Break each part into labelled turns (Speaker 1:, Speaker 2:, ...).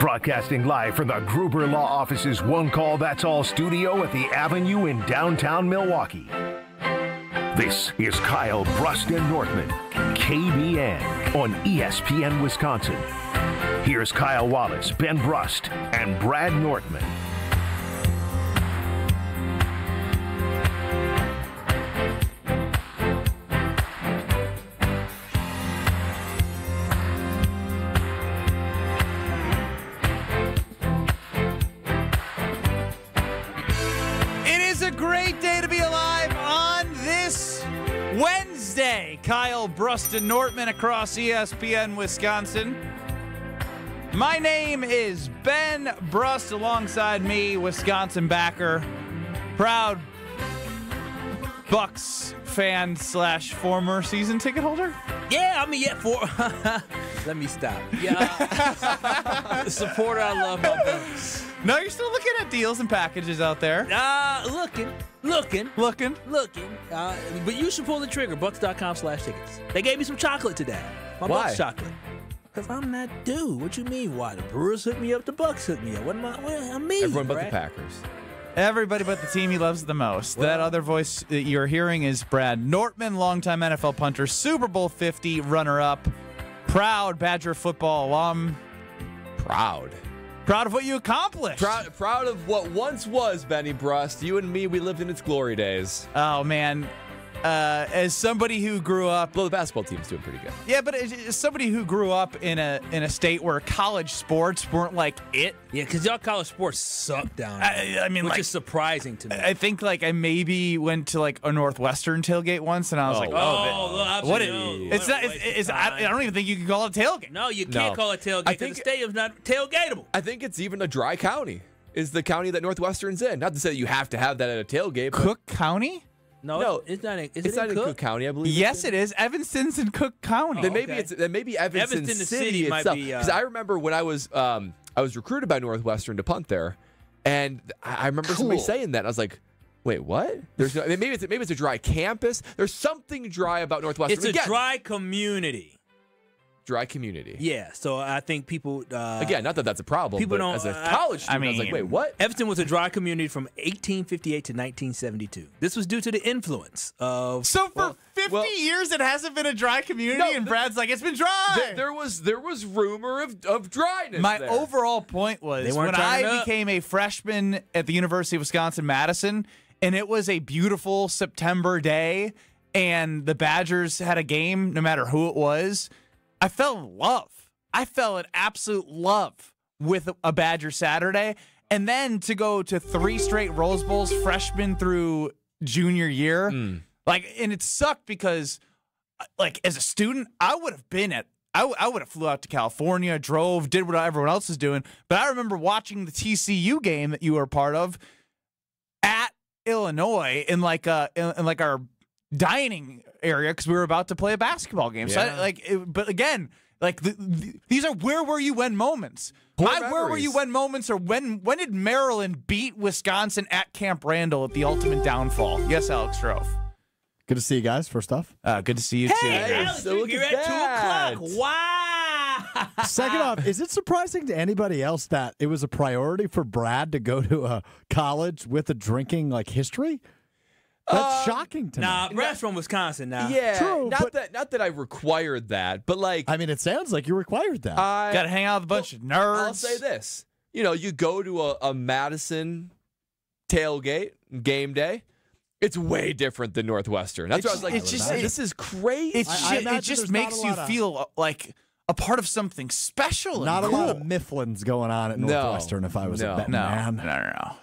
Speaker 1: Broadcasting live from the Gruber Law Office's One Call That's All studio at the Avenue in downtown Milwaukee. This is Kyle Brust and Northman, KBN on ESPN Wisconsin. Here's Kyle Wallace, Ben Brust, and Brad Northman.
Speaker 2: Wednesday, Kyle Brust and Nortman across ESPN Wisconsin. My name is Ben Brust, alongside me, Wisconsin backer, proud Bucks fan / former season ticket holder.
Speaker 3: Yeah, let me stop. Yeah, supporter. I love my Bucks.
Speaker 2: No, you're still looking at deals and packages out there.
Speaker 3: Looking. But you should pull the trigger. Bucks.com/tickets. They gave me some chocolate today. My
Speaker 4: Why?
Speaker 3: Bucks chocolate. Because I'm that dude. What you mean? Why? The Brewers hooked me up. The Bucks hooked me up. What am I?
Speaker 4: Everyone but
Speaker 3: right?
Speaker 4: the Packers.
Speaker 2: Everybody but the team he loves the most. That other voice that you're hearing is Brad Nortman, longtime NFL punter, Super Bowl 50 runner-up, proud Badger football alum.
Speaker 4: Proud
Speaker 2: Proud of what you accomplished.
Speaker 4: Proud of what once was, Benny Brust. You and me, we lived in its glory days.
Speaker 2: Oh, man. As somebody who grew up...
Speaker 4: Well, the basketball team's doing pretty good.
Speaker 2: Yeah, but as somebody who grew up in a state where college sports weren't like it.
Speaker 3: Yeah, because y'all college sports suck down there.
Speaker 2: I mean,
Speaker 3: which
Speaker 2: like,
Speaker 3: is surprising to me.
Speaker 2: I think I maybe went to a Northwestern tailgate once, and I was what is I don't even think you can call it a tailgate.
Speaker 3: No, you can't call it tailgate because the stadium's not tailgateable.
Speaker 4: I think it's even a dry county. Is the county that Northwestern's in? Not to say that you have to have that at a tailgate.
Speaker 2: Cook County?
Speaker 3: No, it's not. It's
Speaker 4: not in Cook County, I believe.
Speaker 2: Yes, it is. Evanston's in Cook County.
Speaker 4: Then maybe Evanston City
Speaker 3: might
Speaker 4: itself.
Speaker 3: be.
Speaker 4: Because I remember when I was recruited by Northwestern to punt there, and I remember somebody saying that. I was like, wait, what? There's maybe it's a dry campus. There's something dry about Northwestern.
Speaker 3: It's a dry community.
Speaker 4: Dry community.
Speaker 3: Yeah, so I think people...
Speaker 4: Again, not that that's a problem,
Speaker 3: people
Speaker 4: but
Speaker 3: don't,
Speaker 4: as a college student, I was like, wait, what?
Speaker 3: Evanston was a dry community from 1858 to 1972. This was due to the influence of...
Speaker 2: So for 50 years, it hasn't been a dry community, and Brad's like, it's been dry.
Speaker 4: There was rumor of dryness.
Speaker 2: My
Speaker 4: there.
Speaker 2: overall point was when I became a freshman at the University of Wisconsin-Madison, and it was a beautiful September day, and the Badgers had a game, no matter who it was, I fell in love. I fell in absolute love with a Badger Saturday. And then to go to 3 straight Rose Bowls, freshman through junior year, and it sucked because, as a student, I would have flew out to California, drove, did what everyone else is doing. But I remember watching the TCU game that you were a part of at Illinois in our dining area because we were about to play a basketball game.
Speaker 4: Yeah.
Speaker 2: So but again, these are where were you when moments. My where were you when moments are when did Maryland beat Wisconsin at Camp Randall at the ultimate downfall? Yes, Alex Strofe.
Speaker 5: Good to see you guys, first off.
Speaker 2: Good to see you too.
Speaker 3: Hey, Alex, you're at 2 o'clock. Wow.
Speaker 5: Second off, is it surprising to anybody else that it was a priority for Brad to go to a college with a drinking history? That's shocking to me.
Speaker 3: Nah, Brad's from Wisconsin now.
Speaker 4: Yeah,
Speaker 5: true.
Speaker 4: Not that I required that, but
Speaker 5: it sounds like you required that.
Speaker 2: Got to hang out with a bunch of nerds.
Speaker 4: I'll say this: you go to a Madison tailgate game day. It's way different than Northwestern. That's what I was like. This is crazy.
Speaker 2: It just makes you feel like a part of something special.
Speaker 5: Not
Speaker 2: and
Speaker 5: a lot of Mifflins going on at Northwestern. If I was a betting man.
Speaker 2: No.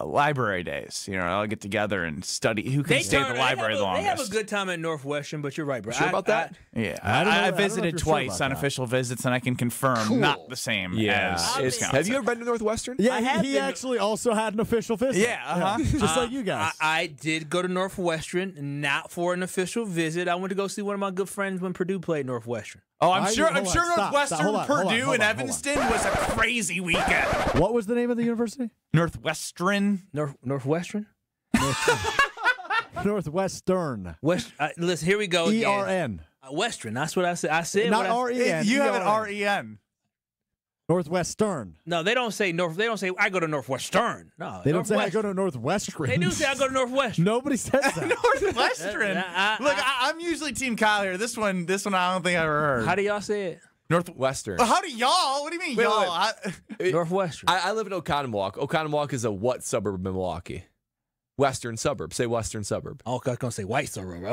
Speaker 2: Library days. I'll get together and study. Who can stay at the library the longest?
Speaker 3: They have a good time at Northwestern, but you're right, bro.
Speaker 4: Sure about that?
Speaker 2: Yeah. I visited twice on official visits, and I can confirm not the same as Wisconsin.
Speaker 4: Have you ever been to Northwestern?
Speaker 5: Yeah, he actually also had an official visit.
Speaker 2: Yeah,
Speaker 5: just like you guys.
Speaker 3: I did go to Northwestern, not for an official visit. I went to go see one of my good friends when Purdue played Northwestern.
Speaker 2: Oh, I'm sure Northwestern, Purdue, and Evanston was a crazy weekend.
Speaker 5: What was the name of the university?
Speaker 2: Northwestern.
Speaker 3: Northwestern?
Speaker 5: Northwestern.
Speaker 3: Listen, here we go again.
Speaker 5: ERN.
Speaker 3: Western, that's what I said. I said
Speaker 5: not REN.
Speaker 2: You have an REN.
Speaker 5: Northwestern.
Speaker 3: No, they don't say North. They don't say I go to Northwestern. No,
Speaker 5: They don't say I go to Northwestern.
Speaker 3: They do say I go to Northwestern.
Speaker 5: Nobody says that.
Speaker 2: Northwestern. Look, I'm usually Team Kyle here. This one I don't think I ever heard.
Speaker 3: How do y'all say it?
Speaker 4: Northwestern.
Speaker 2: How do y'all? What do you mean, y'all?
Speaker 3: Northwestern.
Speaker 4: I live in Oconomowoc. Oconomowoc is a what suburb of Milwaukee? Western suburb. Say western suburb.
Speaker 3: Oh, I was going to say white suburb.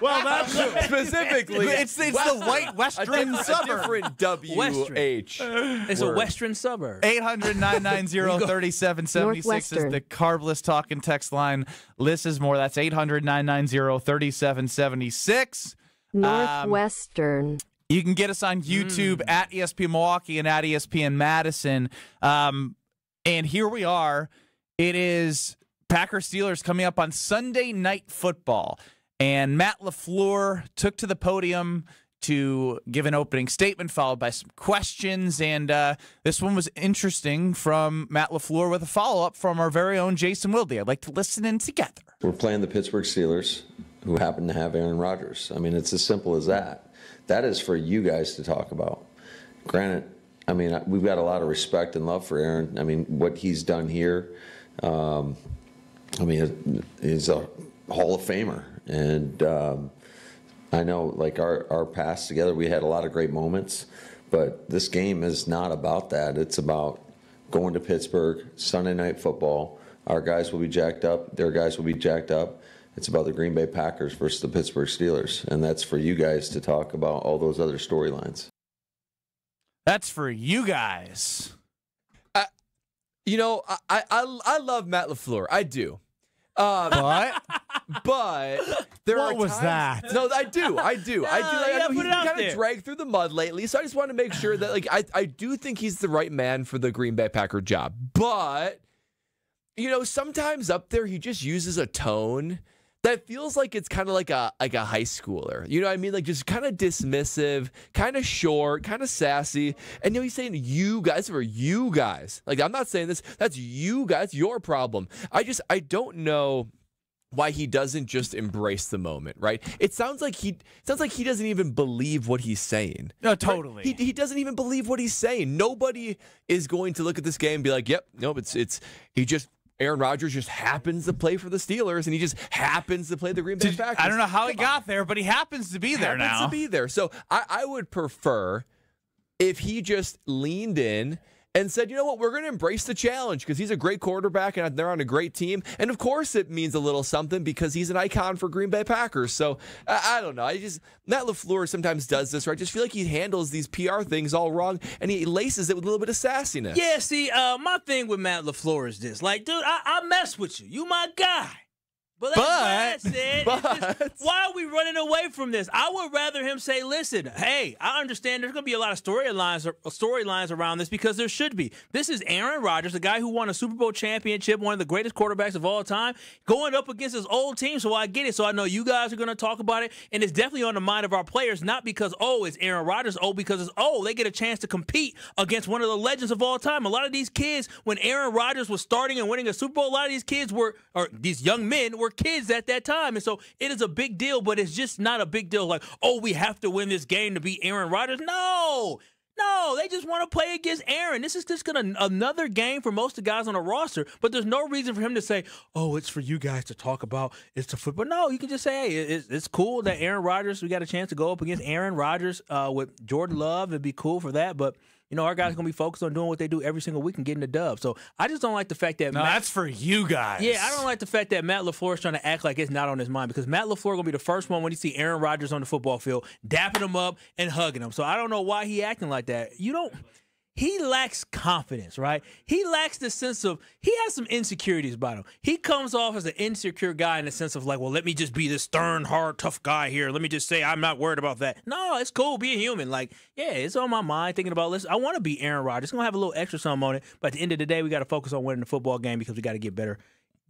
Speaker 5: Well, that's
Speaker 2: Specifically, it's the white western suburb.
Speaker 4: A different W-H.
Speaker 3: It's a western suburb.
Speaker 2: 800-990-3776 is the Carbless talking text line. Liz is more. That's 800-990-3776.
Speaker 6: Northwestern.
Speaker 2: You can get us on YouTube at ESPN Milwaukee and at ESPN Madison. And here we are. It is Packers Steelers coming up on Sunday Night Football. And Matt LaFleur took to the podium to give an opening statement, followed by some questions. And this one was interesting from Matt LaFleur with a follow-up from our very own Jason Wilde. I'd like to listen in together.
Speaker 7: We're playing the Pittsburgh Steelers, who happen to have Aaron Rodgers. I mean, it's as simple as that. That is for you guys to talk about. Granted, I mean, we've got a lot of respect and love for Aaron. I mean, what he's done here, I mean, he's a Hall of Famer. And I know, like, our past together, we had a lot of great moments. But this game is not about that. It's about going to Pittsburgh, Sunday Night Football. Our guys will be jacked up. Their guys will be jacked up. It's about the Green Bay Packers versus the Pittsburgh Steelers, and that's for you guys to talk about all those other storylines.
Speaker 2: That's for you guys.
Speaker 4: I love Matt LaFleur. I do.
Speaker 2: What?
Speaker 4: But there
Speaker 5: What
Speaker 4: are
Speaker 5: was
Speaker 4: that?
Speaker 5: that?
Speaker 4: No, I do. I do. I know
Speaker 3: put
Speaker 4: he's
Speaker 3: it out
Speaker 4: kind
Speaker 3: there.
Speaker 4: of dragged through the mud lately, so I just want to make sure that, like, I do think he's the right man for the Green Bay Packer job. But, sometimes up there he just uses a tone that feels like it's kind of like a high schooler. You know what I mean? Like, just kind of dismissive, kind of short, kind of sassy. And he's saying, you guys, for you guys. Like, I'm not saying this. That's you guys, your problem. I don't know why he doesn't just embrace the moment, right? It sounds like he doesn't even believe what he's saying.
Speaker 2: No, totally.
Speaker 4: Right? He doesn't even believe what he's saying. Nobody is going to look at this game and be like, yep, nope, Aaron Rodgers just happens to play for the Steelers, and he just happens to play the Green Bay Packers.
Speaker 2: I don't know how he got there, but he happens to be there now.
Speaker 4: Happens to be there. So I would prefer if he just leaned in and said, you know what, we're going to embrace the challenge because he's a great quarterback and they're on a great team. And, of course, it means a little something because he's an icon for Green Bay Packers. So, I don't know. Matt LaFleur sometimes does this, where I just feel like he handles these PR things all wrong, and he laces it with a little bit of sassiness.
Speaker 3: Yeah, see, my thing with Matt LaFleur is this. Like, dude, I mess with you. You my guy. But that's why are we running away from this? I would rather him say, listen, hey, I understand there's going to be a lot of storylines around this because there should be. This is Aaron Rodgers, the guy who won a Super Bowl championship, one of the greatest quarterbacks of all time, going up against his old team. So I get it. So I know you guys are going to talk about it. And it's definitely on the mind of our players, not because, it's Aaron Rodgers. Because they get a chance to compete against one of the legends of all time. A lot of these kids, when Aaron Rodgers was starting and winning a Super Bowl, a lot of these kids these young men were kids at that time. And so it is a big deal, but it's just not a big deal like, we have to win this game to beat Aaron Rodgers. No, they just want to play against Aaron. This is just another game for most of the guys on the roster, but there's no reason for him to say, it's for you guys to talk about. It's the football. No, you can just say, hey, it's cool that Aaron Rodgers, we got a chance to go up against Aaron Rodgers with Jordan Love. It'd be cool for that, but our guys are going to be focused on doing what they do every single week and getting the dub. So I just don't like the fact that
Speaker 2: that's for you guys.
Speaker 3: Yeah, I don't like the fact that Matt LaFleur is trying to act like it's not on his mind, because Matt LaFleur going to be the first one when you see Aaron Rodgers on the football field, dapping him up and hugging him. So I don't know why he acting like that. He lacks confidence, right? He lacks the sense of, he has some insecurities about him. He comes off as an insecure guy in the sense of like, well, let me just be this stern, hard, tough guy here. Let me just say I'm not worried about that. No, it's cool. Be a human. Like, yeah, it's on my mind thinking about, listen, I want to be Aaron Rodgers. I'm going to have a little extra something on it. But at the end of the day, we got to focus on winning the football game because we got to get better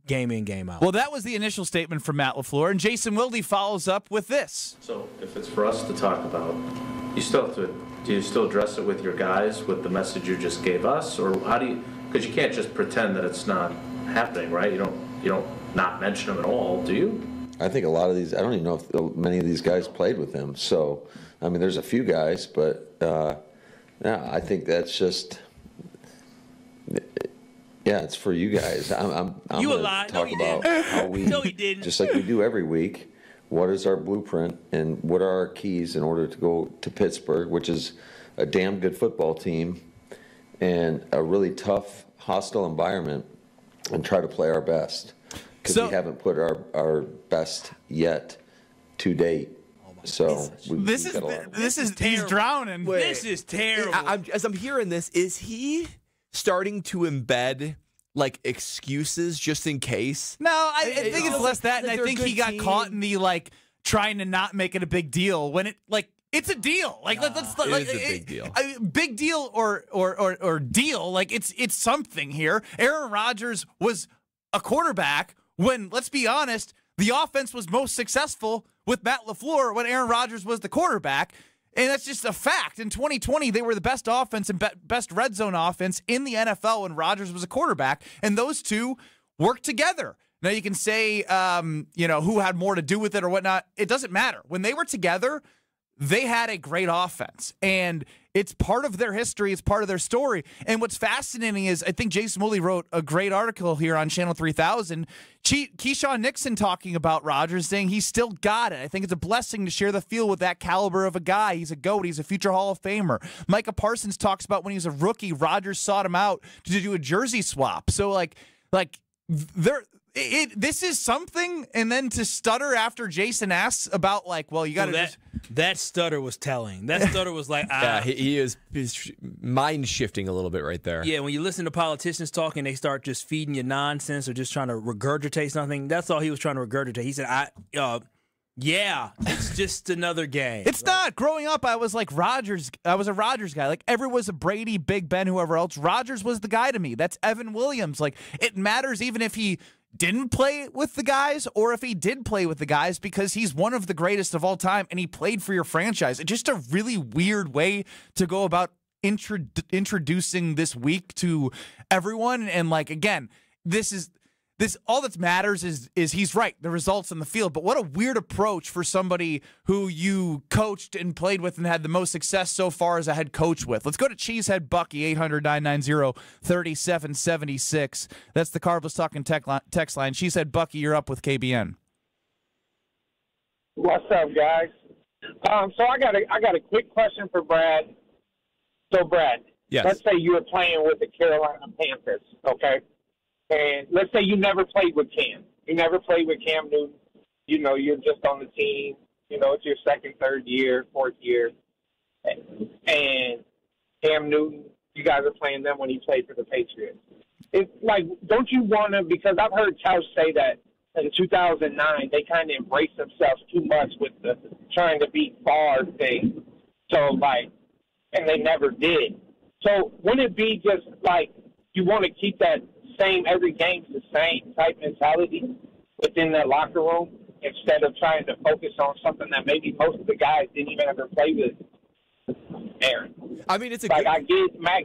Speaker 3: game in, game out.
Speaker 2: Well, that was the initial statement from Matt LaFleur, and Jason Wilde follows up with this.
Speaker 8: So if it's for us to talk about, you still have to, do you still address it with your guys with the message you just gave us, or how do you, because you can't just pretend that it's not happening, right? You don't not mention them at all, do you?
Speaker 7: I think a lot of these, I don't even know if many of these guys played with him. So, I mean, there's a few guys, but yeah, I think that's just, yeah, it's for you guys. I'm
Speaker 3: you
Speaker 7: going
Speaker 3: to
Speaker 7: talk about how we,
Speaker 3: no, he didn't.
Speaker 7: Just like we do every week, what is our blueprint and what are our keys in order to go to Pittsburgh, which is a damn good football team and a really tough, hostile environment, and try to play our best. Because we haven't put our best yet to date. So
Speaker 2: he's drowning.
Speaker 3: Wait, this is terrible.
Speaker 4: As I'm hearing this, is he starting to embed like excuses just in case?
Speaker 2: No, I think it's less that, and I think he got caught in the like trying to not make it a big deal when it like it's a deal. Like let's like
Speaker 4: it's a big deal.
Speaker 2: Big deal or deal. Like it's something here. Aaron Rodgers was a quarterback when, let's be honest, the offense was most successful with Matt LaFleur when Aaron Rodgers was the quarterback. And that's just a fact. In 2020, they were the best offense and best red zone offense in the NFL when Rodgers was a quarterback. And those two worked together. Now, you can say, who had more to do with it or whatnot. It doesn't matter. When they were together, they had a great offense. And it's part of their history. It's part of their story. And what's fascinating is I think Jason Woolley wrote a great article here on Channel 3000. Keyshawn Nixon talking about Rodgers, saying he's still got it. I think it's a blessing to share the field with that caliber of a guy. He's a GOAT. He's a future Hall of Famer. Micah Parsons talks about when he was a rookie, Rodgers sought him out to do a jersey swap. So, this is something, and then to stutter after Jason asks about, like, well, you got to
Speaker 3: that stutter was telling. That stutter was like,
Speaker 4: he's mind shifting a little bit right there.
Speaker 3: Yeah, when you listen to politicians talking, they start just feeding you nonsense or just trying to regurgitate something. That's all he was trying to regurgitate. He said, yeah, it's just another game.
Speaker 2: It's not. Growing up, I was like Rodgers. I was a Rodgers guy. Like, everyone was a Brady, Big Ben, whoever else. Rodgers was the guy to me. That's Evan Williams. Like, it matters even if he didn't play with the guys or if he did play with the guys, because he's one of the greatest of all time and he played for your franchise. It's just a really weird way to go about introducing this week to everyone. And, like, again, this all that matters is he's right, the results on the field. But what a weird approach for somebody who you coached and played with and had the most success so far as a head coach with. Let's go to Cheesehead Bucky, 800-990-3776. That's the Carbless Talking text line. Cheesehead Bucky, you're up with KBN.
Speaker 9: What's up, guys? So I got a quick question for Brad. So, Brad,
Speaker 4: yes.
Speaker 9: Let's say you were playing with the Carolina Panthers, okay? And let's say you never played with Cam. You never played with Cam Newton. You know, you're just on the team. You know, it's your second, third year, fourth year. And Cam Newton, you guys are playing them when he played for the Patriots. It's like, don't you want to, because I've heard Tausch say that in 2009, they kind of embraced themselves too much with the trying to beat Favre thing. So, like, and they never did. So wouldn't it be just like you want to keep that same every game's the same type mentality within that locker room instead of trying to focus on something that maybe most of the guys didn't even ever play with Aaron?
Speaker 4: I mean, it's a
Speaker 9: like Matt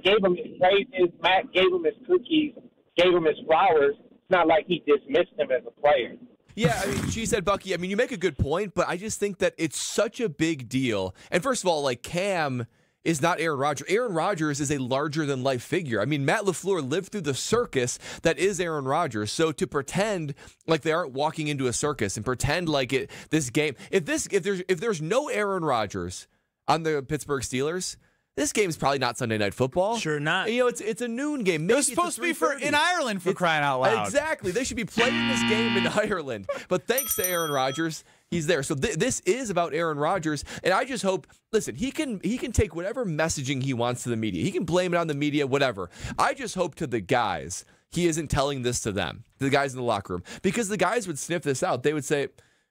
Speaker 9: gave him his praises, Matt gave him his cookies, gave him his flowers. It's not like he dismissed him as a player.
Speaker 4: Yeah, I mean, she said, Bucky, I mean, you make a good point, but I just think that it's such a big deal. And first of all, like, Cam is not Aaron Rodgers. Aaron Rodgers is a larger-than-life figure. I mean, Matt LaFleur lived through the circus that is Aaron Rodgers. So to pretend like they aren't walking into a circus and pretend like this game, if there's no Aaron Rodgers on the Pittsburgh Steelers, this game's probably not Sunday Night Football.
Speaker 3: Sure not.
Speaker 4: You know, it's a noon game. Maybe
Speaker 2: it was supposed to be in Ireland, for crying out loud.
Speaker 4: Exactly. They should be playing this game in Ireland. But thanks to Aaron Rodgers, he's there. So this is about Aaron Rodgers, and I just hope, listen, he can take whatever messaging he wants to the media. He can blame it on the media, whatever. I just hope to the guys he isn't telling this to them, the guys in the locker room, because the guys would sniff this out. They would say,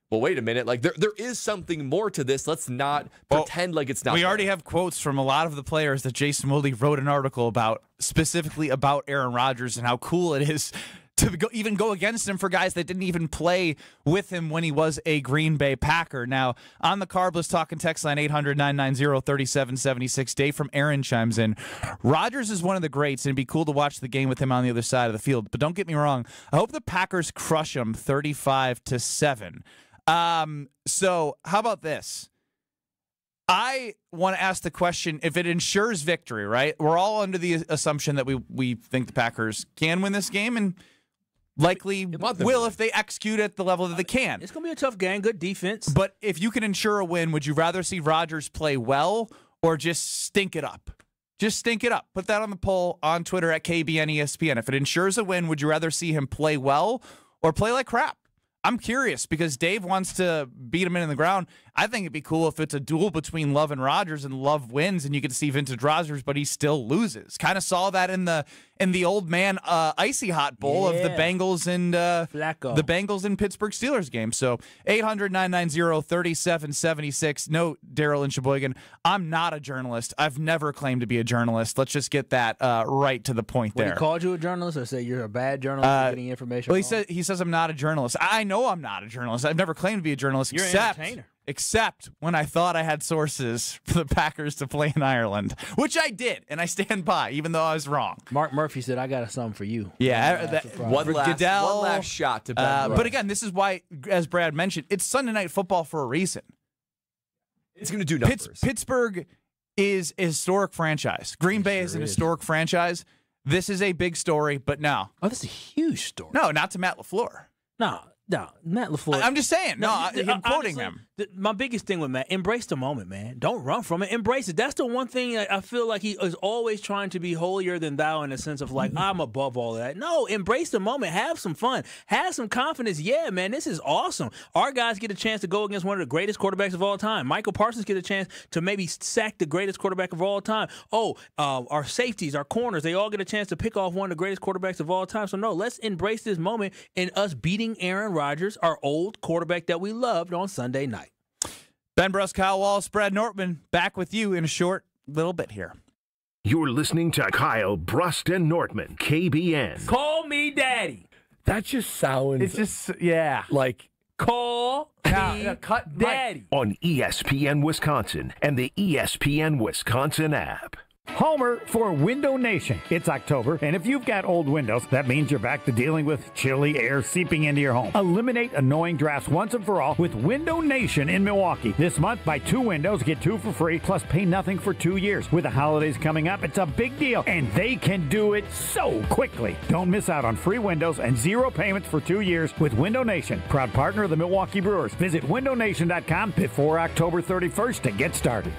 Speaker 4: well, wait a minute. Like, there is something more to this. Let's not pretend like it's not.
Speaker 2: We already have quotes from a lot of the players that Jason Woolley wrote an article about, specifically about Aaron Rodgers and how cool it is to even go against him for guys that didn't even play with him when he was a Green Bay Packer. Now, on the Carbless Talking text line, 800-990-3776, Dave from Aaron chimes in. Rodgers is one of the greats, and it'd be cool to watch the game with him on the other side of the field. But don't get me wrong. I hope the Packers crush him 35-7. So how about this? I want to ask the question, if it ensures victory, right? We're all under the assumption that we think the Packers can win this game and likely will if they execute at the level that they can.
Speaker 3: It's going to be a tough game, good defense.
Speaker 2: But if you can ensure a win, would you rather see Rodgers play well or just stink it up? Just stink it up. Put that on the poll on Twitter at KBN ESPN. If it ensures a win, would you rather see him play well or play like crap? I'm curious because Dave wants to beat him in the ground. I think it'd be cool if it's a duel between Love and Rodgers and Love wins and you can see vintage Rodgers, but he still loses. Kind of saw that in the old man icy hot bowl of the Bengals and the Bengals and Pittsburgh Steelers game. So 800-990-3776. No, Daryl and Sheboygan, I'm not a journalist. I've never claimed to be a journalist. Let's just get that right to the point there.
Speaker 3: He called you a journalist or say you're a bad journalist for getting information?
Speaker 2: Well, he says I'm not a journalist. I know I'm not a journalist. I've never claimed to be a journalist.
Speaker 3: You're an entertainer.
Speaker 2: Except when I thought I had sources for the Packers to play in Ireland, which I did, and I stand by, even though I was wrong.
Speaker 3: Mark Murphy said, I got something for you.
Speaker 2: Yeah.
Speaker 4: One last shot to Ben.
Speaker 2: But again, this is why, as Brad mentioned, it's Sunday Night Football for a reason.
Speaker 4: It's going to do numbers.
Speaker 2: Pittsburgh is a historic franchise. Green Bay is an historic franchise. This is a big story, but no.
Speaker 3: Oh, this is a huge story.
Speaker 2: No, not to Matt LaFleur.
Speaker 3: No, Matt LaFleur.
Speaker 2: I'm just saying. I'm quoting him.
Speaker 3: My biggest thing with Matt, embrace the moment, man. Don't run from it. Embrace it. That's the one thing I feel like he is always trying to be holier than thou in the sense of like, I'm above all of that. No, embrace the moment. Have some fun. Have some confidence. Yeah, man, this is awesome. Our guys get a chance to go against one of the greatest quarterbacks of all time. Michael Parsons get a chance to maybe sack the greatest quarterback of all time. Our safeties, our corners, they all get a chance to pick off one of the greatest quarterbacks of all time. So, no, let's embrace this moment in us beating Aaron Rodgers, our old quarterback that we loved on Sunday night.
Speaker 2: Ben Bruss, Kyle Wallace, Brad Nortman, back with you in a short little bit here.
Speaker 1: You're listening to Kyle Brust and Nortman, KBN.
Speaker 3: Call me daddy.
Speaker 5: That just sounds...
Speaker 2: It's just, yeah.
Speaker 5: Like...
Speaker 3: Call me
Speaker 2: cut
Speaker 3: daddy.
Speaker 1: On ESPN Wisconsin and the ESPN Wisconsin app.
Speaker 10: Homer for Window Nation. It's October, and if you've got old windows, that means you're back to dealing with chilly air seeping into your home. Eliminate annoying drafts once and for all with Window Nation in Milwaukee. This month, buy 2 windows, get 2 for free, plus pay nothing for 2 years. With the holidays coming up, it's a big deal, and they can do it so quickly. Don't miss out on free windows and 0 payments for 2 years with Window Nation, proud partner of the Milwaukee Brewers. Visit windownation.com before October 31st to get started.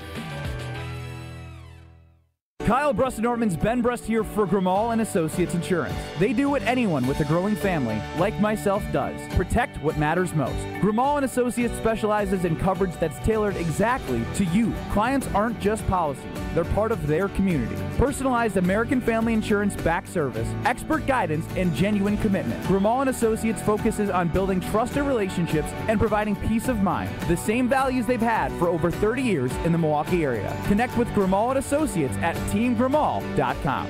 Speaker 11: Kyle Brust and Nortman's Ben Brust here for Grimal & Associates Insurance. They do what anyone with a growing family, like myself, does. Protect what matters most. Grimal & Associates specializes in coverage that's tailored exactly to you. Clients aren't just policies. They're part of their community. Personalized American Family Insurance back service, expert guidance, and genuine commitment. Grimal & Associates focuses on building trusted relationships and providing peace of mind. The same values they've had for over 30 years in the Milwaukee area. Connect with Grimal & Associates at teamgrimal.com.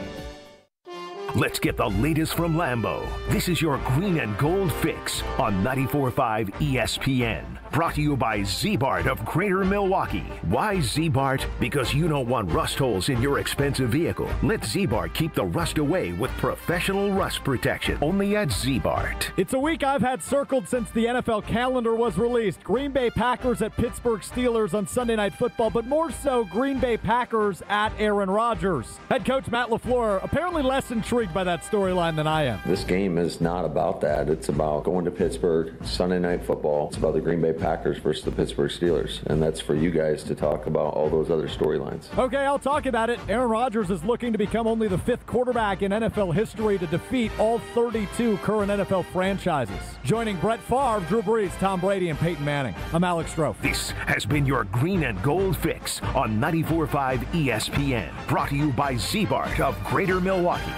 Speaker 1: Let's get the latest from Lambeau. This is your green and gold fix on 94.5 ESPN. Brought to you by Z-Bart of Greater Milwaukee. Why Z-Bart? Because you don't want rust holes in your expensive vehicle. Let Z-Bart keep the rust away with professional rust protection. Only at Z-Bart.
Speaker 10: It's a week I've had circled since the NFL calendar was released. Green Bay Packers at Pittsburgh Steelers on Sunday Night Football, but more so Green Bay Packers at Aaron Rodgers. Head coach Matt LaFleur apparently less intrigued by that storyline than I am.
Speaker 7: This game is not about that. It's about going to Pittsburgh, Sunday Night Football. It's about the Green Bay Packers versus the Pittsburgh Steelers, and that's for you guys to talk about all those other storylines.
Speaker 10: Okay, I'll talk about it. Aaron Rodgers is looking to become only the 5th quarterback in NFL history to defeat all 32 current NFL franchises. Joining Brett Favre, Drew Brees, Tom Brady, and Peyton Manning, I'm Alex Strofe.
Speaker 1: This has been your green and gold fix on 94.5 ESPN. Brought to you by Z-Bart of Greater Milwaukee.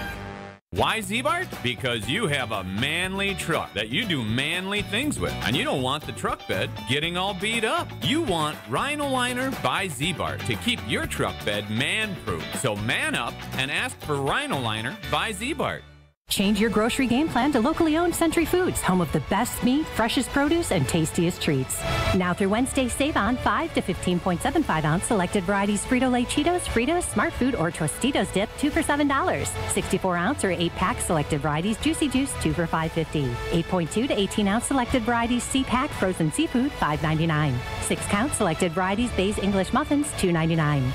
Speaker 12: Why Z-Bart? Because you have a manly truck that you do manly things with, and you don't want the truck bed getting all beat up. You want Rhino Liner by Z-Bart to keep your truck bed man-proof. So man up and ask for Rhino Liner by Z-Bart.
Speaker 13: Change your grocery game plan to locally owned Century Foods, home of the best meat, freshest produce, and tastiest treats. Now through Wednesday, save on 5 to 15.75 ounce selected varieties Frito-Lay Cheetos, Fritos, Smart Food, or Tostitos dip, 2 for $7. 64 ounce or 8-pack selected varieties Juicy Juice, 2 for $5.50. 8.2 to 18 ounce selected varieties C-Pack frozen seafood, $5.99. 6 count selected varieties Bay's English muffins, $2.99.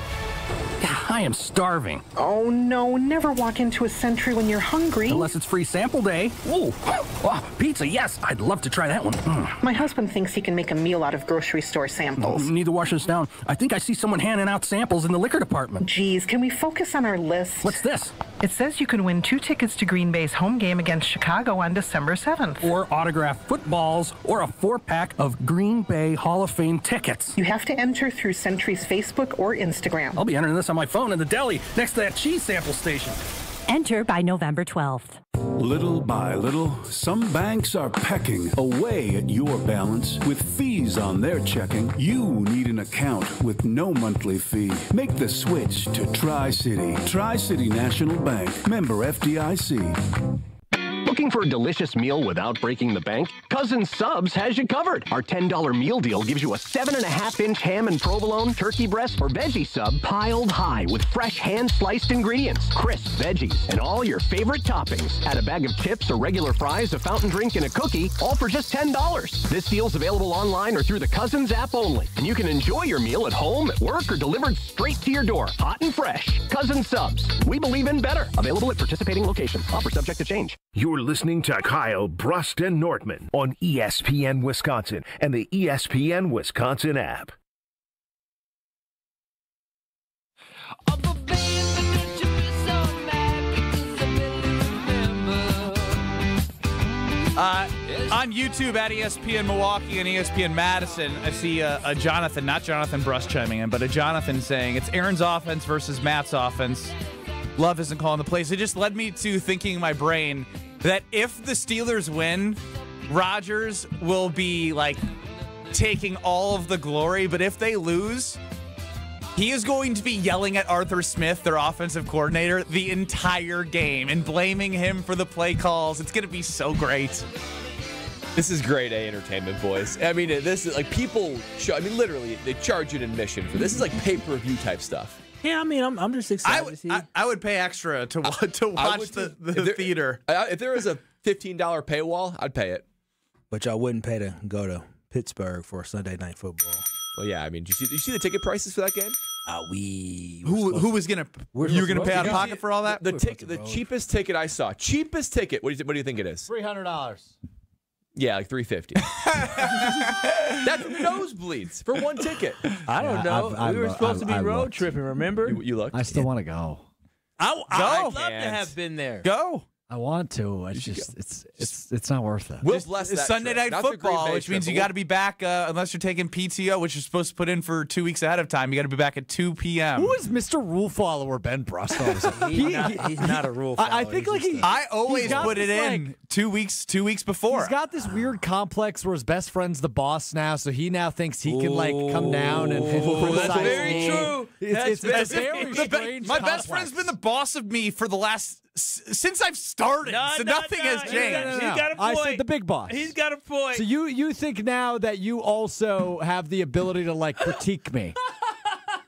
Speaker 14: I am starving.
Speaker 15: Oh, no. Never walk into a Century when you're hungry.
Speaker 14: Unless it's free sample day. Ooh. Oh, pizza, yes. I'd love to try that one.
Speaker 15: My husband thinks he can make a meal out of grocery store samples.
Speaker 14: Need to wash this down. I think I see someone handing out samples in the liquor department.
Speaker 15: Geez, can we focus on our list?
Speaker 14: What's this?
Speaker 15: It says you can win 2 tickets to Green Bay's home game against Chicago on December 7th.
Speaker 14: Or autographed footballs, or a 4-pack of Green Bay Hall of Fame tickets.
Speaker 15: You have to enter through Century's Facebook or Instagram.
Speaker 14: I'll be entering this on my phone in the deli next to that cheese sample station.
Speaker 13: Enter by November 12th.
Speaker 16: Little by little, some banks are pecking away at your balance with fees on their checking. You need an account with no monthly fee. Make the switch to Tri-City. Tri-City National Bank. Member FDIC.
Speaker 17: Looking for a delicious meal without breaking the bank? Cousin Subs has you covered. Our $10 meal deal gives you a 7.5-inch ham and provolone, turkey breast, or veggie sub piled high with fresh hand-sliced ingredients, crisp veggies, and all your favorite toppings. Add a bag of chips or regular fries, a fountain drink, and a cookie, all for just $10. This deal's available online or through the Cousins app only. And you can enjoy your meal at home, at work, or delivered straight to your door, hot and fresh. Cousin Subs. We believe in better. Available at participating locations. Offer subject to change.
Speaker 1: You're listening to Kyle Brust and Nortman on ESPN Wisconsin and the ESPN Wisconsin app.
Speaker 2: On YouTube at ESPN Milwaukee and ESPN Madison, I see a Jonathan, not Jonathan Brust chiming in, but a Jonathan saying it's Aaron's offense versus Matt's offense. Love isn't calling the plays. It just led me to thinking in my brain that if the Steelers win, Rodgers will be like taking all of the glory, but if they lose, he is going to be yelling at Arthur Smith, their offensive coordinator, the entire game and blaming him for the play calls. It's going to be so great.
Speaker 4: This is grade A entertainment, boys. I mean, this is like people literally, they charge an admission for this. Is like pay-per-view type stuff.
Speaker 3: Yeah, I mean, I'm just excited to see.
Speaker 2: I would pay extra to watch the theater.
Speaker 4: If there was a $15 paywall, I'd pay it.
Speaker 3: Which I wouldn't pay to go to Pittsburgh for Sunday Night Football.
Speaker 4: Well, yeah, I mean, did you see the ticket prices for that game?
Speaker 2: Who was gonna? You were gonna pay out of pocket for all that?
Speaker 4: The cheapest ticket I saw. Cheapest ticket. What do you think it is?
Speaker 5: $300.
Speaker 4: Yeah, like $350. That's nosebleeds for one ticket.
Speaker 3: I don't know. We were supposed to be road tripping. Remember?
Speaker 4: You looked.
Speaker 5: I still want to go.
Speaker 3: I'd love to have been there.
Speaker 2: Go.
Speaker 5: I want to. It's just it's not worth it.
Speaker 4: We'll bless that
Speaker 2: Sunday
Speaker 4: trip.
Speaker 2: Night Football, which means you got to be back unless you're taking PTO, which you're supposed to put in for 2 weeks ahead of time. You got to be back at 2 p.m.
Speaker 5: Who is Mr. Rule Follower Ben Brust?
Speaker 3: He's not a rule follower.
Speaker 5: I think
Speaker 2: I always put it in 2 weeks before.
Speaker 5: He's got this weird complex where his best friend's the boss now, so he now thinks he can come down and criticize.
Speaker 3: That's very true.
Speaker 5: It's a very strange
Speaker 2: My best friend's been the boss of me for the last since I've started. Nothing has changed.
Speaker 3: He's got a point.
Speaker 5: I said the big boss.
Speaker 3: He's got a point.
Speaker 5: So you think now that you also have the ability to critique me?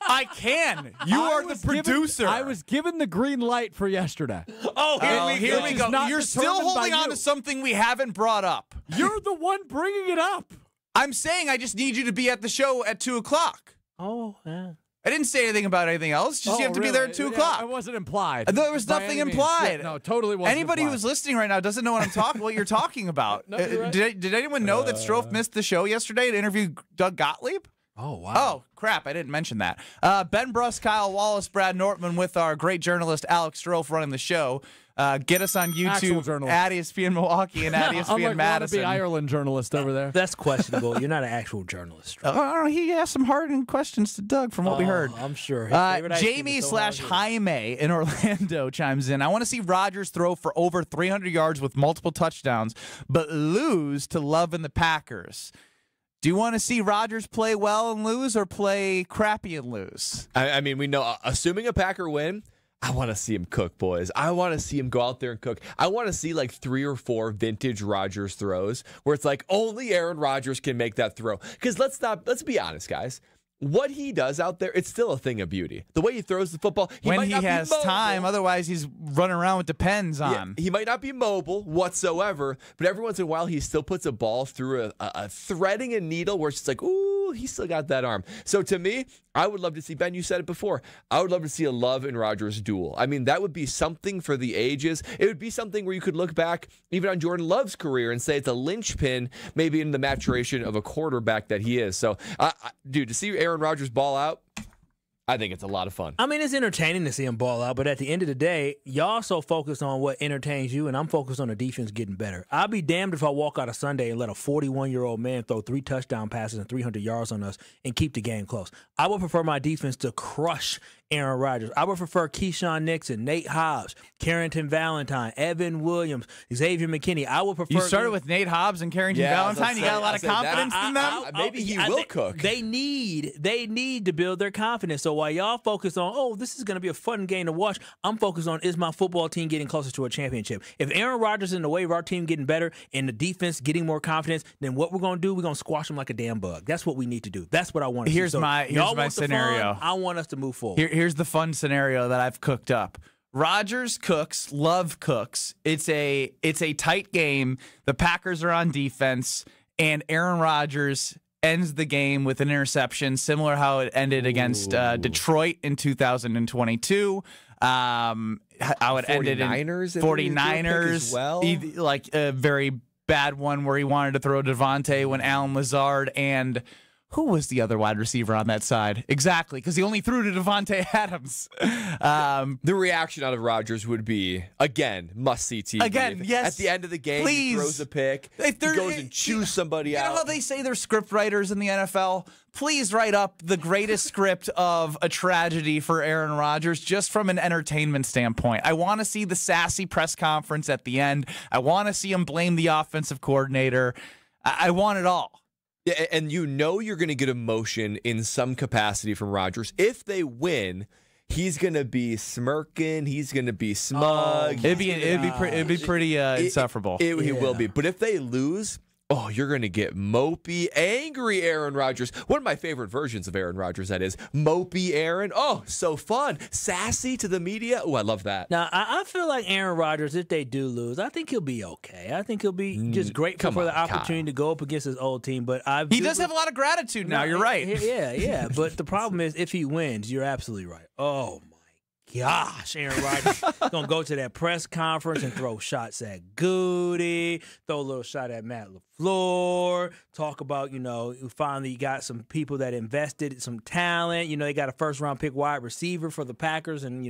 Speaker 2: I can. You are the producer.
Speaker 5: I was given the green light for yesterday.
Speaker 2: Oh, here we go. You're still holding on to something we haven't brought up.
Speaker 5: You're the one bringing it up.
Speaker 2: I'm saying I just need you to be at the show at 2 o'clock.
Speaker 3: Oh, yeah.
Speaker 2: I didn't say anything about anything else. Just you have to be there at 2 o'clock.
Speaker 5: I wasn't implied.
Speaker 2: There was nothing implied.
Speaker 5: Yeah, no, totally wasn't.
Speaker 2: Anybody
Speaker 5: implied.
Speaker 2: who's listening right now doesn't know what you're talking about.
Speaker 5: Right.
Speaker 2: Did anyone know that Strofe missed the show yesterday to interview Doug Gottlieb?
Speaker 3: Oh, wow.
Speaker 2: Oh, crap. I didn't mention that. Ben Brust, Kyle Wallace, Brad Nortman with our great journalist Alex Strofe running the show. Get us on YouTube at ESPN Milwaukee and at ESPN Madison.
Speaker 5: I'm like Ireland journalist over there.
Speaker 3: That's questionable. You're not an actual journalist.
Speaker 2: Right? He asked some hardened questions to Doug from what we heard.
Speaker 3: I'm sure.
Speaker 2: Jamie/Jaime in Orlando chimes in. I want to see Rodgers throw for over 300 yards with multiple touchdowns, but lose to Love and the Packers. Do you want to see Rodgers play well and lose or play crappy and lose?
Speaker 4: I mean, we know, assuming a Packer win, I want to see him cook, boys. I want to see him go out there and cook. I want to see like 3 or 4 vintage Rodgers throws where it's like only Aaron Rodgers can make that throw. Because let's be honest, guys. What he does out there, it's still a thing of beauty. The way he throws the football,
Speaker 2: when he has time, otherwise he's running around with the pens on.
Speaker 4: Yeah, he might not be mobile whatsoever, but every once in a while he still puts a ball through a threading a needle where it's just like, ooh, he still got that arm. So to me, I would love to see, Ben, you said it before, I would love to see a Love and Rodgers duel. I mean, that would be something for the ages. It would be something where you could look back even on Jordan Love's career and say it's a linchpin maybe in the maturation of a quarterback that he is. So, dude, to see Aaron Rodgers ball out, I think it's a lot of fun.
Speaker 3: I mean, it's entertaining to see him ball out, but at the end of the day, y'all so focused on what entertains you, and I'm focused on the defense getting better. I'll be damned if I walk out of Sunday and let a 41-year-old man throw 3 touchdown passes and 300 yards on us and keep the game close. I would prefer my defense to crush Aaron Rodgers. I would prefer Keyshawn Nixon, Nate Hobbs, Carrington Valentine, Evan Williams, Xavier McKinney. I would prefer.
Speaker 2: You started with Nate Hobbs and Carrington Valentine. You got a lot of confidence in them.
Speaker 4: Maybe he will cook.
Speaker 3: They need to build their confidence. So while y'all focus on, oh, this is going to be a fun game to watch, I'm focused on, is my football team getting closer to a championship? If Aaron Rodgers is in the way of our team getting better and the defense getting more confidence, then what we're going to do, we're going to squash them like a damn bug. That's what we need to do. That's what I want to do.
Speaker 2: Here's my scenario.
Speaker 3: Fun, I want us to move forward.
Speaker 2: Here's the fun scenario that I've cooked up. Rodgers cooks, Love cooks. It's a tight game. The Packers are on defense, and Aaron Rodgers ends the game with an interception, similar how it ended against Detroit in 2022. How it ended in 49ers
Speaker 4: as well.
Speaker 2: Like a very bad one where he wanted to throw Devontae when Allen Lazard and who was the other wide receiver on that side? Exactly, because he only threw to Devontae Adams.
Speaker 4: The reaction out of Rodgers would be, again, must-see TV.
Speaker 2: Again, yes.
Speaker 4: At the end of the game,
Speaker 2: please.
Speaker 4: He throws a pick. He goes and chews somebody out.
Speaker 2: You know how they say they're script writers in the NFL? Please write up the greatest script of a tragedy for Aaron Rodgers just from an entertainment standpoint. I want to see the sassy press conference at the end. I want to see him blame the offensive coordinator. I want it all.
Speaker 4: Yeah, and you know you're going to get emotion in some capacity from Rodgers. If they win, he's going to be smirking. He's going to be smug.
Speaker 2: It'd be pretty insufferable.
Speaker 4: He will be. But if they lose, oh, you're going to get mopey, angry Aaron Rodgers. One of my favorite versions of Aaron Rodgers, that is. Mopey Aaron. Oh, so fun. Sassy to the media. Oh, I love that.
Speaker 3: Now, I feel like Aaron Rodgers, if they do lose, I think he'll be okay. I think he'll be just grateful for the opportunity to go up against his old team. But
Speaker 2: he does have a lot of gratitude now. You're right.
Speaker 3: Yeah. But the problem is, if he wins, you're absolutely right. Oh, gosh, Aaron Rodgers going to go to that press conference and throw shots at Goody, throw a little shot at Matt LaFleur, talk about, you finally got some people that invested some talent. They got a first-round pick wide receiver for the Packers, and,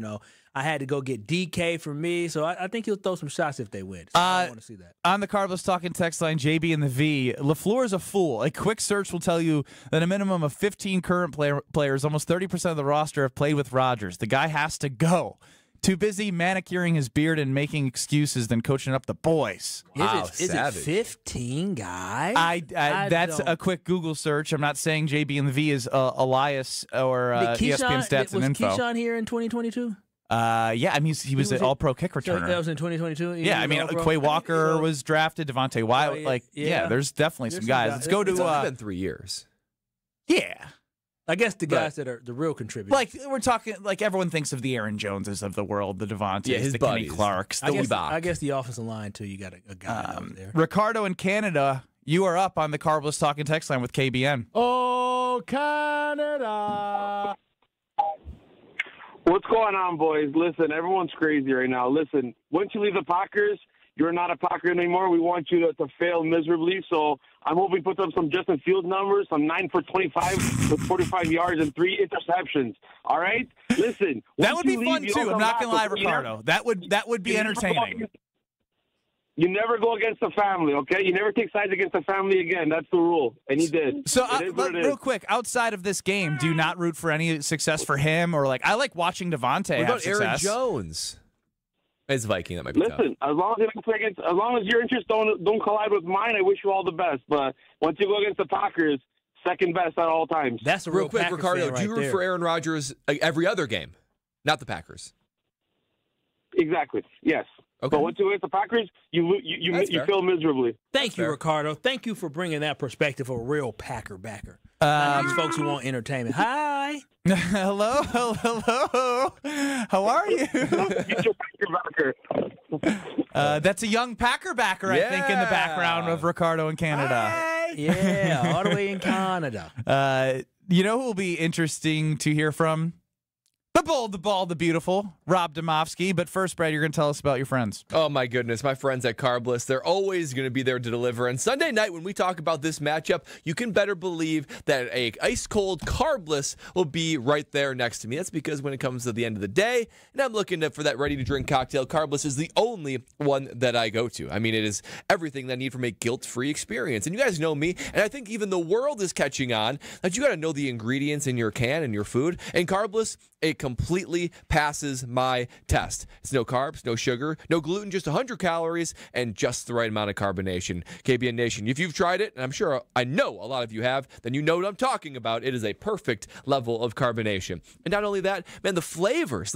Speaker 3: I had to go get DK for me. So I think he'll throw some shots if they win. So I want to see that.
Speaker 2: On the Carlos Talking text line, JB and the V, LaFleur is a fool. A quick search will tell you that a minimum of 15 current players, almost 30% of the roster, have played with Rodgers. The guy has to go. Too busy manicuring his beard and making excuses than coaching up the boys.
Speaker 3: Wow, is it 15 guys?
Speaker 2: That's a quick Google search. I'm not saying JB and the V is Elias or ESPN Stats and Info.
Speaker 3: Was Keyshawn here in 2022?
Speaker 2: Yeah, I mean he was an All-Pro kick returner.
Speaker 3: So that was in 2022.
Speaker 2: Yeah, I mean Quay Walker was drafted, Devontae Wyatt. There's definitely some guys. Let's go to.
Speaker 4: It's only been 3 years.
Speaker 2: Yeah,
Speaker 3: I guess the guys that are the real contributors.
Speaker 2: Like we're talking, like everyone thinks of the Aaron Joneses of the world, the Devontaes, the Kenny Clarks, the
Speaker 3: I guess the offensive line too. You got a guy there.
Speaker 2: Ricardo in Canada. You are up on the Carlos Talking text line with KBN.
Speaker 18: Oh, Canada. What's going on, boys? Listen, everyone's crazy right now. Listen, once you leave the Packers, you're not a Packer anymore. We want you to fail miserably. So I'm hoping put up some Justin Fields numbers, some 9 for 25 with 45 yards and 3 interceptions. All right? Listen.
Speaker 2: That would be fun, too. I'm not going to lie, Ricardo. That would be entertaining.
Speaker 18: You never go against the family, okay? You never take sides against the family again. That's the rule. And he did.
Speaker 2: So, real quick, outside of this game, do you not root for any success for him? Or, I like watching Devontae have success.
Speaker 4: What about Aaron Jones? It's Viking. That might be tough.
Speaker 18: Listen, as long as your interests don't collide with mine, I wish you all the best. But once you go against the Packers, second best at all times.
Speaker 3: That's a
Speaker 4: real quick, Ricardo, do you root for Aaron Rodgers every other game? Not the Packers.
Speaker 18: Exactly. Yes.
Speaker 4: Okay.
Speaker 18: But once you hit the Packers, you feel miserably.
Speaker 3: Thank you, Ricardo. Thank you for bringing that perspective of a real Packer backer. These folks who want entertainment. Hi.
Speaker 2: Hello. How are you? That's a young Packer backer, I think, in the background of Ricardo in Canada.
Speaker 3: Hi. Yeah, all the way in Canada.
Speaker 2: You know who will be interesting to hear from? The bold, the bald, the beautiful, Rob Domofsky. But first, Brad, you're going to tell us about your friends.
Speaker 4: Oh, my goodness. My friends at Carbless, they're always going to be there to deliver. And Sunday night, when we talk about this matchup, you can better believe that a ice-cold Carbless will be right there next to me. That's because when it comes to the end of the day, and I'm looking for that ready-to-drink cocktail, Carbless is the only one that I go to. I mean, it is everything that I need from a guilt-free experience. And you guys know me, and I think even the world is catching on that you got to know the ingredients in your can and your food. And Carbless, it completely passes my test. It's no carbs, no sugar, no gluten, just 100 calories, and just the right amount of carbonation. KBN Nation, if you've tried it, and I know a lot of you have, then you know what I'm talking about. It is a perfect level of carbonation. And not only that, man, the flavors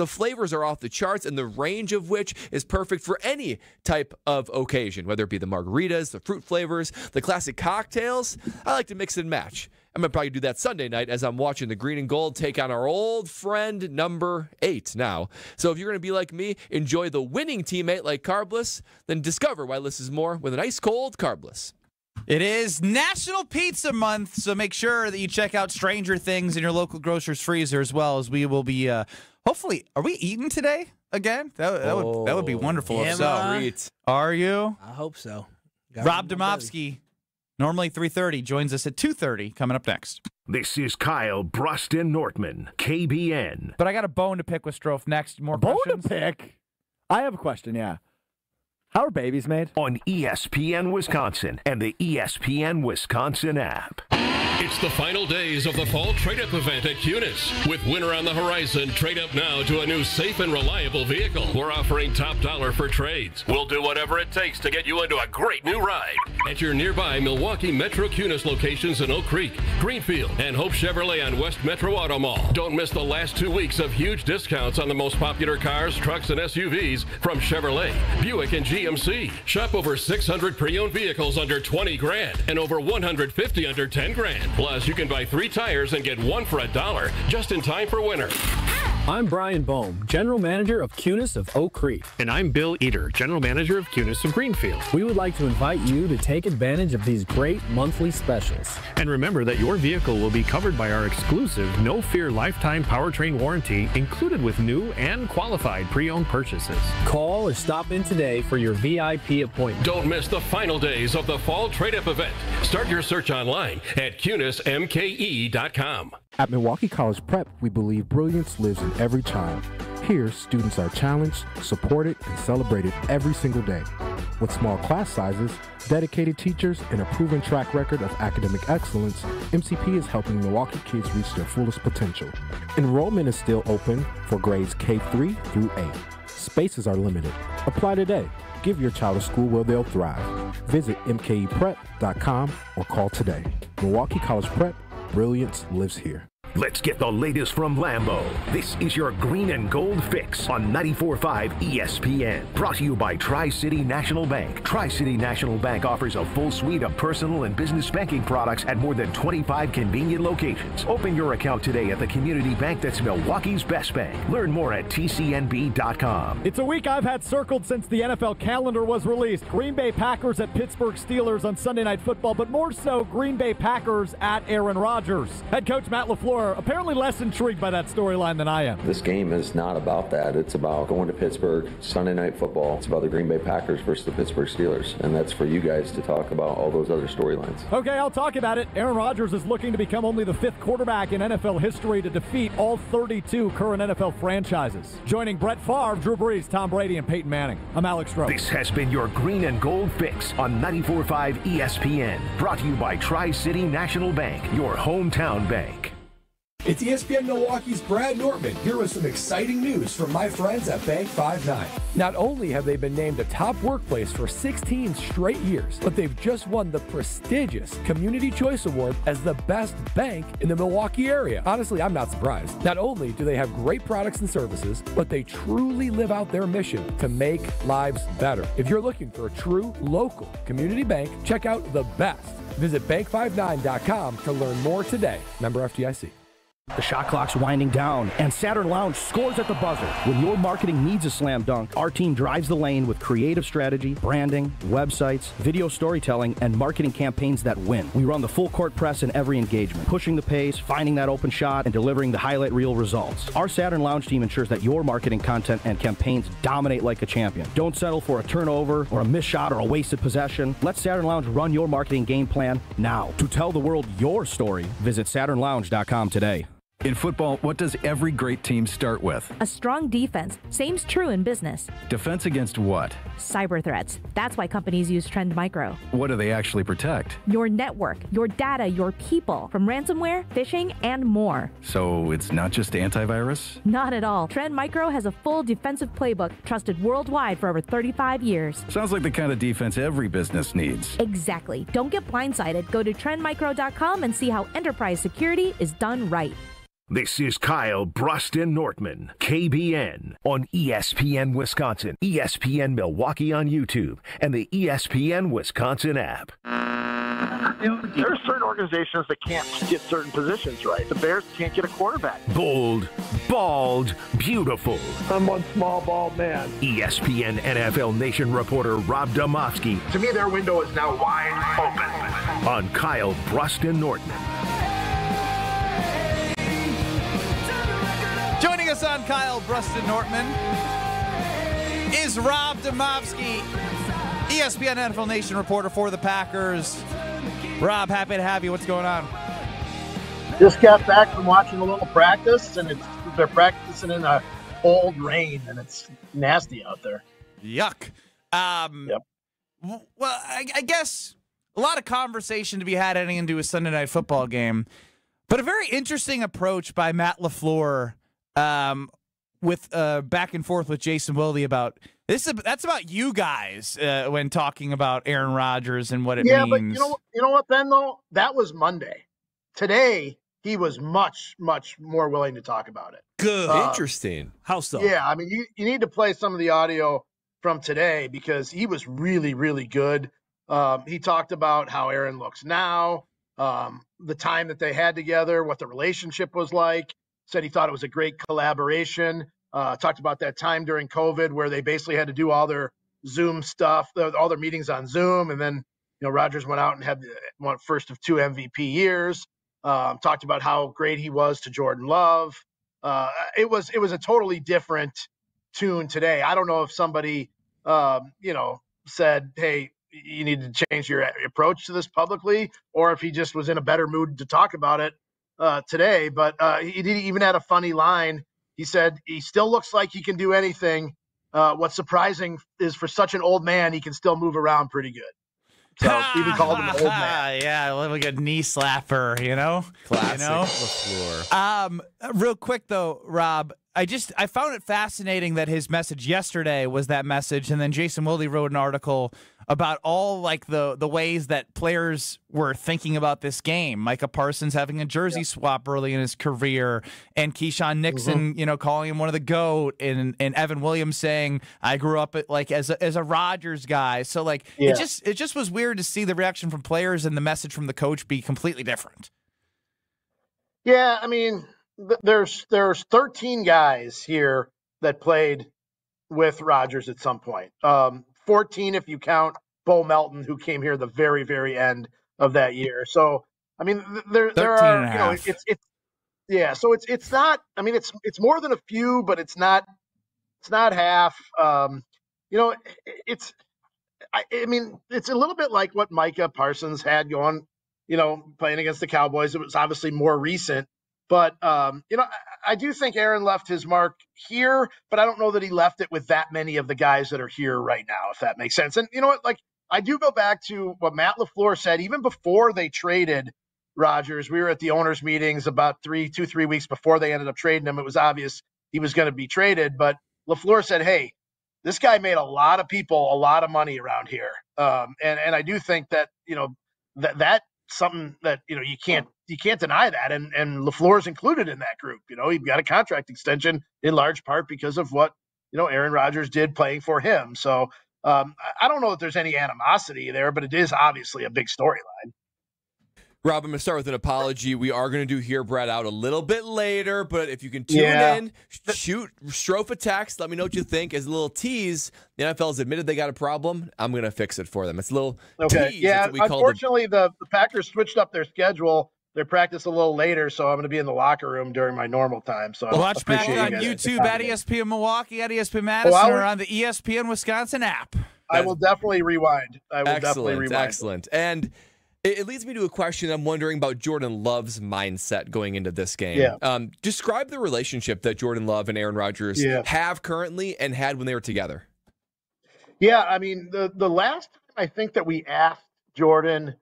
Speaker 4: are off the charts, and the range of which is perfect for any type of occasion, whether it be the margaritas, the fruit flavors, the classic cocktails. I like to mix and match. I'm going to probably do that Sunday night as I'm watching the green and gold take on our old friend number 8 now. So if you're going to be like me, enjoy the winning teammate like Carbless, then discover why less is more with an ice-cold Carbless.
Speaker 2: It is National Pizza Month, so make sure that you check out Stranger Things in your local grocer's freezer, as well as we will be, hopefully, are we eating today again? That would be wonderful.
Speaker 3: Yeah,
Speaker 2: if so. Are you?
Speaker 3: I hope so.
Speaker 2: Rob Domofsky. Normally 3:30, joins us at 2:30, coming up next.
Speaker 1: This is Kyle Bruston-Nortman, KBN.
Speaker 2: But I got a bone to pick with Strofe next. More questions?
Speaker 5: Bone to pick? I have a question, yeah. How are babies made?
Speaker 1: On ESPN Wisconsin and the ESPN Wisconsin app.
Speaker 19: It's the final days of the fall trade-up event at Cunis. With winter on the horizon, trade up now to a new safe and reliable vehicle. We're offering top dollar for trades. We'll do whatever it takes to get you into a great new ride. At your nearby Milwaukee Metro Cunis locations in Oak Creek, Greenfield, and Hope Chevrolet on West Metro Auto Mall. Don't miss the last 2 weeks of huge discounts on the most popular cars, trucks, and SUVs from Chevrolet, Buick, and GMC. Shop over 600 pre-owned vehicles under 20 grand and over 150 under 10 grand. Plus, you can buy 3 tires and get 1 for $1 just in time for winter.
Speaker 14: I'm Brian Bohm, General Manager of Cunis of Oak Creek.
Speaker 20: And I'm Bill Eater, General Manager of Cunis of Greenfield.
Speaker 14: We would like to invite you to take advantage of these great monthly specials.
Speaker 20: And remember that your vehicle will be covered by our exclusive No Fear Lifetime Powertrain Warranty, included with new and qualified pre-owned purchases.
Speaker 14: Call or stop in today for your VIP appointment.
Speaker 19: Don't miss the final days of the Fall Trade-Up event. Start your search online at CunisMKE.com.
Speaker 21: At Milwaukee College Prep, we believe brilliance lives in every child. Here, students are challenged, supported, and celebrated every single day. With small class sizes, dedicated teachers, and a proven track record of academic excellence, MCP is helping Milwaukee kids reach their fullest potential. Enrollment is still open for grades K-3 through 8. Spaces are limited. Apply today. Give your child a school where they'll thrive. Visit mkeprep.com or call today. Milwaukee College Prep, brilliance lives here.
Speaker 1: Let's get the latest from Lambeau. This is your green and gold fix on 94.5 ESPN. Brought to you by Tri-City National Bank. Tri-City National Bank offers a full suite of personal and business banking products at more than 25 convenient locations. Open your account today at the community bank that's Milwaukee's best bank. Learn more at tcnb.com.
Speaker 10: It's a week I've had circled since the NFL calendar was released. Green Bay Packers at Pittsburgh Steelers on Sunday Night Football, but more so Green Bay Packers at Aaron Rodgers. Head coach Matt LaFleur apparently less intrigued by that storyline than I am.
Speaker 7: This game is not about that. It's about going to Pittsburgh, Sunday Night Football. It's about the Green Bay Packers versus the Pittsburgh Steelers, and that's for you guys to talk about all those other storylines.
Speaker 10: Okay, I'll talk about it. Aaron Rodgers is looking to become only the 5th quarterback in NFL history to defeat all 32 current NFL franchises. Joining Brett Favre, Drew Brees, Tom Brady, and Peyton Manning, I'm Alex Stroh.
Speaker 1: This has been your green and gold fix on 94.5 ESPN. Brought to you by Tri-City National Bank, your hometown bank.
Speaker 6: It's ESPN Milwaukee's Brad Nortman here with some exciting news from my friends at Bank 5-9. Not only have they been named a top workplace for 16 straight years, but they've just won the prestigious Community Choice Award as the best bank in the Milwaukee area. Honestly, I'm not surprised. Not only do they have great products and services, but they truly live out their mission to make lives better. If you're looking for a true local community bank, check out the best. Visit bank59.com to learn more today. Member FDIC.
Speaker 22: The shot clock's winding down, and Saturn Lounge scores at the buzzer. When your marketing needs a slam dunk, our team drives the lane with creative strategy, branding, websites, video storytelling, and marketing campaigns that win. We run the full court press in every engagement, pushing the pace, finding that open shot, and delivering the highlight reel results. Our Saturn Lounge team ensures that your marketing content and campaigns dominate like a champion. Don't settle for a turnover or a missed shot or a wasted possession. Let Saturn Lounge run your marketing game plan now. To tell the world your story, visit SaturnLounge.com today.
Speaker 23: In football, what does every great team start with?
Speaker 24: A strong defense. Same's true in business.
Speaker 23: Defense against what?
Speaker 24: Cyber threats. That's why companies use Trend Micro.
Speaker 23: What do they actually protect?
Speaker 24: Your network, your data, your people, from ransomware, phishing, and more.
Speaker 23: So it's not just antivirus?
Speaker 24: Not at all. Trend Micro has a full defensive playbook trusted worldwide for over 35 years.
Speaker 23: Sounds like the kind of defense every business needs.
Speaker 24: Exactly. Don't get blindsided. Go to trendmicro.com and see how enterprise security is done right.
Speaker 1: This is Kyle Bruston Nortman, KBN, on ESPN Wisconsin, ESPN Milwaukee on YouTube, and the ESPN Wisconsin app.
Speaker 25: There are certain organizations that can't get certain positions right. The Bears can't get a quarterback.
Speaker 1: Bold, bald, beautiful.
Speaker 25: I'm one small, bald man.
Speaker 1: ESPN NFL Nation reporter Rob Domofsky.
Speaker 25: To me, their window is now wide open.
Speaker 1: On Kyle Bruston Nortman.
Speaker 2: Joining us on Kyle Bruston Nortman is Rob Domofsky, ESPN NFL Nation reporter for the Packers. Rob, happy to have you. What's going on?
Speaker 25: Just got back from watching a little practice, and they're practicing in a cold rain, and it's nasty out there.
Speaker 2: Yuck.
Speaker 25: Yep.
Speaker 2: Well, I guess a lot of conversation to be had heading into a Sunday night football game, but a very interesting approach by Matt LaFleur with back and forth with Jason Wilde about this. That's about you guys when talking about Aaron Rodgers and what it means.
Speaker 25: Yeah, but you know what, Ben, though? That was Monday. Today, he was much, much more willing to talk about it.
Speaker 4: Good. Interesting.
Speaker 3: How so?
Speaker 25: Yeah, I mean, you need to play some of the audio from today because he was really, really good. He talked about how Aaron looks now, the time that they had together, what the relationship was like. Said he thought it was a great collaboration. Talked about that time during COVID where they basically had to do all their Zoom stuff, all their meetings on Zoom. And then, Rodgers went out and had one first of 2 MVP years. Talked about how great he was to Jordan Love. It was a totally different tune today. I don't know if somebody, said, hey, you need to change your approach to this publicly, or if he just was in a better mood to talk about it today, but he even had a funny line. He said he still looks like he can do anything. What's surprising is for such an old man, he can still move around pretty good. So even called him an old man.
Speaker 2: Yeah, like a knee slapper,
Speaker 4: Classic LaFleur.
Speaker 2: Real quick though, Rob, I found it fascinating that his message yesterday was that message, and then Jason Wilde wrote an article about all like the ways that players were thinking about this game. Micah Parsons having a jersey swap early in his career, and Keyshawn Nixon, calling him one of the GOAT, and Evan Williams saying, "I grew up as a Rodgers guy." So it just was weird to see the reaction from players and the message from the coach be completely different.
Speaker 25: Yeah, I mean, there's 13 guys here that played with Rodgers at some point. 14 if you count Bo Melton, who came here the very, very end of that year. So, I mean, there are, so it's not, I mean, it's more than a few, but it's not half. It's a little bit like what Micah Parsons had going, playing against the Cowboys. It was obviously more recent. But, I do think Aaron left his mark here, but I don't know that he left it with that many of the guys that are here right now, if that makes sense. And you know what? I do go back to what Matt LaFleur said, even before they traded Rodgers. We were at the owners' meetings about 3 weeks before they ended up trading him. It was obvious he was going to be traded, but LaFleur said, hey, this guy made a lot of people a lot of money around here. And I do think that, that's something that, you can't deny that. And LaFleur's included in that group. He got a contract extension in large part because of what, Aaron Rodgers did playing for him. So I don't know if there's any animosity there, but it is obviously a big storyline.
Speaker 4: Rob, I'm going to start with an apology. We are going to hear Brett out a little bit later, but if you can tune in, shoot Strofe a text, let me know what you think. As a little tease, the NFL's admitted they got a problem. I'm going to fix it for them. It's a little tease.
Speaker 25: Yeah, unfortunately, the Packers switched up their schedule. They practice a little later, so I'm going to be in the locker room during my normal time. So
Speaker 2: watch back on YouTube at ESPN Milwaukee, at ESPN Madison, or on the ESPN Wisconsin app.
Speaker 25: I will definitely rewind.
Speaker 4: Excellent. And it leads me to a question I'm wondering about Jordan Love's mindset going into this game.
Speaker 25: Yeah.
Speaker 4: Describe the relationship that Jordan Love and Aaron Rodgers have currently and had when they were together.
Speaker 25: Yeah, I mean, the last time I think that we asked Jordan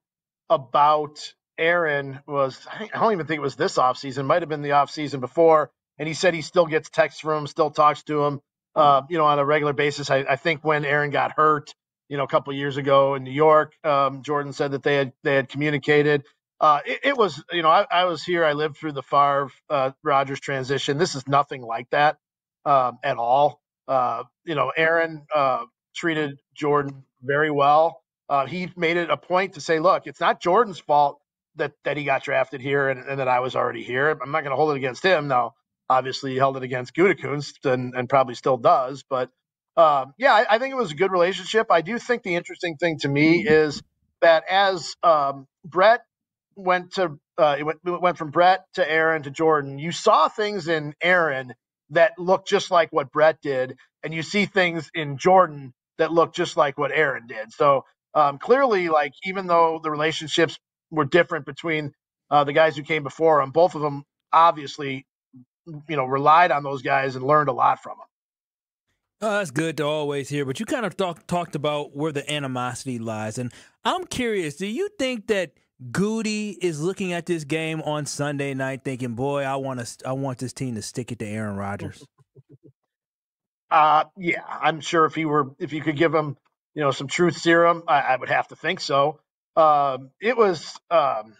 Speaker 25: about Aaron was, I don't even think it was this offseason. Might have been the offseason before. And he said he still gets texts from him, still talks to him, on a regular basis. I think when Aaron got hurt, a couple of years ago in New York, Jordan said that they had communicated. It was, I was here. I lived through the Favre Rodgers transition. This is nothing like that at all. Aaron treated Jordan very well. He made it a point to say, look, it's not Jordan's fault that he got drafted here and that I was already here. I'm not going to hold it against him. Now, obviously, he held it against Gutekunst and probably still does, but I think it was a good relationship. I do think the interesting thing to me is that as Brett went from Brett to Aaron to Jordan, you saw things in Aaron that looked just like what Brett did, and you see things in Jordan that look just like what Aaron did. So clearly, like, even though the relationships were different between the guys who came before him, both of them obviously, relied on those guys and learned a lot from them.
Speaker 3: Oh, that's good to always hear, but you kind of talked about where the animosity lies, and I'm curious, do you think that Goody is looking at this game on Sunday night thinking, boy, I want this team to stick it to Aaron Rodgers?
Speaker 25: Yeah, I'm sure if you could give him, some truth serum, I would have to think so. It was, and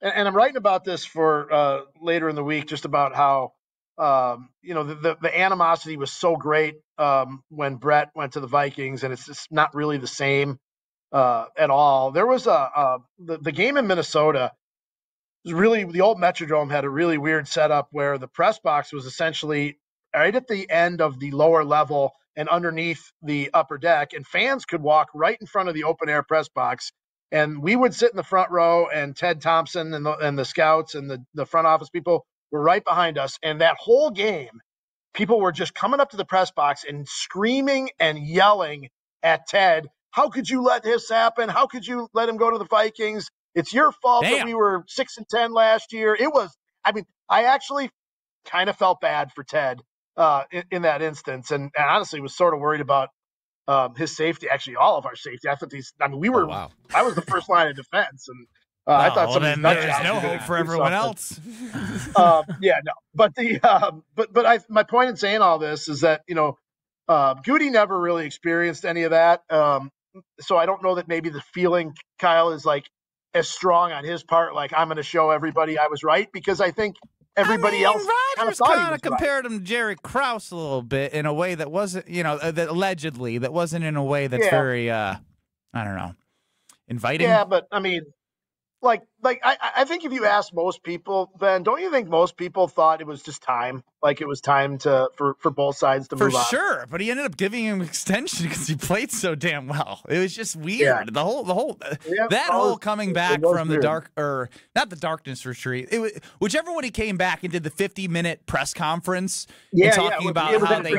Speaker 25: I'm writing about this for later in the week, just about how, the animosity was so great when Brett went to the Vikings, and it's just not really the same at all. There was the game in Minnesota was really, the old Metrodome had a really weird setup where the press box was essentially right at the end of the lower level and underneath the upper deck, and fans could walk right in front of the open air press box. And we would sit in the front row, and Ted Thompson and the scouts and the front office people were right behind us. And that whole game, people were just coming up to the press box and screaming and yelling at Ted. How could you let this happen? How could you let him go to the Vikings? It's your fault that we were 6-10 last year. I actually kind of felt bad for Ted in that instance. And honestly was sort of worried about his safety, actually all of our safety. I thought I was the first line of defense, and I thought there's
Speaker 2: no hope for everyone else.
Speaker 25: But my point in saying all this is that Goody never really experienced any of that, so I don't know that maybe the feeling, Kyle, is like as strong on his part. Like, I'm going to show everybody I was right, because I think everybody else
Speaker 2: Rodgers kind of compared him to Jerry Krause a little bit in a way that wasn't, that allegedly, that wasn't in a way that's very, I don't know, inviting.
Speaker 25: Yeah, but I mean, I think if you ask most people, Ben, don't you think most people thought it was just time? Like, it was time for both sides to move on.
Speaker 2: For sure, but he ended up giving him extension because he played so damn well. It was just weird. The whole coming back from the dark, or not the darkness retreat. Whichever one he came back and did the 50-minute press conference and talking about how they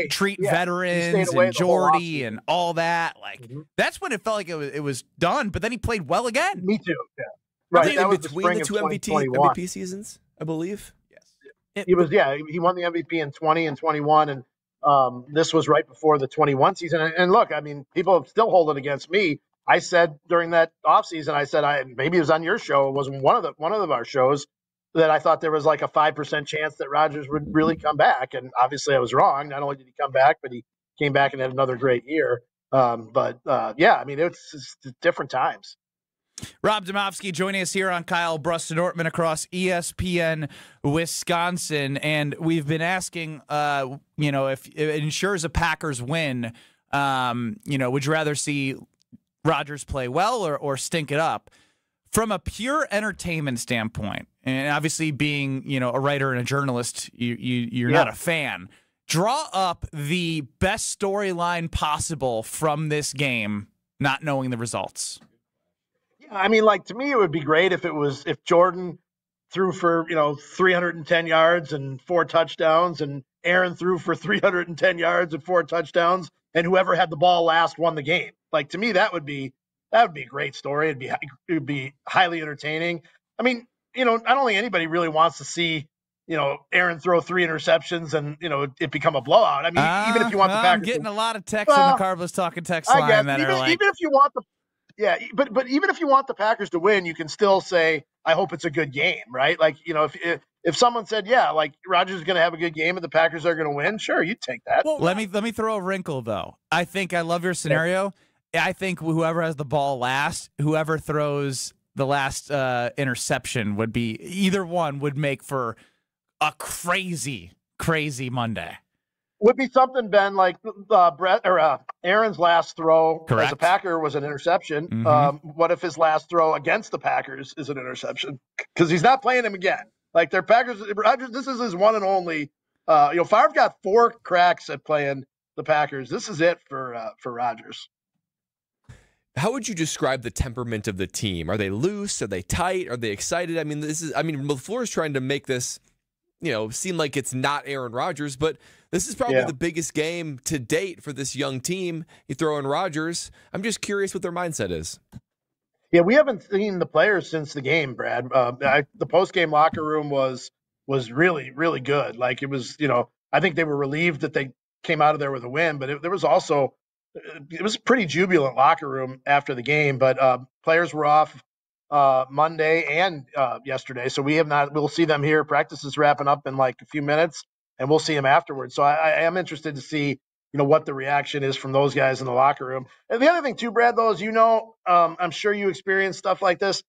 Speaker 2: treat veterans and Jordy and all that. Like, that's when it felt like it was done. But then he played well again.
Speaker 25: Me too. Yeah.
Speaker 4: Right. In between the two MVP seasons, I believe.
Speaker 25: Yes. He won the MVP in 20 and 21, and this was right before the 21 season. And look, I mean, people still hold it against me. I said during that offseason, maybe it was on your show, it wasn't one of our shows, that I thought there was like a 5% chance that Rodgers would really come back. And obviously I was wrong. Not only did he come back, but he came back and had another great year. Yeah, I mean, it's different times.
Speaker 2: Rob Domofsky joining us here on Kyle Brust-Nortman across ESPN Wisconsin. And we've been asking, if it ensures a Packers win, would you rather see Rodgers play well or stink it up? From a pure entertainment standpoint, and obviously being, a writer and a journalist, you're not a fan. Draw up the best storyline possible from this game, not knowing the results.
Speaker 25: Yeah, I mean, to me, it would be great if Jordan threw for 310 yards and 4 touchdowns, and Aaron threw for 310 yards and 4 touchdowns, and whoever had the ball last won the game. To me, that would be a great story. It would be highly entertaining. I mean, I don't think anybody really wants to see, Aaron throw 3 interceptions and, it become a blowout. I mean, even if you want the Packers.
Speaker 2: I'm getting a lot of texts in the Carbos Talking text line that are like.
Speaker 25: Even if you want but even if you want the Packers to win, you can still say, I hope it's a good game, right? If someone said, Rodgers is going to have a good game and the Packers are going to win, sure, you'd take that.
Speaker 2: Well, let me throw a wrinkle, though. I love your scenario. I think whoever has the ball last, whoever throws the last interception would make for a crazy, crazy Monday.
Speaker 25: Would be something, Ben, like Brett or Aaron's last throw as a Packer was an interception.
Speaker 2: Mm-hmm.
Speaker 25: What if his last throw against the Packers is an interception? Because he's not playing him again. Their Packers, Rodgers, this is his one and only. Favre got 4 cracks at playing the Packers. This is it for Rodgers.
Speaker 4: How would you describe the temperament of the team? Are they loose? Are they tight? Are they excited? I mean, LaFleur's trying to make this, seem like it's not Aaron Rodgers, but this is probably the biggest game to date for this young team. You throw in Rodgers. I'm just curious what their mindset is.
Speaker 25: Yeah, we haven't seen the players since the game, Brad. The post-game locker room was really, really good. It was, I think they were relieved that they came out of there with a win, but there was also, it was a pretty jubilant locker room after the game, but players were off Monday and yesterday. So we'll see them here. Practice is wrapping up in a few minutes and we'll see them afterwards. So I am interested to see, what the reaction is from those guys in the locker room. And the other thing too, Brad, though, is, I'm sure you experience stuff like this.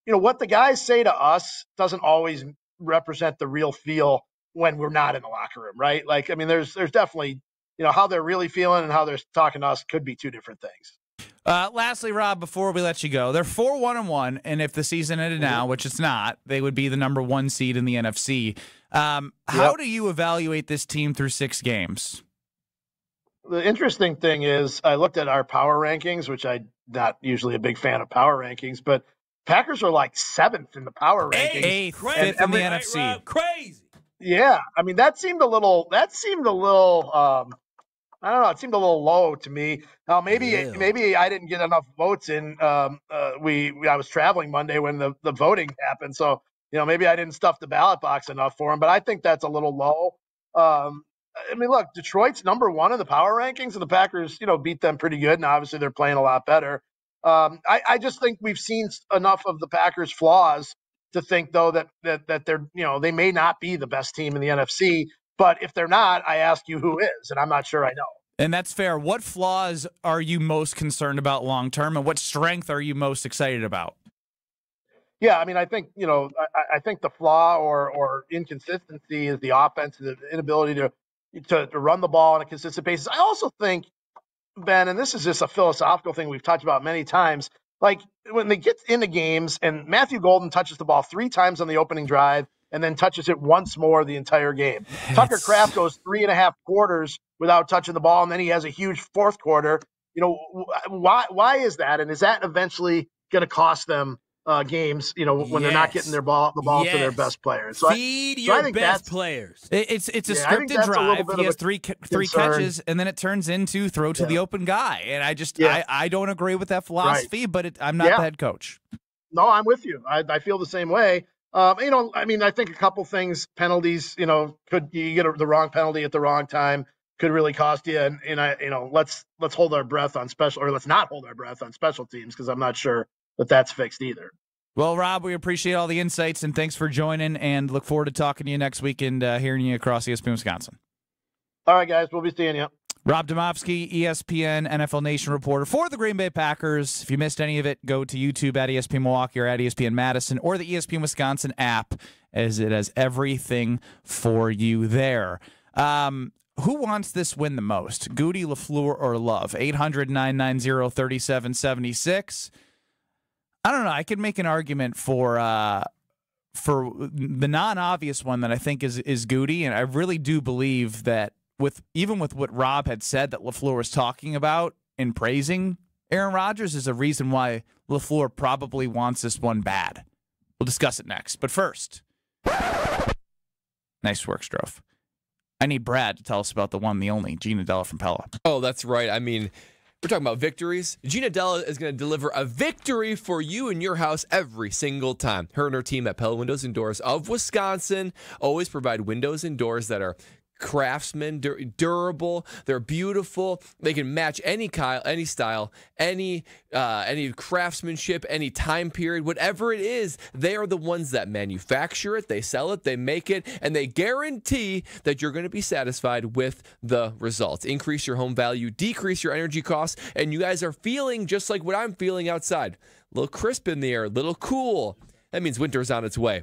Speaker 25: What the guys say to us doesn't always represent the real feel when we're not in the locker room, right? There's definitely, how they're really feeling and how they're talking to us could be 2 different things.
Speaker 2: Lastly, Rob, before we let you go, they're 4-1-1, and if the season ended now, which it's not, they would be the number 1 seed in the NFC. How do you evaluate this team through 6 games?
Speaker 25: The interesting thing is I looked at our power rankings, which I'm not usually a big fan of power rankings, but Packers are 7th in the power rankings.
Speaker 2: 5th in the NFC.
Speaker 3: Crazy.
Speaker 25: Yeah. That seemed a little, I don't know. It seemed a little low to me. Now, maybe I didn't get enough votes in. I was traveling Monday when the voting happened. So, maybe I didn't stuff the ballot box enough for him, but I think that's a little low. Look, Detroit's number 1 in the power rankings, and the Packers, beat them pretty good. And obviously they're playing a lot better. I just think we've seen enough of the Packers' flaws to think, though, that they're, they may not be the best team in the NFC. But if they're not, I ask you who is, and I'm not sure I know.
Speaker 2: And that's fair. What flaws are you most concerned about long term, and what strength are you most excited about?
Speaker 25: Yeah, I think, I think the flaw or inconsistency is the offense, the inability to run the ball on a consistent basis. I also think, Ben, and this is just a philosophical thing we've talked about many times, when they get into games and Matthew Golden touches the ball 3 times on the opening drive, and then touches it once more the entire game. Tucker Kraft goes 3.5 quarters without touching the ball, and then he has a huge 4th quarter. Why is that? And is that eventually going to cost them games, when they're not getting the ball to their best players? So
Speaker 3: Feed your best players.
Speaker 2: It's a scripted drive. He has three catches, and then it turns into throw to the open guy. And I don't agree with that philosophy, but I'm not the head coach.
Speaker 25: No, I'm with you. I feel the same way. I think a couple things, penalties, could you get the wrong penalty at the wrong time? could really cost you. And I, let's hold our breath on special, or let's not hold our breath on special teams, because I'm not sure that that's fixed either.
Speaker 2: Well, Rob, we appreciate all the insights, and thanks for joining, and look forward to talking to you next week and hearing you across ESPN Wisconsin.
Speaker 25: All right, guys, we'll be seeing you.
Speaker 2: Rob Domofsky, ESPN NFL Nation reporter for the Green Bay Packers. If you missed any of it, go to YouTube at ESPN Milwaukee or at ESPN Madison or the ESPN Wisconsin app, as it has everything for you there. Who wants this win the most? Goody, LaFleur, or Love? 800-990-3776. I don't know. I could make an argument for the non-obvious one that I think is Goody, and I really do believe that even with what Rob had said that LaFleur was talking about in praising Aaron Rodgers is a reason why LaFleur probably wants this one bad. We'll discuss it next. But first, nice work, Strofe. I need Brad to tell us about the one, the only, Gina Della from Pella.
Speaker 4: Oh, that's right. I mean, we're talking about victories. Gina Della is going to deliver a victory for you and your house every single time. Her and her team at Pella Windows and Doors of Wisconsin always provide windows and doors that are craftsman, durable. They're beautiful. They can match any style, any craftsmanship, any time period, whatever it is. They are the ones that manufacture it, they sell it, they make it, and they guarantee that you're going to be satisfied with the results. Increase your home value, decrease your energy costs, and you guys are feeling just like what I'm feeling outside. A little crisp in the air, a little cool. That means winter's on its way.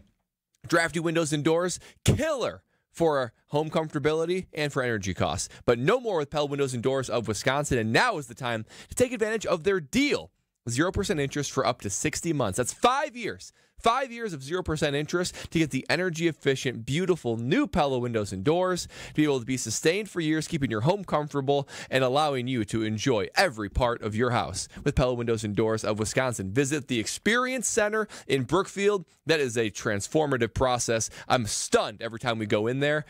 Speaker 4: Drafty windows and doors, killer for home comfortability and for energy costs. But no more with Pella Windows and Doors of Wisconsin, and now is the time to take advantage of their deal. 0% interest for up to 60 months. That's 5 years. 5 years of 0% interest to get the energy-efficient, beautiful new Pella Windows and Doors to be able to be sustained for years, keeping your home comfortable and allowing you to enjoy every part of your house. With Pella Windows and Doors of Wisconsin, visit the Experience Center in Brookfield. That is a transformative process. I'm stunned every time we go in there.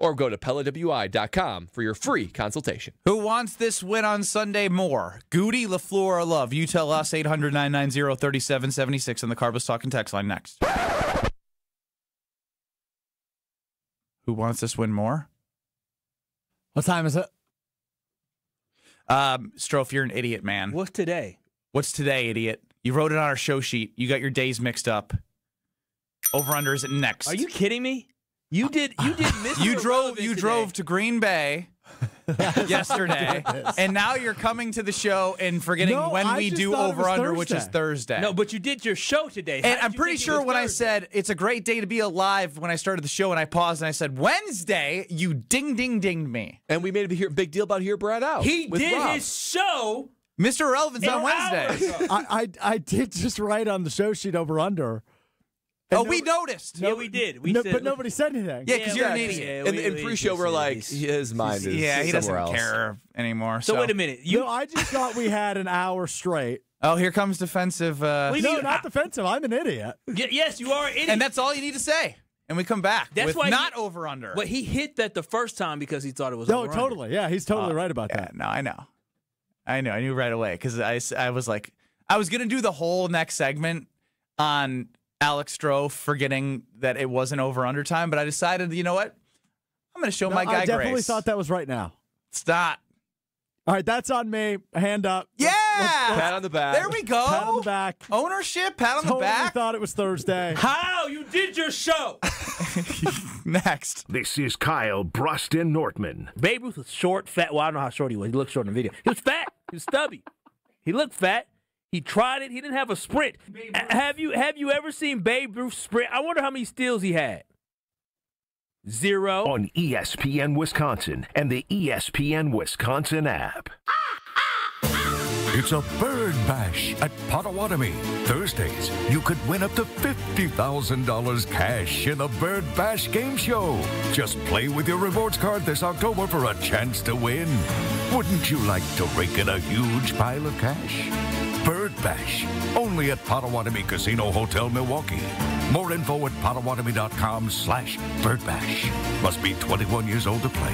Speaker 4: Or go to PellaWI.com for your free consultation.
Speaker 2: Who wants this win on Sunday more? Goody, LaFleur, or Love? You tell us. 800-990-3776 on the Carbos Talking text line next. Who wants this win more?
Speaker 5: What time is it?
Speaker 2: Strofe, you're an idiot, man.
Speaker 3: What's today?
Speaker 2: What's today, idiot? You wrote it on our show sheet. You got your days mixed up. Over-under is it next?
Speaker 3: Are you kidding me? You did miss
Speaker 2: You drove to Green Bay yesterday, and now you're coming to the show and forgetting when we do over-under, which is Thursday.
Speaker 3: No, but you did your show today.
Speaker 2: And I'm pretty sure when I said it's a great day to be alive when I started the show, and I paused and I said Wednesday, you dinged me.
Speaker 4: And we made a big deal about Hear Brad Out.
Speaker 3: He did
Speaker 4: Rob.
Speaker 3: his show.
Speaker 2: Mr. Irrelevant's on Wednesday.
Speaker 5: I did just write on the show sheet over-under.
Speaker 2: Oh, we noticed.
Speaker 3: Yeah, we did.
Speaker 5: But nobody said anything.
Speaker 2: Yeah, because you're an idiot.
Speaker 4: In pre-show, we're like, his mind is
Speaker 2: he doesn't
Speaker 4: somewhere else.
Speaker 2: care anymore.
Speaker 3: So wait a minute.
Speaker 5: I just thought we had an hour straight.
Speaker 2: Oh, here comes defensive.
Speaker 5: No, not defensive. I'm an idiot.
Speaker 3: Yes, you are an idiot.
Speaker 2: And that's all you need to say. And we come back.
Speaker 3: That's
Speaker 2: with
Speaker 3: why
Speaker 2: not over-under.
Speaker 3: But he hit that the first time because he thought it was
Speaker 5: over.
Speaker 3: No,
Speaker 5: totally. Yeah, he's totally right about that.
Speaker 2: No, I know. I knew right away because I was like, I was going to do the whole next segment on Alex Strofe forgetting that it wasn't over-under time, but I decided, you know what? I'm going to show my guy grace.
Speaker 5: I definitely thought that was right now.
Speaker 2: It's not.
Speaker 5: All right, that's on me. Hand up.
Speaker 2: Yeah!
Speaker 4: Pat on the back.
Speaker 2: There we go.
Speaker 5: Pat on the back.
Speaker 2: Ownership, pat on the
Speaker 5: Totally
Speaker 2: back.
Speaker 5: thought it was Thursday.
Speaker 3: How? You did your show.
Speaker 2: Next.
Speaker 1: This is Kyle Bruston Nortman.
Speaker 3: Babe Ruth was short, fat. Well, I don't know how short he was. He looked short in the video. He was fat. He was stubby. He looked fat. He tried it. He didn't have a sprint. Have you ever seen Babe Ruth sprint? I wonder how many steals he had. 0.
Speaker 1: On ESPN Wisconsin and the ESPN Wisconsin app.
Speaker 8: It's a bird bash at Potawatomi. Thursdays, you could win up to $50,000 cash in the Bird Bash game show. Just play with your rewards card this October for a chance to win. Wouldn't you like to rake in a huge pile of cash? Bird Bash, only at Potawatomi Casino Hotel, Milwaukee. More info at Potawatomi.com/birdbash. Must be 21 years old to play.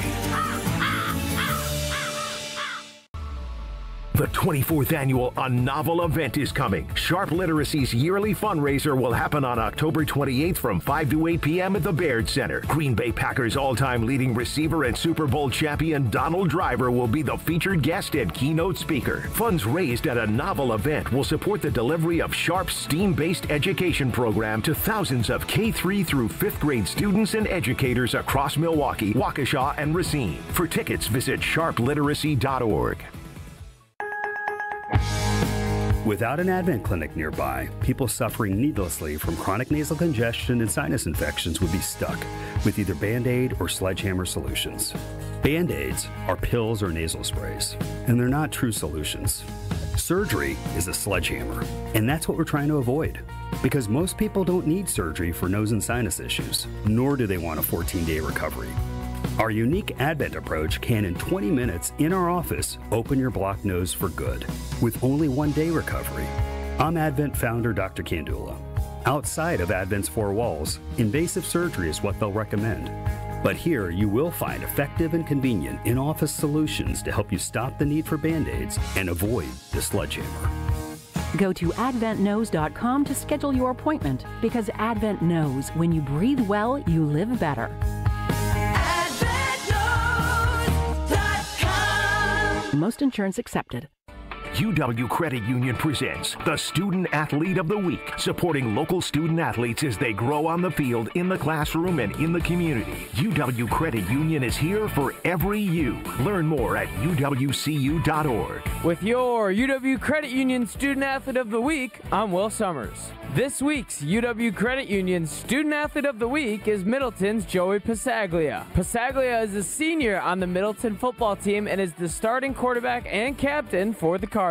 Speaker 1: The 24th annual A Novel event is coming. Sharp Literacy's yearly fundraiser will happen on October 28th from 5 to 8 p.m. at the Baird Center. Green Bay Packers all-time leading receiver and Super Bowl champion Donald Driver will be the featured guest and keynote speaker. Funds raised at A Novel event will support the delivery of Sharp's STEAM-based education program to thousands of K-3 through 5th grade students and educators across Milwaukee, Waukesha, and Racine. For tickets, visit sharpliteracy.org.
Speaker 9: Without an Advent clinic nearby, people suffering needlessly from chronic nasal congestion and sinus infections would be stuck with either Band-Aid or sledgehammer solutions. Band-Aids are pills or nasal sprays, and they're not true solutions. Surgery is a sledgehammer, and that's what we're trying to avoid. Because most people don't need surgery for nose and sinus issues, nor do they want a 14-day recovery. Our unique Advent approach can, in 20 minutes in our office, open your blocked nose for good, with only 1-day recovery. I'm Advent founder Dr. Kandula. Outside of Advent's 4 walls, invasive surgery is what they'll recommend. But here, you will find effective and convenient in-office solutions to help you stop the need for Band-Aids and avoid the sledgehammer.
Speaker 11: Go to adventknows.com to schedule your appointment, because Advent knows when you breathe well, you live better. Most insurance accepted.
Speaker 1: UW Credit Union presents the Student Athlete of the Week, supporting local student athletes as they grow on the field, in the classroom, and in the community. UW Credit Union is here for every you. Learn more at uwcu.org.
Speaker 12: With your UW Credit Union Student Athlete of the Week, I'm Will Summers. This week's UW Credit Union Student Athlete of the Week is Middleton's Joey Passaglia. Passaglia is a senior on the Middleton football team and is the starting quarterback and captain for the Cardinals.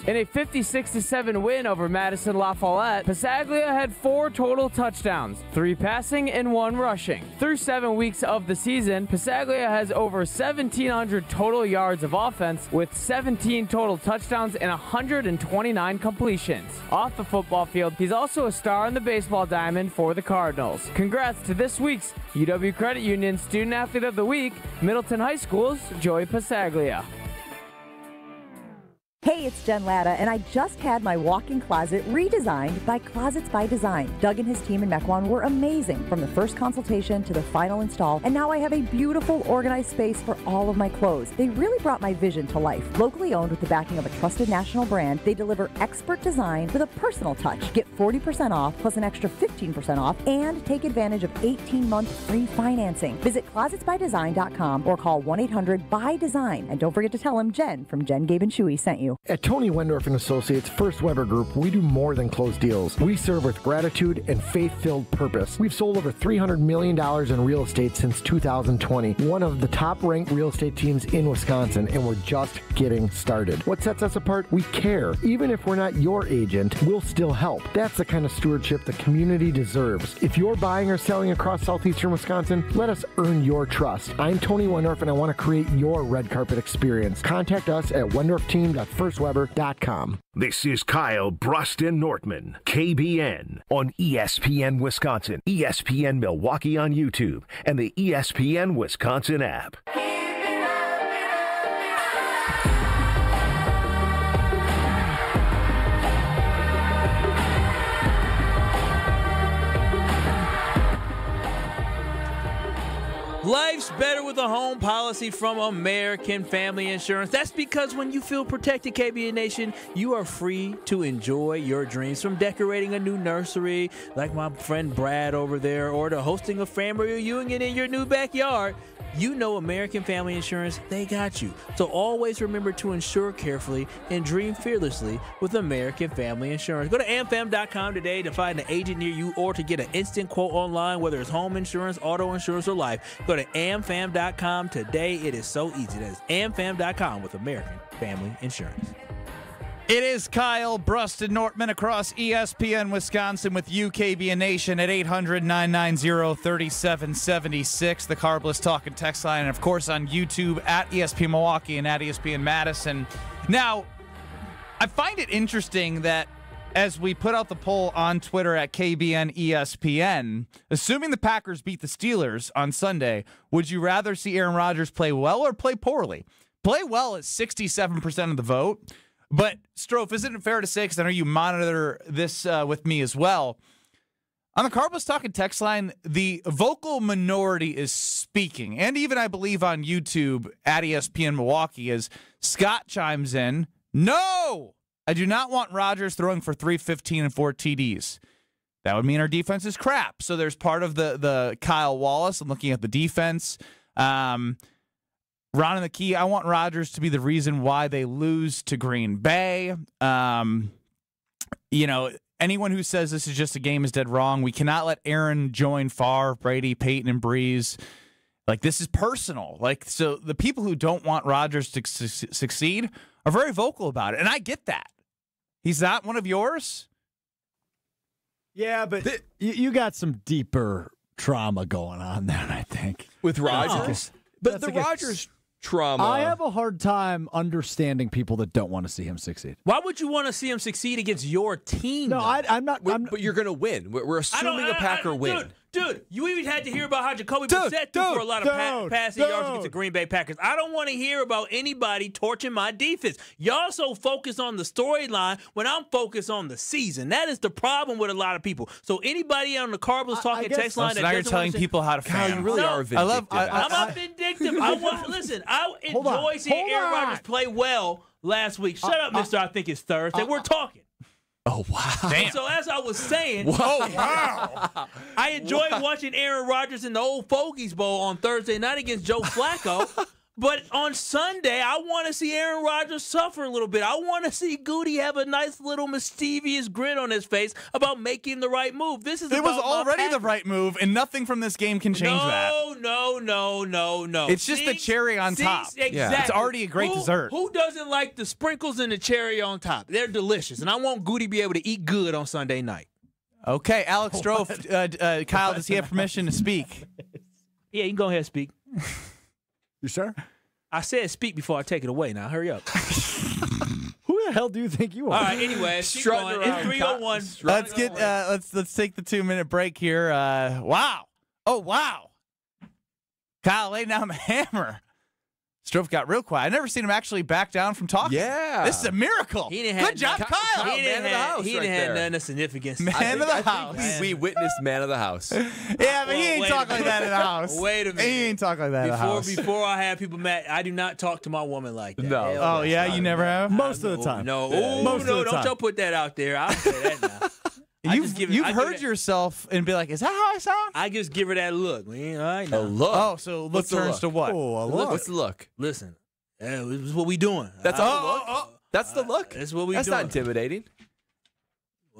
Speaker 12: In a 56-7 win over Madison Lafayette, Passaglia had 4 total touchdowns, 3 passing and 1 rushing. Through 7 weeks of the season, Passaglia has over 1,700 total yards of offense with 17 total touchdowns and 129 completions. Off the football field, he's also a star on the baseball diamond for the Cardinals. Congrats to this week's UW Credit Union Student Athlete of the Week, Middleton High School's Joey Passaglia.
Speaker 13: Hey, it's Jen Latta, and I just had my walk-in closet redesigned by Closets by Design. Doug and his team in Mequon were amazing, from the first consultation to the final install, and now I have a beautiful, organized space for all of my clothes. They really brought my vision to life. Locally owned with the backing of a trusted national brand, they deliver expert design with a personal touch. Get 40% off plus an extra 15% off, and take advantage of 18-month free financing. Visit closetsbydesign.com or call 1-800-BY-DESIGN. And don't forget to tell them Jen from Jen, Gabe, and Chewy sent you.
Speaker 15: At Tony Wendorf & Associates First Weber Group, we do more than close deals. We serve with gratitude and faith-filled purpose. We've sold over $300 million in real estate since 2020, one of the top-ranked real estate teams in Wisconsin, and we're just getting started. What sets us apart? We care. Even if we're not your agent, we'll still help. That's the kind of stewardship the community deserves. If you're buying or selling across southeastern Wisconsin, let us earn your trust. I'm Tony Wendorf, and I want to create your red carpet experience. Contact us at wendorfteam.firstweber.com.
Speaker 1: This is Kyle Bruston Nortman, KBN, on ESPN Wisconsin, ESPN Milwaukee on YouTube, and the ESPN Wisconsin app.
Speaker 3: Life's better with a home policy from American Family Insurance. That's because when you feel protected, KBN Nation, you are free to enjoy your dreams, from decorating a new nursery like my friend Brad over there, or to hosting a family reunion in your new backyard. You know American Family Insurance, they got you. So always remember to insure carefully and dream fearlessly with American Family Insurance. Go to amfam.com today to find an agent near you, or to get an instant quote online, whether it's home insurance, auto insurance, or life. Go to amfam.com today. It is so easy. That is amfam.com with American Family Insurance.
Speaker 2: It is Kyle Bruston Nortman across ESPN Wisconsin with you, KBN Nation, at 800-990-3776, the Carbless Talk and Text line, and of course on YouTube at ESPN Milwaukee and at ESPN Madison. Now, I find it interesting that as we put out the poll on Twitter at KBN ESPN, assuming the Packers beat the Steelers on Sunday, would you rather see Aaron Rodgers play well or play poorly? Play well is 67% of the vote. But, Strofe, isn't it fair to say, because I know you monitor this with me as well, on the Cardinals Talking text line, the vocal minority is speaking. And even, I believe, on YouTube at ESPN Milwaukee, as Scott chimes in, no, I do not want Rodgers throwing for 315 and 4 TDs. That would mean our defense is crap. So there's part of the Kyle Wallace. I'm looking at the defense. Ron and the Key, I want Rodgers to be the reason why they lose to Green Bay. Anyone who says this is just a game is dead wrong. We cannot let Aaron join Favre, Brady, Peyton, and Breeze. Like, this is personal. Like, so the people who don't want Rodgers to succeed are very vocal about it. And I get that. He's not one of yours.
Speaker 5: Yeah, but you got some deeper trauma going on there, I think.
Speaker 4: With Rodgers? But the Rodgers trauma.
Speaker 5: I have a hard time understanding people that don't want to see him succeed.
Speaker 3: Why would you want to see him succeed against your team?
Speaker 5: No, I'm not.
Speaker 4: But you're going to win. We're assuming a Packer win.
Speaker 3: Dude, you even had to hear about how Jacoby Brissett threw for a lot of passing yards against the Green Bay Packers. I don't want to hear about anybody torching my defense. Y'all so focused on the storyline when I'm focused on the season. That is the problem with a lot of people. So anybody on the Cardinals Talking text line that
Speaker 2: now
Speaker 3: doesn't
Speaker 2: you're telling people how to fan.
Speaker 4: You really are vindictive.
Speaker 3: I'm not vindictive. I enjoy seeing Aaron Rodgers play well last week. Shut up, mister. I think it's Thursday. We're talking.
Speaker 4: Oh, wow.
Speaker 2: Damn.
Speaker 3: So as I was saying,
Speaker 2: wow.
Speaker 3: I enjoyed watching Aaron Rodgers in the old Fogies Bowl on Thursday night against Joe Flacco. But on Sunday, I want to see Aaron Rodgers suffer a little bit. I want to see Goody have a nice little mischievous grin on his face about making the right move. It
Speaker 2: was already the right move, and nothing from this game can change that.
Speaker 3: No.
Speaker 2: It's just the cherry on top.
Speaker 3: Exactly.
Speaker 2: Yeah. It's already a great dessert.
Speaker 3: Who doesn't like the sprinkles and the cherry on top? They're delicious, and I want Goody to be able to eat good on Sunday night.
Speaker 2: Okay, Alex Strofe, Kyle, does he have permission to speak?
Speaker 3: Yeah, you can go ahead and speak.
Speaker 5: You sure?
Speaker 3: I said speak before I take it away. Now, hurry up.
Speaker 5: Who the hell do you think you are?
Speaker 3: All right, anyway, keep going. It's 301.
Speaker 2: Let's take the 2-minute break here. Wow. Oh, wow. Kyle laid down the hammer. Strofe got real quiet. I've never seen him actually back down from talking.
Speaker 4: Yeah.
Speaker 2: This is a miracle. Good job, Kyle.
Speaker 3: He didn't have none of significance.
Speaker 2: Man of the house.
Speaker 4: We witnessed man of the house.
Speaker 2: Yeah, but he ain't talking like that in the house.
Speaker 3: Wait a minute.
Speaker 2: He ain't talking like that in the house.
Speaker 3: Before I have people mad, I do not talk to my woman like that.
Speaker 4: No.
Speaker 2: Oh, yeah? You never have?
Speaker 5: Most of the time.
Speaker 3: No.
Speaker 5: Most of the
Speaker 3: don't
Speaker 5: time.
Speaker 3: y'all put that out there. I'll say that now.
Speaker 2: You've heard yourself and be like, is that how I sound?
Speaker 3: I just give her that look. Man, all right now.
Speaker 4: A look?
Speaker 2: Oh, so look turns to what?
Speaker 5: Oh, a look.
Speaker 4: What's the look?
Speaker 3: Listen, this is what we doing.
Speaker 4: That's the look? That's the look?
Speaker 3: That's what we doing.
Speaker 4: That's not intimidating.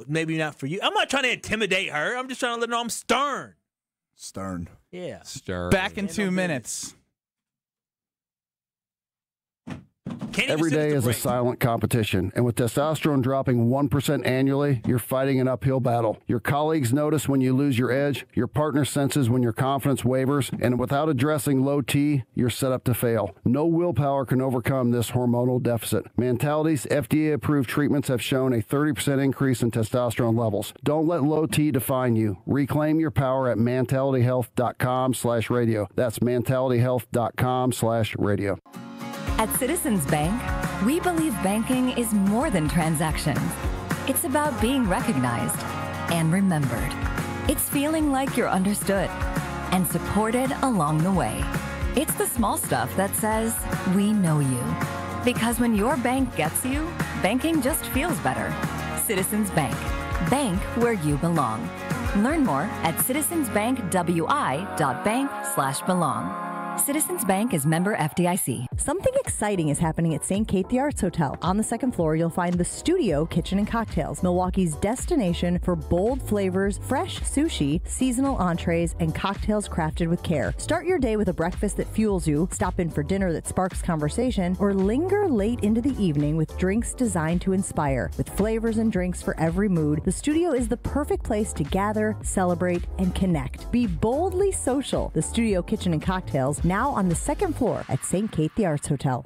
Speaker 3: Maybe not for you. I'm not trying to intimidate her. I'm just trying to let her know I'm stern.
Speaker 5: Stern.
Speaker 3: Yeah.
Speaker 4: Stern.
Speaker 2: Back in 2 minutes.
Speaker 14: Every day is a silent competition, and with testosterone dropping 1% annually, you're fighting an uphill battle. Your colleagues notice when you lose your edge, your partner senses when your confidence wavers, and without addressing low T, you're set up to fail. No willpower can overcome this hormonal deficit. Mentality's FDA-approved treatments have shown a 30% increase in testosterone levels. Don't let low T define you. Reclaim your power at mentalityhealth.com/radio. That's mentalityhealth.com/radio.
Speaker 16: At Citizens Bank, we believe banking is more than transactions. It's about being recognized and remembered. It's feeling like you're understood and supported along the way. It's the small stuff that says, we know you. Because when your bank gets you, banking just feels better. Citizens Bank. Bank where you belong. Learn more at citizensbankwi.bank/belong. Citizens Bank is member FDIC.
Speaker 13: Something exciting is happening at St. Kate the Arts Hotel. On the second floor, you'll find the Studio Kitchen and Cocktails, Milwaukee's destination for bold flavors, fresh sushi, seasonal entrees, and cocktails crafted with care. Start your day with a breakfast that fuels you, stop in for dinner that sparks conversation, or linger late into the evening with drinks designed to inspire. With flavors and drinks for every mood, the Studio is the perfect place to gather, celebrate, and connect. Be boldly social. The Studio Kitchen and Cocktails, now on the second floor at St. Kate the Arts Hotel.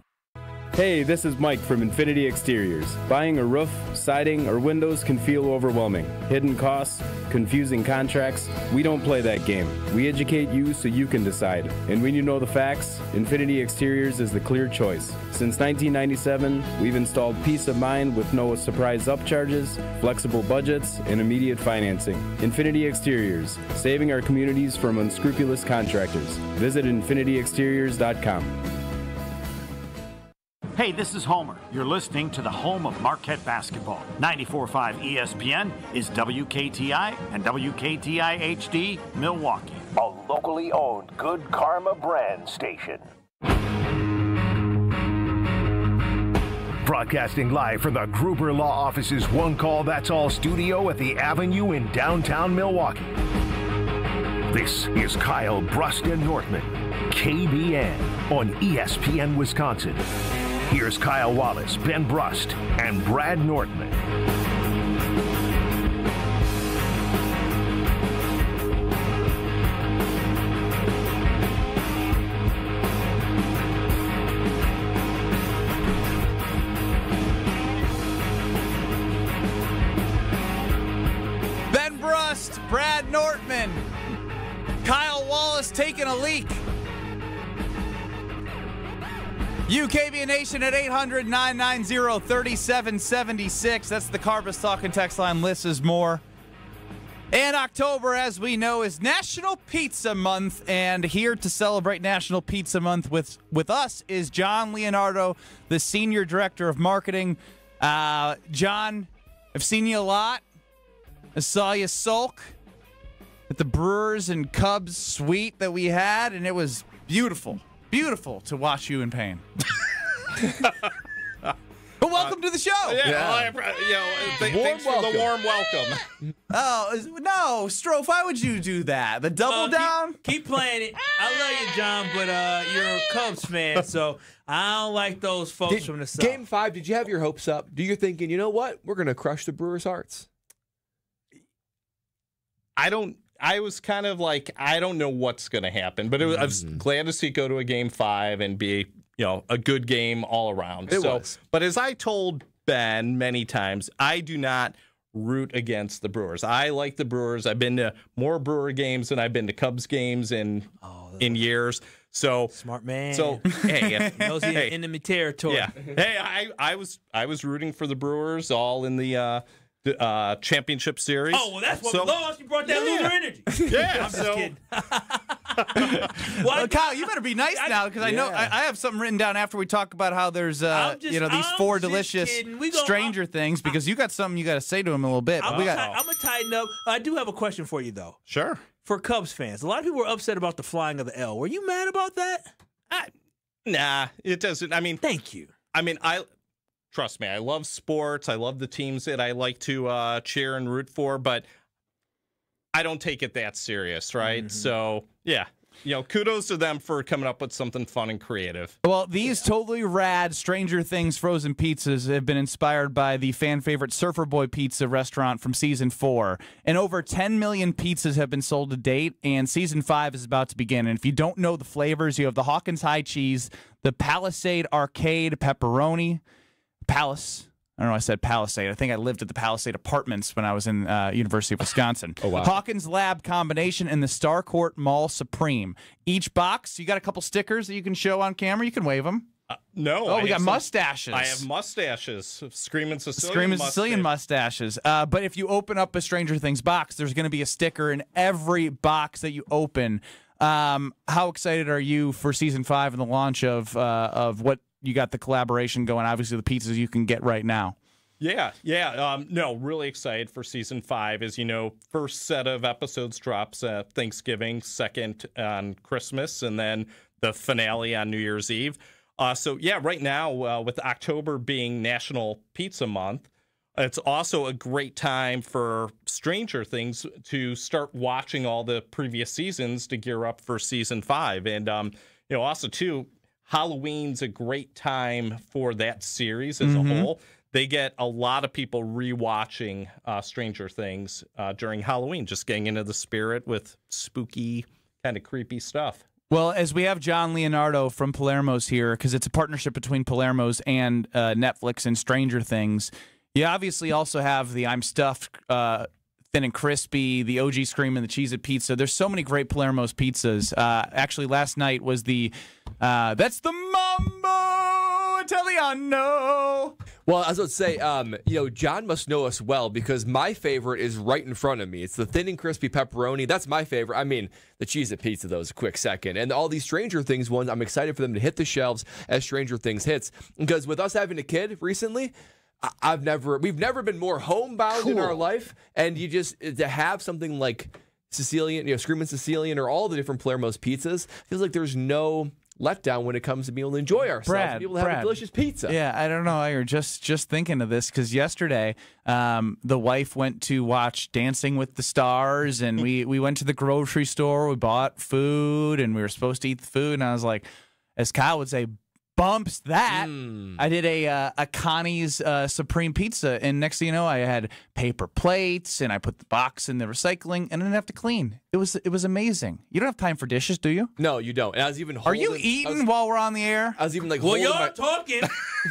Speaker 17: Hey, this is Mike from Infinity Exteriors. Buying a roof, siding, or windows can feel overwhelming. Hidden costs, confusing contracts. We don't play that game. We educate you so you can decide. And when you know the facts, Infinity Exteriors is the clear choice. Since 1997, we've installed peace of mind with no surprise upcharges, flexible budgets, and immediate financing. Infinity Exteriors, saving our communities from unscrupulous contractors. Visit infinityexteriors.com.
Speaker 10: Hey, this is Homer. You're listening to the home of Marquette basketball. 94.5 ESPN is WKTI and WKTI HD Milwaukee.
Speaker 1: A locally owned Good Karma brand station. Broadcasting live from the Gruber Law Office's One Call That's All studio at the Avenue in downtown Milwaukee. This is Kyle Brust and Nortman, KBN on ESPN Wisconsin. Here's Kyle Wallace, Ben Brust, and Brad Nortman.
Speaker 2: Ben Brust, Brad Nortman, Kyle Wallace taking a leak. KBN Nation at 800-990-3776. That's the Carbus Talking text line. Lists is more. And October, as we know, is National Pizza Month. And here to celebrate National Pizza Month with us is John Leonardo, the Senior Director of Marketing. John, I've seen you a lot. I saw you sulk at the Brewers and Cubs suite that we had, and it was beautiful. Beautiful to watch you in pain. But welcome to the show.
Speaker 18: Thanks for the warm welcome.
Speaker 2: Oh, no, Strofe, why would you do that? The double down?
Speaker 3: Keep playing it. I love you, John, but you're a Cubs fan, so I don't like those folks from the South.
Speaker 4: Game 5, did you have your hopes up? Do you thinking, you know what? We're going to crush the Brewers' hearts?
Speaker 18: I was kind of like, I don't know what's going to happen, but I was glad to see it go to a Game 5 and be, a good game all around.
Speaker 4: It was.
Speaker 18: But as I told Ben many times, I do not root against the Brewers. I like the Brewers. I've been to more Brewer games than I've been to Cubs games in years. So
Speaker 3: smart man.
Speaker 18: So hey,
Speaker 3: knows enemy territory.
Speaker 18: Yeah. Hey, I was rooting for the Brewers all in the championship series.
Speaker 3: Oh, well, that's what we lost. You brought that loser energy.
Speaker 18: Yeah.
Speaker 3: I'm just kidding.
Speaker 2: Well, Kyle, you better be nice now, because I know I have something written down after we talk about how there's these four delicious Stranger Things, because you got something you got to say to him a little bit.
Speaker 3: I'm going to tighten up. I do have a question for you, though.
Speaker 18: Sure.
Speaker 3: For Cubs fans, a lot of people were upset about the flying of the L. Were you mad about that?
Speaker 18: Nah, it doesn't. I mean,
Speaker 3: thank you.
Speaker 18: I mean, trust me, I love sports. I love the teams that I like to cheer and root for, but I don't take it that serious, right? Mm-hmm. So, yeah. Kudos to them for coming up with something fun and creative.
Speaker 2: Well, these totally rad Stranger Things frozen pizzas have been inspired by the fan favorite Surfer Boy Pizza restaurant from Season 4. And over 10 million pizzas have been sold to date, and Season 5 is about to begin. And if you don't know the flavors, you have the Hawkins High Cheese, the Palisade Arcade Pepperoni, Palace. I don't know, I said Palisade. I think I lived at the Palisade Apartments when I was in University of Wisconsin.
Speaker 4: Oh, wow.
Speaker 2: Hawkins Lab Combination and the Starcourt Mall Supreme. Each box, you got a couple stickers that you can show on camera. You can wave them.
Speaker 18: No.
Speaker 2: Oh, we got mustaches.
Speaker 18: I have mustaches. Screaming
Speaker 2: Sicilian mustaches. But if you open up a Stranger Things box, there's going to be a sticker in every box that you open. How excited are you for Season 5 and the launch of what you got the collaboration going, obviously the pizzas you can get right now?
Speaker 18: Yeah. No, really excited for Season 5. As you know, first set of episodes drops at Thanksgiving, second on Christmas, and then the finale on New Year's Eve. Right now, with October being National Pizza Month, it's also a great time for Stranger Things to start watching all the previous seasons to gear up for Season 5. And, also, too, Halloween's a great time for that series as a whole. They get a lot of people rewatching Stranger Things during Halloween, just getting into the spirit with spooky, kind of creepy stuff.
Speaker 2: Well, as we have John Leonardo from Palermo's here, because it's a partnership between Palermo's and Netflix and Stranger Things, you obviously also have the I'm Stuffed Thin and Crispy, the OG Scream, and the Cheez-It Pizza. There's so many great Palermo's pizzas. Actually, last night was that's the Mambo Italiano.
Speaker 4: Well, as I would say, John must know us well because my favorite is right in front of me. It's the thin and crispy pepperoni. That's my favorite. I mean, the Cheez-It Pizza, though, is a quick second. And all these Stranger Things ones, I'm excited for them to hit the shelves as Stranger Things hits. Because with us having a kid recently, we've never been more homebound in our life. And to have something like Sicilian, Screamin' Sicilian, or all the different Palermo's pizzas, feels like there's no letdown when it comes to being able to enjoy ourselves and be able to have a delicious pizza.
Speaker 2: Yeah, I don't know. You're just thinking of this because yesterday the wife went to watch Dancing with the Stars, and we went to the grocery store. We bought food, and we were supposed to eat the food, and I was like, as Kyle would say, bumps that. I did a Connie's Supreme Pizza, and next thing you know, I had paper plates, and I put the box in the recycling, and I didn't have to clean. It was amazing. You don't have time for dishes, do you?
Speaker 4: No, you don't. And I was even
Speaker 2: Are you eating while we're on the air?
Speaker 4: I was even like,
Speaker 3: well, y'all talking,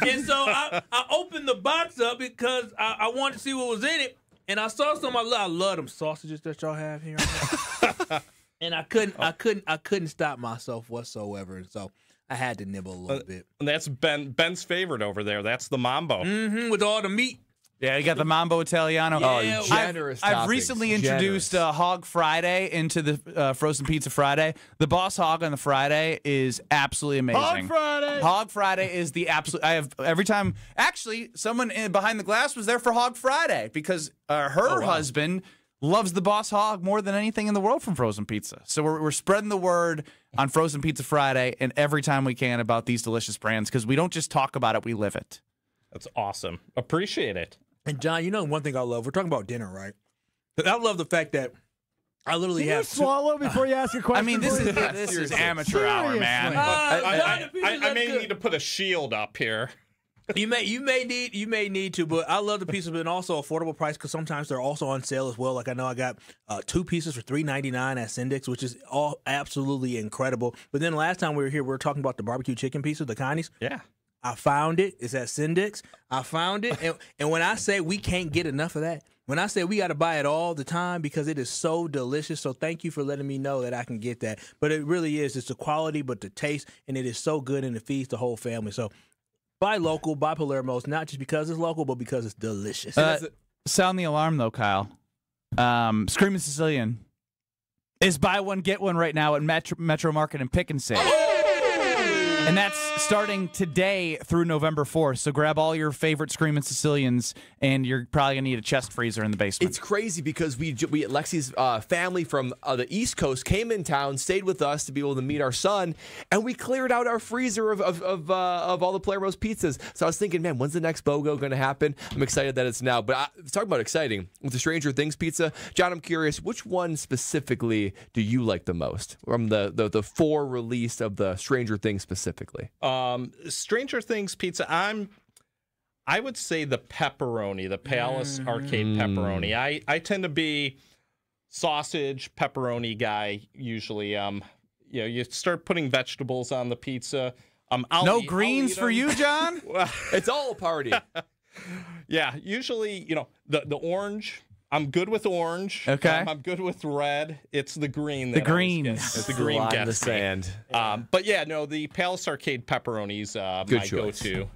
Speaker 3: and so I opened the box up because I wanted to see what was in it, and I saw some. I love them sausages that y'all have here, and I couldn't stop myself whatsoever, and so I had to nibble a little bit.
Speaker 18: And that's Ben's favorite over there. That's the Mambo.
Speaker 3: With all the meat.
Speaker 2: Yeah, you got the Mambo Italiano.
Speaker 3: Yeah,
Speaker 4: generous
Speaker 2: I've recently introduced Hog Friday into the Frozen Pizza Friday. The Boss Hog on the Friday is absolutely amazing. Hog Friday is the absolute. I have every time. Actually, someone behind the glass was there for Hog Friday because her husband loves the Boss Hog more than anything in the world from Frozen Pizza. So we're spreading the word on Frozen Pizza Friday and every time we can about these delicious brands because we don't just talk about it, we live it.
Speaker 18: That's awesome. Appreciate it.
Speaker 3: And John, you know one thing I love? We're talking about dinner, right? I love the fact that I literally
Speaker 5: Can you swallow before you ask a question?
Speaker 2: I mean, this is amateur hour, man.
Speaker 18: I may need to put a shield up here.
Speaker 3: You may need to, but I love the pieces, but also affordable price because sometimes they're also on sale as well. Like I know I got 2 pieces for $3.99 at Syndics, which is all absolutely incredible. But then last time we were here, we were talking about the barbecue chicken pieces, the Connie's.
Speaker 18: Yeah.
Speaker 3: I found it. It's at Syndics. I found it. And when I say we can't get enough of that, when I say we got to buy it all the time because it is so delicious. So thank you for letting me know that I can get that. But it really is. It's the quality, but the taste, and it is so good, and it feeds the whole family. So buy local, buy Palermo's, not just because it's local, but because it's delicious.
Speaker 2: Sound the alarm, though, Kyle. Screamin' Sicilian is buy one, get one right now at Metro Market and Pick and Save. And that's starting today through November 4th. So grab all your favorite Screamin' Sicilians, and you're probably going to need a chest freezer in the basement.
Speaker 4: It's crazy because we Lexi's family from the East Coast came in town, stayed with us to be able to meet our son, and we cleared out our freezer of all the Palermo's pizzas. So I was thinking, man, when's the next BOGO going to happen? I'm excited that it's now. But talking about exciting, with the Stranger Things pizza, John, I'm curious, which one specifically do you like the most from the 4 release of the Stranger Things specifically?
Speaker 18: Stranger Things pizza, I would say the pepperoni, the Palace Arcade pepperoni. I tend to be sausage pepperoni guy usually. You start putting vegetables on the pizza.
Speaker 2: No greens for you, John?
Speaker 4: It's all a party.
Speaker 18: Yeah, usually, the orange. I'm good with orange.
Speaker 2: Okay.
Speaker 18: I'm good with red. It's the green.
Speaker 2: The greens.
Speaker 18: It's the green
Speaker 4: line in the
Speaker 18: gets me.
Speaker 4: sand.
Speaker 18: But yeah, no, the Palace Arcade pepperoni's
Speaker 4: Good
Speaker 18: my
Speaker 4: choice.
Speaker 18: go-to.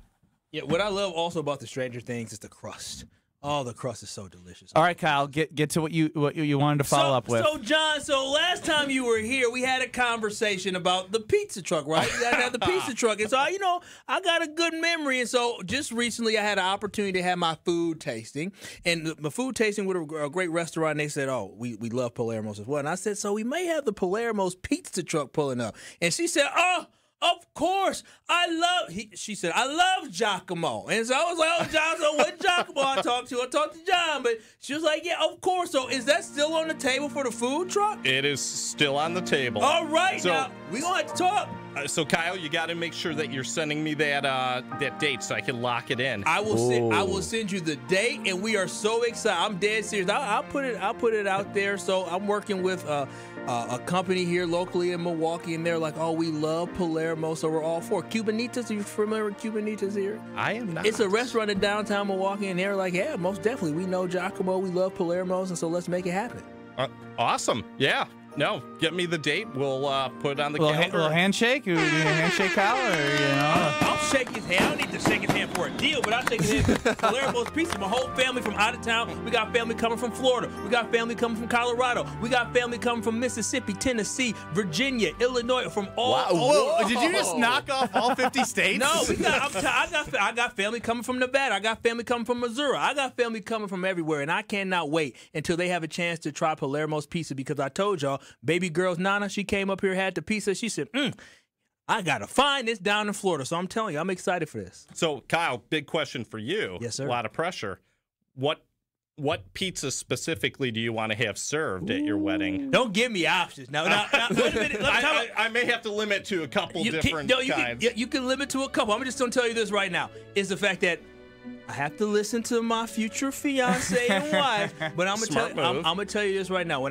Speaker 3: Yeah, what I love also about the Stranger Things is the crust. Oh, the crust is so delicious.
Speaker 2: All right, Kyle, get to what you wanted to follow up with.
Speaker 3: So, John, last time you were here, we had a conversation about the pizza truck, right? You got to have the pizza truck. And so, I got a good memory. And so just recently I had an opportunity to have my food tasting. And the food tasting with a great restaurant, they said, oh, we love Palermo's as well. And I said, so we may have the Palermo's pizza truck pulling up. And she said, oh, of course, she said, I love Giacomo. And so I was like, oh, John, so what Giacomo I talked to John. But she was like, yeah, of course. So is that still on the table for the food truck?
Speaker 18: It is still on the table.
Speaker 3: All right, so, now, we're going to have to talk.
Speaker 18: So, Kyle, you got to make sure that you're sending me that date so I can lock it in.
Speaker 3: I will send you the date, and we are so excited. I'm dead serious. I'll put it out there. So I'm working with a company here locally in Milwaukee, and they're like, oh, we love Palermo, so we're all for Cubanitas. Are you familiar with Cubanitas here?
Speaker 18: I am not.
Speaker 3: It's a restaurant in downtown Milwaukee, and they're like, yeah, most definitely. We know Giacomo. We love Palermo's, and so let's make it happen.
Speaker 18: Awesome. Yeah. No, get me the date. We'll put it on the calendar.
Speaker 2: Little handshake? You handshake, Kyle? Or,
Speaker 3: I'll shake his hand. I don't need to shake his hand for a deal, but I'll shake his hand. Palermo's Pizza. My whole family from out of town. We got family coming from Florida. We got family coming from Colorado. We got family coming from Mississippi, Tennessee, Virginia, Illinois, from all over.
Speaker 2: Did you just knock off all 50 states?
Speaker 3: No, I got family coming from Nevada. I got family coming from Missouri. I got family coming from everywhere, and I cannot wait until they have a chance to try Palermo's Pizza, because I told y'all, baby girl's Nana, she came up here, had the pizza. She said, I got to find this down in Florida. So I'm telling you, I'm excited for this.
Speaker 18: So, Kyle, big question for you.
Speaker 3: Yes, sir.
Speaker 18: A lot of pressure. What pizza specifically do you want to have served at your wedding?
Speaker 3: Don't give me options. Now wait a minute.
Speaker 18: I may have to limit to a couple different kinds.
Speaker 3: You can limit to a couple. I'm just going to tell you this right now. Is the fact that I have to listen to my future fiance and wife. But I'm going to tell you this right now.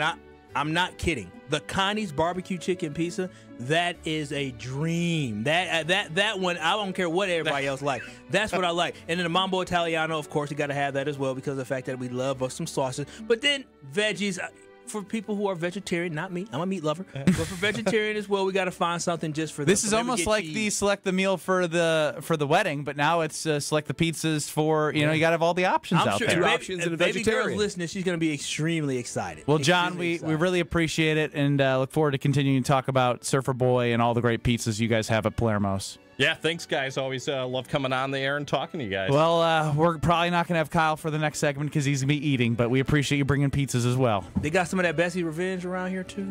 Speaker 3: I'm not kidding. The Connie's barbecue chicken pizza, that is a dream. That one, I don't care what everybody else like. That's what I like. And then the Mambo Italiano, of course, you got to have that as well, because of the fact that we love us some sauces. But then veggies, for people who are vegetarian, not me, I'm a meat lover, but for vegetarian as well, we got to find something just for them.
Speaker 2: This is almost like the select the meal for the wedding, but now it's select the pizzas for, you got to have all the options out there.
Speaker 3: Options and baby girl's listening, she's going to be extremely excited.
Speaker 2: Well, John, we really appreciate it, and look forward to continuing to talk about Surfer Boy and all the great pizzas you guys have at Palermo's.
Speaker 18: Yeah, thanks, guys. Always love coming on the air and talking to you guys.
Speaker 2: Well, we're probably not going to have Kyle for the next segment because he's going to be eating, but we appreciate you bringing pizzas as well.
Speaker 3: They got some of that Bessie Revenge around here, too?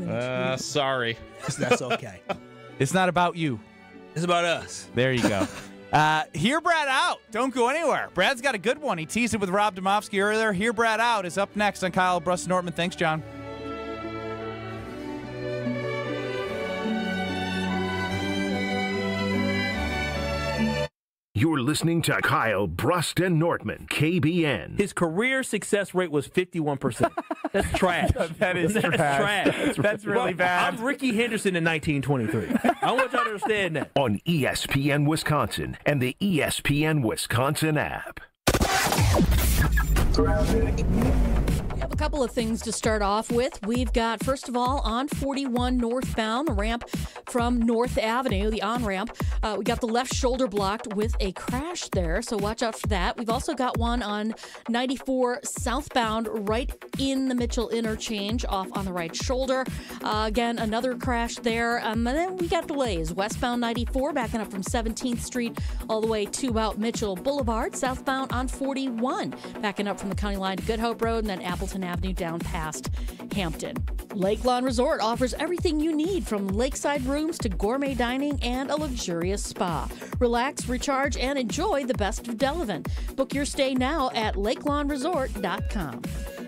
Speaker 18: Sorry.
Speaker 3: That's okay.
Speaker 2: It's not about you.
Speaker 3: It's about us.
Speaker 2: There you go. Hear Brad Out. Don't go anywhere. Brad's got a good one. He teased it with Rob Domofsky earlier. Hear Brad Out is up next on Kyle Brust Nortman. Thanks, John.
Speaker 1: You're listening to Kyle Brust and Nortman, KBN.
Speaker 3: His career success rate was 51%. That's trash.
Speaker 2: That's trash. That's really bad.
Speaker 3: I'm Ricky Henderson in 1923. I want y'all to understand that.
Speaker 1: On ESPN Wisconsin and the ESPN Wisconsin app.
Speaker 6: We have a couple of things to start off with. We've got, first of all, on 41 northbound, the ramp from North Avenue, the on-ramp. We got the left shoulder blocked with a crash there, so watch out for that. We've also got one on 94 southbound right in the Mitchell interchange off on the right shoulder. Again, another crash there. And then we got delays. Westbound 94 backing up from 17th Street all the way to about Mitchell Boulevard. Southbound on 41 backing up from the county line to Good Hope Road, and then Appleton Avenue down past Hampton. Lake Lawn Resort offers everything you need, from lakeside rooms to gourmet dining and a luxurious spa. Relax, recharge, and enjoy the best of Delavan. Book your stay now at lakelawnresort.com.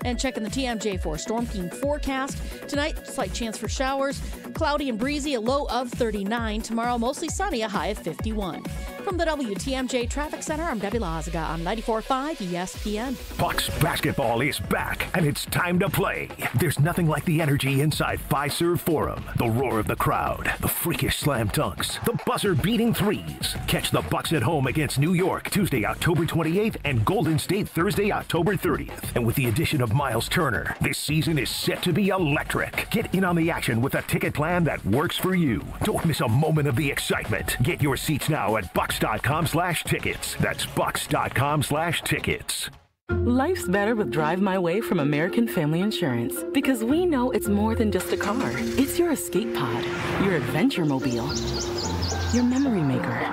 Speaker 6: And checking the TMJ for Storm King forecast. Tonight, slight chance for showers. Cloudy and breezy, a low of 39. Tomorrow, mostly sunny, a high of 51. From the WTMJ Traffic Center, I'm Debbie Lazaga on 94.5 ESPN.
Speaker 1: Bucks basketball is back, and it's time to play. There's nothing like the energy inside Fiserv Forum. The roar of the crowd, the freakish slam dunks, the buzzer-beating threes. Catch the Bucks at home against New York Tuesday, October 28th, and Golden State Thursday, October 30th. And with the addition of Miles Turner, this season is set to be electric. Get in on the action with a ticket plan that works for you. Don't miss a moment of the excitement. Get your seats now at bucks.com/tickets. That's bucks.com/tickets.
Speaker 7: Life's better with Drive My Way from American Family Insurance, because we know it's more than just a car. It's your escape pod, your adventure mobile, your memory maker.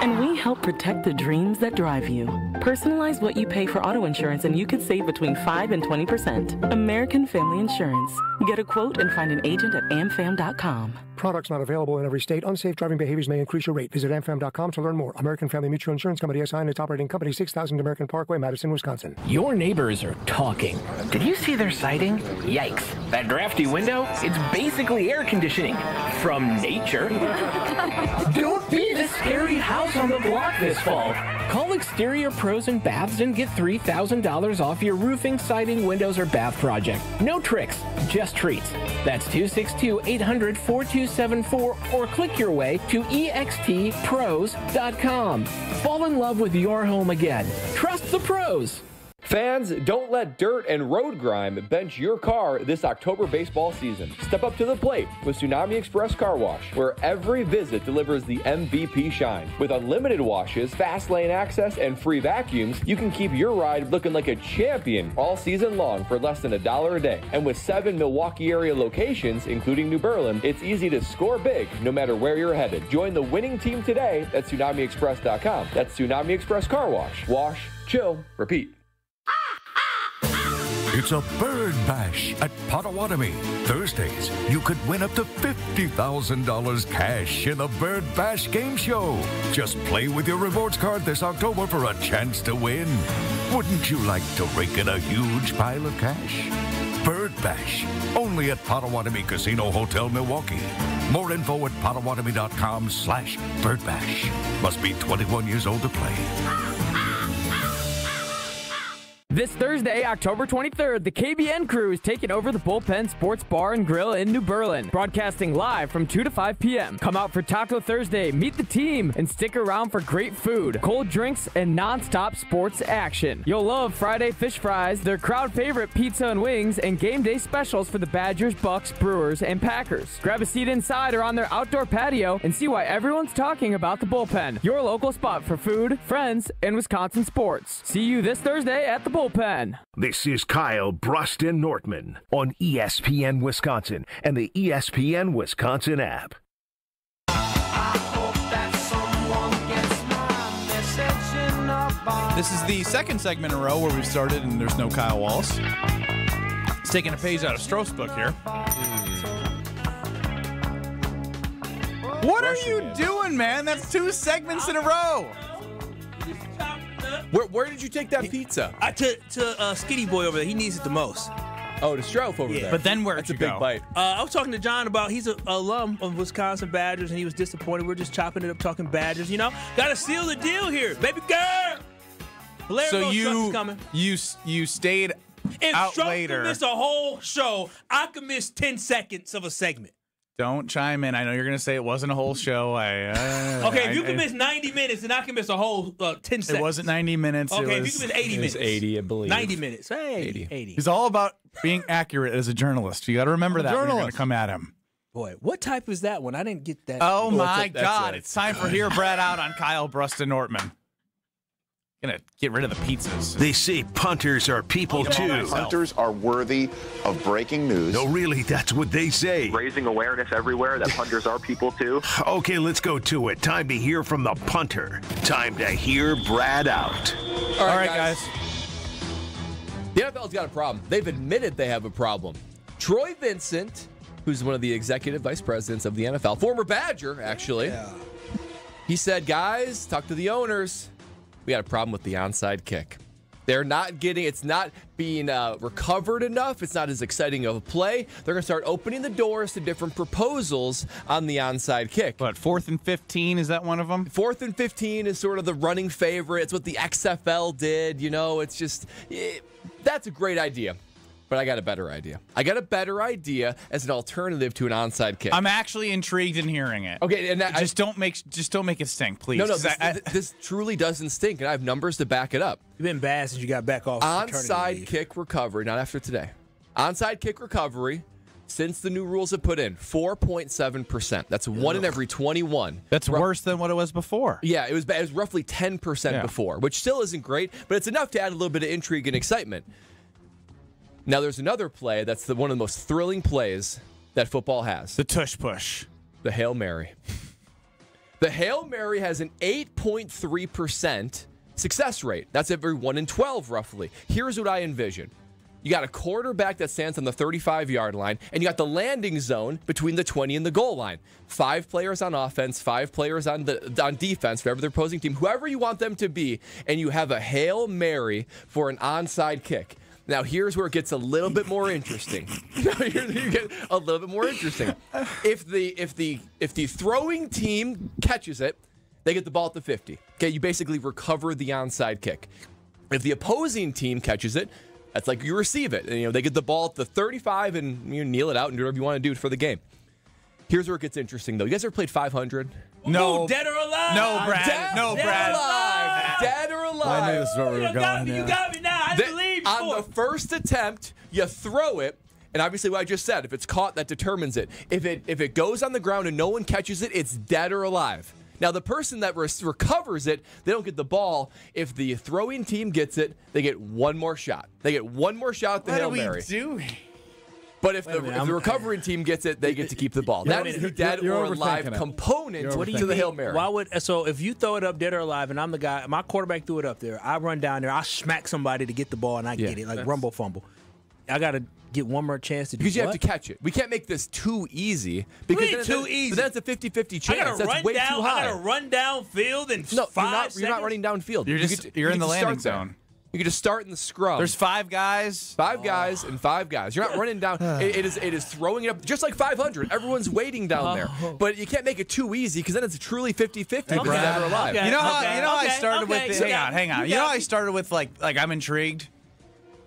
Speaker 7: And we help protect the dreams that drive you. Personalize what you pay for auto insurance and you could save between 5 and 20%. American Family Insurance. Get a quote and find an agent at amfam.com.
Speaker 19: Products not available in every state. Unsafe driving behaviors may increase your rate. Visit amfam.com to learn more. American Family Mutual Insurance Company, SI, and its operating company, 6000 American Parkway, Madison, Wisconsin.
Speaker 20: Your neighbors are talking. Did you see their siding? Yikes. That drafty window? It's basically air conditioning. from nature. Don't be the scary house on the block this fall. Call Exterior Pros and Baths and get $3,000 off your roofing, siding, windows, or bath project. No tricks, just treats. That's 262-800-4274 or click your way to extpros.com. Fall in love with your home again. Trust the pros.
Speaker 4: Fans, don't let dirt and road grime bench your car this October baseball season. Step up to the plate with Tsunami Express Car Wash, where every visit delivers the MVP shine. With unlimited washes, fast lane access, and free vacuums, you can keep your ride looking like a champion all season long for less than $1 a day. And with 7 Milwaukee area locations, including New Berlin, it's easy to score big no matter where you're headed. Join the winning team today at TsunamiExpress.com. That's Tsunami Express Car Wash. Wash, chill, repeat.
Speaker 8: It's a bird bash at Potawatomi. Thursdays, you could win up to $50,000 cash in the Bird Bash Game Show. Just play with your rewards card this October for a chance to win. Wouldn't you like to rake in a huge pile of cash? Bird Bash, only at Potawatomi Casino Hotel, Milwaukee. More info at potawatomi.com/birdbash. Must be 21 years old to play.
Speaker 12: This Thursday, October 23rd, the KBN crew is taking over the Bullpen Sports Bar and Grill in New Berlin, broadcasting live from 2 to 5 p.m. Come out for Taco Thursday, meet the team, and stick around for great food, cold drinks, and nonstop sports action. You'll love Friday fish fries, their crowd favorite pizza and wings, and game day specials for the Badgers, Bucks, Brewers, and Packers. Grab a seat inside or on their outdoor patio and see why everyone's talking about the Bullpen, your local spot for food, friends, and Wisconsin sports. See you this Thursday at the Bullpen.
Speaker 1: This is Kyle Bruston Nortman on ESPN Wisconsin and the ESPN Wisconsin app.
Speaker 2: This is the second segment in a row where we've started and there's no Kyle Wallace. He's taking a page out of Stroh's book here. What are you doing, man? That's 2 segments in a row.
Speaker 4: Where did you take that pizza?
Speaker 3: To Skinny Boy over there. He needs it the most.
Speaker 4: Oh, to Stroh over there.
Speaker 2: But then where'd
Speaker 4: That's
Speaker 2: you
Speaker 4: a big
Speaker 2: go?
Speaker 4: bite.
Speaker 3: I was talking to John about he's an alum of Wisconsin Badgers, and he was disappointed. We're just chopping it up, talking Badgers. You know, got to seal the deal here, baby girl.
Speaker 2: So you stayed out
Speaker 3: If Stroh
Speaker 2: later.
Speaker 3: can miss a whole show, I could miss 10 seconds of a segment.
Speaker 2: Don't chime in. I know you're going to say it wasn't a whole show.
Speaker 3: Okay, if you can miss 90 minutes, then I can miss a whole 10 seconds.
Speaker 2: It wasn't 90 minutes.
Speaker 3: Okay, if you can miss 80 minutes.
Speaker 4: 80, I believe.
Speaker 3: 90 minutes. Hey, 80.
Speaker 2: He's all about being accurate as a journalist. You got to remember that when you're going to come at him.
Speaker 3: Boy, what type is that one? I didn't get that.
Speaker 2: Oh, my God. It's time for Hear Brad Out on Kyle Bruston Nortman. Gonna get rid of the pizzas.
Speaker 1: They say punters are people too.
Speaker 21: Punters are worthy of breaking news.
Speaker 1: No, really, that's what they say.
Speaker 21: Raising awareness everywhere that punters are people too.
Speaker 1: Okay, let's go to it. Time to hear from the punter. Time to hear Brad out.
Speaker 4: All right, guys. The NFL's got a problem. They've admitted they have a problem. Troy Vincent, who's one of the executive vice presidents of the NFL, former Badger, actually, he said, guys, talk to the owners. We got a problem with the onside kick. They're not getting, it's not being recovered enough. It's not as exciting of a play. They're going to start opening the doors to different proposals on the onside kick.
Speaker 2: What, 4th and 15? Is that one of them?
Speaker 4: 4th and 15 is sort of the running favorite. It's what the XFL did. You know, it's just, that's a great idea. But I got a better idea. I got a better idea as an alternative to an onside kick.
Speaker 2: I'm actually intrigued in hearing it.
Speaker 4: Okay, and
Speaker 2: just don't make it stink, please.
Speaker 4: No, this truly doesn't stink, and I have numbers to back it up.
Speaker 3: You've been bad since you got back off.
Speaker 4: Onside kick recovery, not after today. Onside kick recovery, since the new rules have put in, 4.7%. That's 1 in every 21.
Speaker 2: That's worse than what it was before.
Speaker 4: Yeah, it was bad. It was roughly 10% before, which still isn't great, but it's enough to add a little bit of intrigue and excitement. Now, there's another play that's one of the most thrilling plays that football has.
Speaker 2: The tush push.
Speaker 4: The Hail Mary. The Hail Mary has an 8.3% success rate. That's every 1 in 12, roughly. Here's what I envision. You got a quarterback that stands on the 35-yard line, and you got the landing zone between the 20 and the goal line. 5 players on offense, 5 players on defense, whatever their opposing team, whoever you want them to be, and you have a Hail Mary for an onside kick. Now, here's where it gets a little bit more interesting. You get a little bit more interesting. If the throwing team catches it, they get the ball at the 50. Okay, you basically recover the onside kick. If the opposing team catches it, that's like you receive it. And, they get the ball at the 35 and you kneel it out and do whatever you want to do for the game. Here's where it gets interesting, though. You guys ever played 500?
Speaker 2: No.
Speaker 3: Ooh, dead or alive?
Speaker 2: No, Brad.
Speaker 4: Dead or alive. Dead or alive.
Speaker 5: I knew this is where we were going.
Speaker 3: You got me now. I believe you.
Speaker 4: On the first attempt, you throw it. And obviously what I just said, if it's caught, that determines it. If it goes on the ground and no one catches it, it's dead or alive. Now, the person that recovers it, they don't get the ball. If the throwing team gets it, they get one more shot. They get one more shot at the Hail Mary.
Speaker 2: What are we doing?
Speaker 4: But if the recovering team gets it, they get to keep the ball. That is the dead or alive component to the Hail Mary.
Speaker 3: So if you throw it up dead or alive, and I'm the guy, my quarterback threw it up there, I run down there, I smack somebody to get the ball, and I get it, like rumble fumble. I got to get one more chance to do
Speaker 4: Because you have to catch it. We can't make this too easy. Because then it's a 50-50 chance. That's way too high.
Speaker 3: I got to run downfield in 5 seconds.
Speaker 4: You're not running downfield.
Speaker 2: You're in the landing zone.
Speaker 4: You can just start in the scrum.
Speaker 2: There's 5 guys.
Speaker 4: 5 guys and 5 guys. You're not running down. It is throwing it up just like 500. Everyone's waiting down there. But you can't make it too easy because then it's truly 50-50 because they're alive.
Speaker 2: You know how I started with this? Hang on. You know how I started with like I'm intrigued?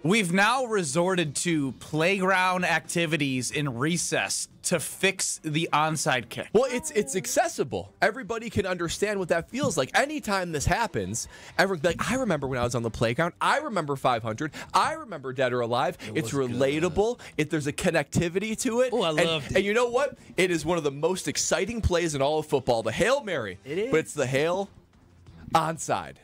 Speaker 2: We've now resorted to playground activities in recess to fix the onside kick.
Speaker 4: Well, it's accessible. Everybody can understand what that feels like. Anytime this happens, everyone like, I remember when I was on the playground. I remember 500. I remember Dead or Alive. It's relatable. There's a connectivity to it.
Speaker 3: Oh, I loved it.
Speaker 4: And you know what? It is one of the most exciting plays in all of football. The Hail Mary.
Speaker 3: It is.
Speaker 4: But it's the Hail onside.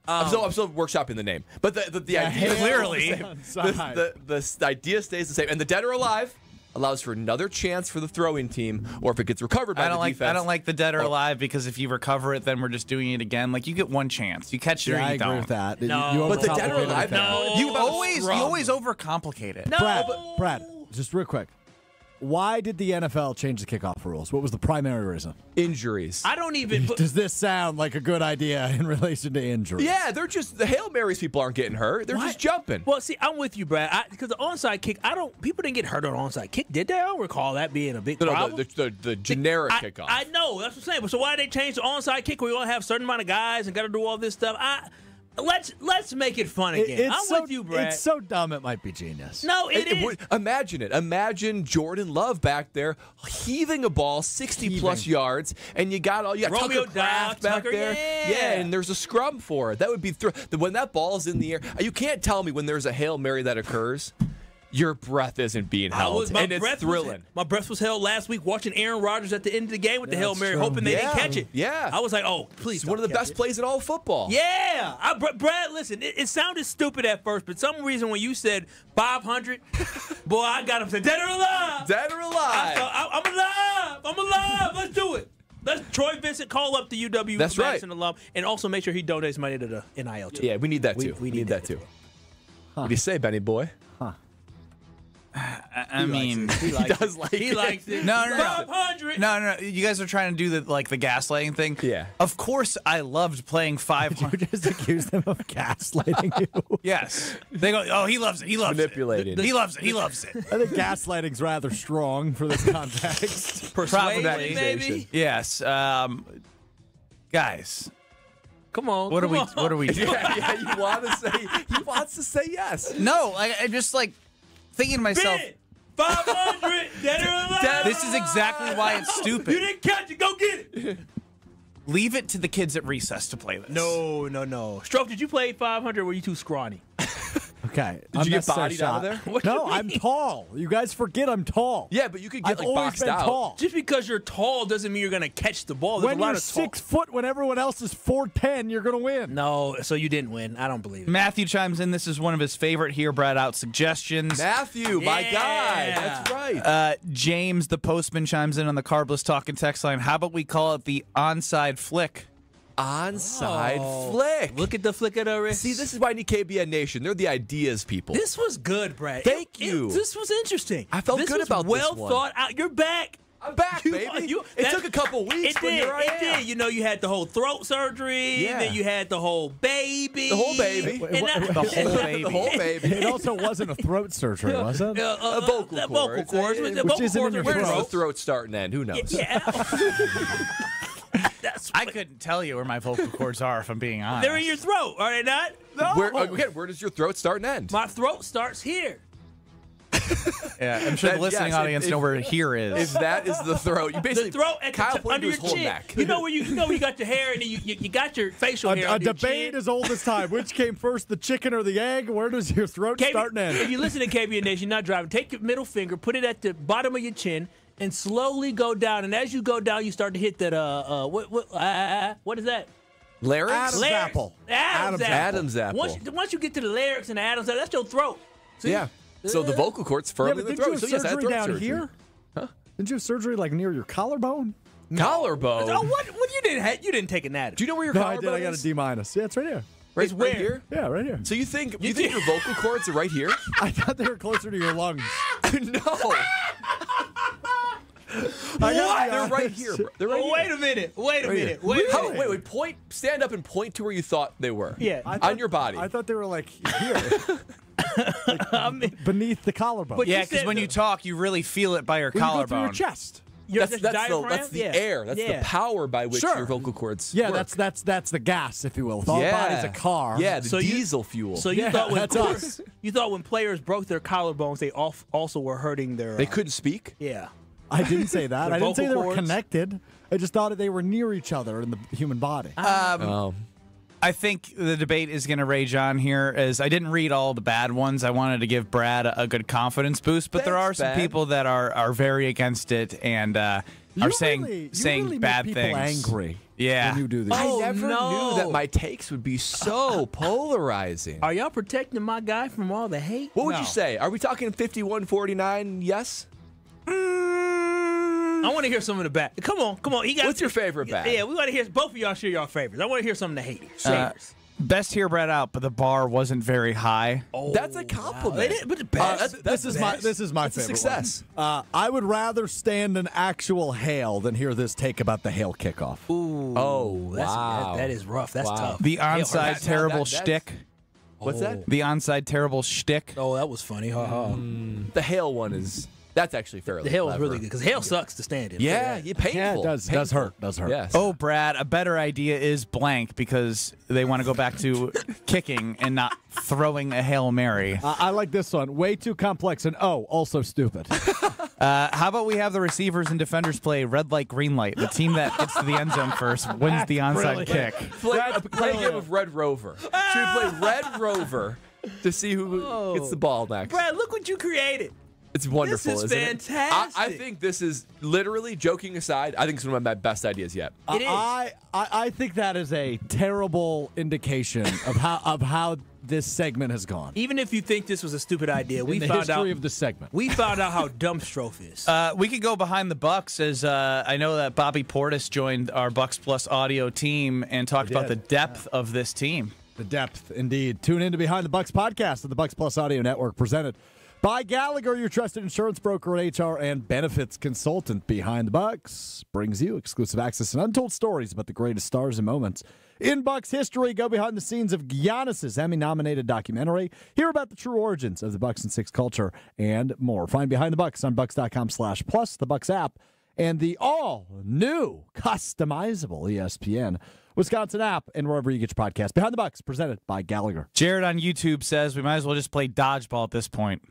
Speaker 4: I'm still workshopping the name, but the idea
Speaker 2: clearly
Speaker 4: the idea stays the same. And the Dead or Alive allows for another chance for the throwing team, or if it gets recovered by the defense.
Speaker 2: I don't like the Dead or Alive because if you recover it, then we're just doing it again. Like you get one chance, you catch it or you don't.
Speaker 5: I agree with that.
Speaker 3: No,
Speaker 4: but the Dead or Alive,
Speaker 2: you always overcomplicate it.
Speaker 3: No.
Speaker 5: Brad, just real quick. Why did the NFL change the kickoff rules? What was the primary reason?
Speaker 4: Injuries.
Speaker 3: I don't even.
Speaker 5: Does this sound like a good idea in relation to injuries?
Speaker 4: Yeah, they're just the Hail Marys. People aren't getting hurt. They're just jumping.
Speaker 3: Well, see, I'm with you, Brad. Because the onside kick, people didn't get hurt on onside kick, did they? I don't recall that being a big problem.
Speaker 4: The generic kickoff.
Speaker 3: I know that's what I'm saying. But so why did they change the onside kick where you only have a certain amount of guys and got to do all this stuff? Let's make it fun again. I'm with you, Brad.
Speaker 5: It's so dumb it might be genius.
Speaker 3: No, it is.
Speaker 4: Imagine it. Imagine Jordan Love back there heaving a ball 60-plus yards, and you got
Speaker 3: Romeo
Speaker 4: Tucker Kraft back there. Yeah, and there's a scrum for it. That would be when that ball's in the air. You can't tell me when there's a Hail Mary that occurs. Your breath isn't being held, and it's thrilling.
Speaker 3: My breath was held last week watching Aaron Rodgers at the end of the game with the Hail Mary, hoping they didn't catch it.
Speaker 4: Yeah.
Speaker 3: I was like, oh, please
Speaker 4: It's one of the best plays in all of football.
Speaker 3: Yeah. Brad, listen, it sounded stupid at first, but some reason when you said 500, boy, I got him said, Dead or Alive.
Speaker 4: Dead or Alive.
Speaker 3: I'm alive. Let's do it. Let's Troy Vincent call up the UW Madison alum and also make sure he donates money to the NIL too.
Speaker 4: Yeah, we need that too. We need that too. What do you say, Benny boy?
Speaker 2: I mean,
Speaker 3: he likes it.
Speaker 2: No.
Speaker 3: 500.
Speaker 2: No. You guys are trying to do the gaslighting thing.
Speaker 4: Yeah.
Speaker 2: Of course, I loved playing 500.
Speaker 5: You just accuse them of gaslighting you.
Speaker 2: Yes. They go, oh, he loves it. He loves
Speaker 4: manipulating.
Speaker 2: it. He loves it. He loves it.
Speaker 5: I think gaslighting's rather strong for this context.
Speaker 3: Persuasion, maybe.
Speaker 2: Yes. Guys.
Speaker 3: Come on.
Speaker 2: What are we doing?
Speaker 4: Yeah. He wants to say yes.
Speaker 2: No. I just thinking to myself,
Speaker 3: 500, Dead or Alive.
Speaker 2: This is exactly why it's stupid.
Speaker 3: You didn't catch it. Go get it.
Speaker 2: Leave it to the kids at recess to play this.
Speaker 3: No. Stroke, did you play 500 or were you too scrawny?
Speaker 5: Okay.
Speaker 4: Did you get bodied out of there?
Speaker 5: No, I'm tall. You guys forget I'm tall.
Speaker 4: Yeah, but you could get
Speaker 5: I've always
Speaker 4: boxed
Speaker 5: been
Speaker 4: out.
Speaker 5: Tall.
Speaker 3: Just because you're tall doesn't mean you're going to catch the ball. There's
Speaker 5: When
Speaker 3: a lot
Speaker 5: you're
Speaker 3: of
Speaker 5: 6 foot, when everyone else is 4'10", you're going to win.
Speaker 3: No, so you didn't win. I don't believe it.
Speaker 2: Matthew chimes in. This is one of his favorite Hear Brad Out suggestions.
Speaker 4: Matthew, my guy. That's right.
Speaker 2: James, the postman, chimes in on the Carbless Talking text line. How about we call it the onside flick?
Speaker 4: Onside flick.
Speaker 3: Look at the flick of the wrist.
Speaker 4: See, this is why I need KBN Nation. They're the ideas people.
Speaker 3: This was good, Brad.
Speaker 4: Thank you.
Speaker 3: This was interesting.
Speaker 4: I felt good about this one.
Speaker 3: Well thought out. You're back.
Speaker 4: I'm back, baby. It took a couple weeks, but here I am.
Speaker 3: It did. You know, you had the whole throat surgery.
Speaker 4: Yeah.
Speaker 3: Then you had the whole baby.
Speaker 4: The whole baby.
Speaker 3: The
Speaker 4: whole baby.
Speaker 5: It also wasn't a throat surgery, was it?
Speaker 3: Vocal cords.
Speaker 5: Which isn't in your
Speaker 4: Where
Speaker 5: throat.
Speaker 4: does the throat start and end? Who knows?
Speaker 3: Yeah.
Speaker 2: I couldn't tell you where my vocal cords are, if I'm being honest.
Speaker 3: They're in your throat, are they not? No.
Speaker 4: Where does your throat start and end?
Speaker 3: My throat starts here.
Speaker 2: Yeah, I'm sure the listening audience know where here is.
Speaker 4: If that is the throat, you basically
Speaker 3: The throat at
Speaker 4: Kyle
Speaker 3: under your
Speaker 4: his whole
Speaker 3: chin.
Speaker 4: neck.
Speaker 3: You know where you got your hair and then you got your facial hair.
Speaker 5: A
Speaker 3: on your
Speaker 5: debate
Speaker 3: chin.
Speaker 5: as old as time. Which came first, the chicken or the egg? Where does your throat start and end?
Speaker 3: If you listen to KBN Nation, you're not driving. Take your middle finger, put it at the bottom of your chin, and slowly go down. And as you go down, you start to hit that. What is that?
Speaker 4: Larynx?
Speaker 5: Adam's apple.
Speaker 4: Adam's apple.
Speaker 3: Once you get to the larynx and the Adam's apple, that's your throat. See?
Speaker 4: Yeah. So the vocal cords firmly in the throat.
Speaker 5: Did you have surgery down
Speaker 4: surgery.
Speaker 5: here? Huh? Didn't you have surgery like near your collarbone?
Speaker 4: Collarbone?
Speaker 3: Oh, what you didn't take an anatomy.
Speaker 4: Do you know where your
Speaker 5: No,
Speaker 4: collarbone
Speaker 5: I did. I got a
Speaker 4: is?
Speaker 5: D-. Yeah, it's right here.
Speaker 4: Right,
Speaker 3: where?
Speaker 4: right here?
Speaker 5: Yeah, right here.
Speaker 4: So you think your vocal cords are right here?
Speaker 5: I thought they were closer to your lungs.
Speaker 4: No. They're right here, bro. They're right here.
Speaker 3: Wait a minute. Wait a minute.
Speaker 4: Wait. Point. Stand up and point to where you thought they were.
Speaker 3: Yeah.
Speaker 4: On your body.
Speaker 5: I thought they were like here. Beneath the collarbone.
Speaker 2: But yeah, because when you talk, you really feel it by your collarbone.
Speaker 5: Go through your chest.
Speaker 4: That's the air. That's the power by which your vocal cords
Speaker 5: Yeah,
Speaker 4: work.
Speaker 5: that's the gas, if you will. If our body's a car.
Speaker 4: Yeah, the diesel fuel.
Speaker 3: So you thought when players broke their collarbones, they also were hurting their.
Speaker 4: They couldn't speak?
Speaker 3: Yeah.
Speaker 5: I didn't say that. I didn't say they were
Speaker 3: cords?
Speaker 5: connected. I just thought they were near each other in the human body.
Speaker 2: I think the debate is going to rage on here, as I didn't read all the bad ones. I wanted to give Brad a good confidence boost, but there are some people that are very against it and are saying
Speaker 5: really
Speaker 2: bad
Speaker 5: make
Speaker 2: things.
Speaker 5: people angry.
Speaker 2: Yeah.
Speaker 5: When you do these.
Speaker 4: I never knew that my takes would be so polarizing.
Speaker 3: Are y'all protecting my guy from all the hate?
Speaker 4: What would you say? Are we talking 51-49 yes?
Speaker 3: I want to hear some of the bad. Come on.
Speaker 4: What's your favorite bad?
Speaker 3: Yeah, we want to hear both of y'all share your favorites. I want to hear some of the haters.
Speaker 2: Best hear Brad out, but the bar wasn't very high.
Speaker 4: That's a compliment.
Speaker 3: But the best.
Speaker 5: This is my favorite
Speaker 4: success.
Speaker 5: One. I would rather stand an actual hail than hear this take about the hail kickoff.
Speaker 3: Ooh.
Speaker 4: Oh, wow.
Speaker 3: That is rough. That's tough.
Speaker 2: The onside terrible shtick.
Speaker 4: What's that?
Speaker 2: The onside terrible shtick.
Speaker 3: Oh, that was funny.
Speaker 4: The hail one is... That's actually fairly
Speaker 3: The hail is
Speaker 4: clever.
Speaker 3: really good because hail sucks to stand in.
Speaker 4: Yeah, painful.
Speaker 5: Yeah, it does. Does hurt.
Speaker 4: Yes.
Speaker 2: Oh, Brad, a better idea is blank because they want to go back to kicking and not throwing a Hail Mary.
Speaker 5: I like this one. Way too complex and also stupid.
Speaker 2: How about we have the receivers and defenders play red light, green light? The team that gets to the end zone first wins the onside kick.
Speaker 4: Play a game of Red Rover. Should we play Red Rover to see who gets the ball next?
Speaker 3: Brad, look what you created.
Speaker 4: It's wonderful,
Speaker 3: This is
Speaker 4: isn't it?
Speaker 3: fantastic.
Speaker 4: I think this is literally, joking aside, I think it's one of my best ideas yet.
Speaker 3: It is.
Speaker 5: I think that is a terrible indication of how this segment has gone.
Speaker 3: Even if you think this was a stupid idea, we
Speaker 5: In the
Speaker 3: found
Speaker 5: history
Speaker 3: out
Speaker 5: of the segment.
Speaker 3: We found out how dumb Strofe is.
Speaker 2: We could go behind the Bucks, as I know that Bobby Portis joined our Bucks Plus audio team and talked about the depth of this team.
Speaker 5: The depth, indeed. Tune in to Behind the Bucks podcast of the Bucks Plus Audio Network, presented by Gallagher, your trusted insurance broker and HR and benefits consultant. Behind the Bucks brings you exclusive access and untold stories about the greatest stars and moments in Bucks history. Go behind the scenes of Giannis's Emmy-nominated documentary. Hear about the true origins of the Bucks and Six culture and more. Find Behind the Bucks on Bucks.com/plus, the Bucks app, and the all-new customizable ESPN Wisconsin app, and wherever you get your podcast. Behind the Bucks, presented by Gallagher.
Speaker 2: Jared on YouTube says we might as well just play dodgeball at this point.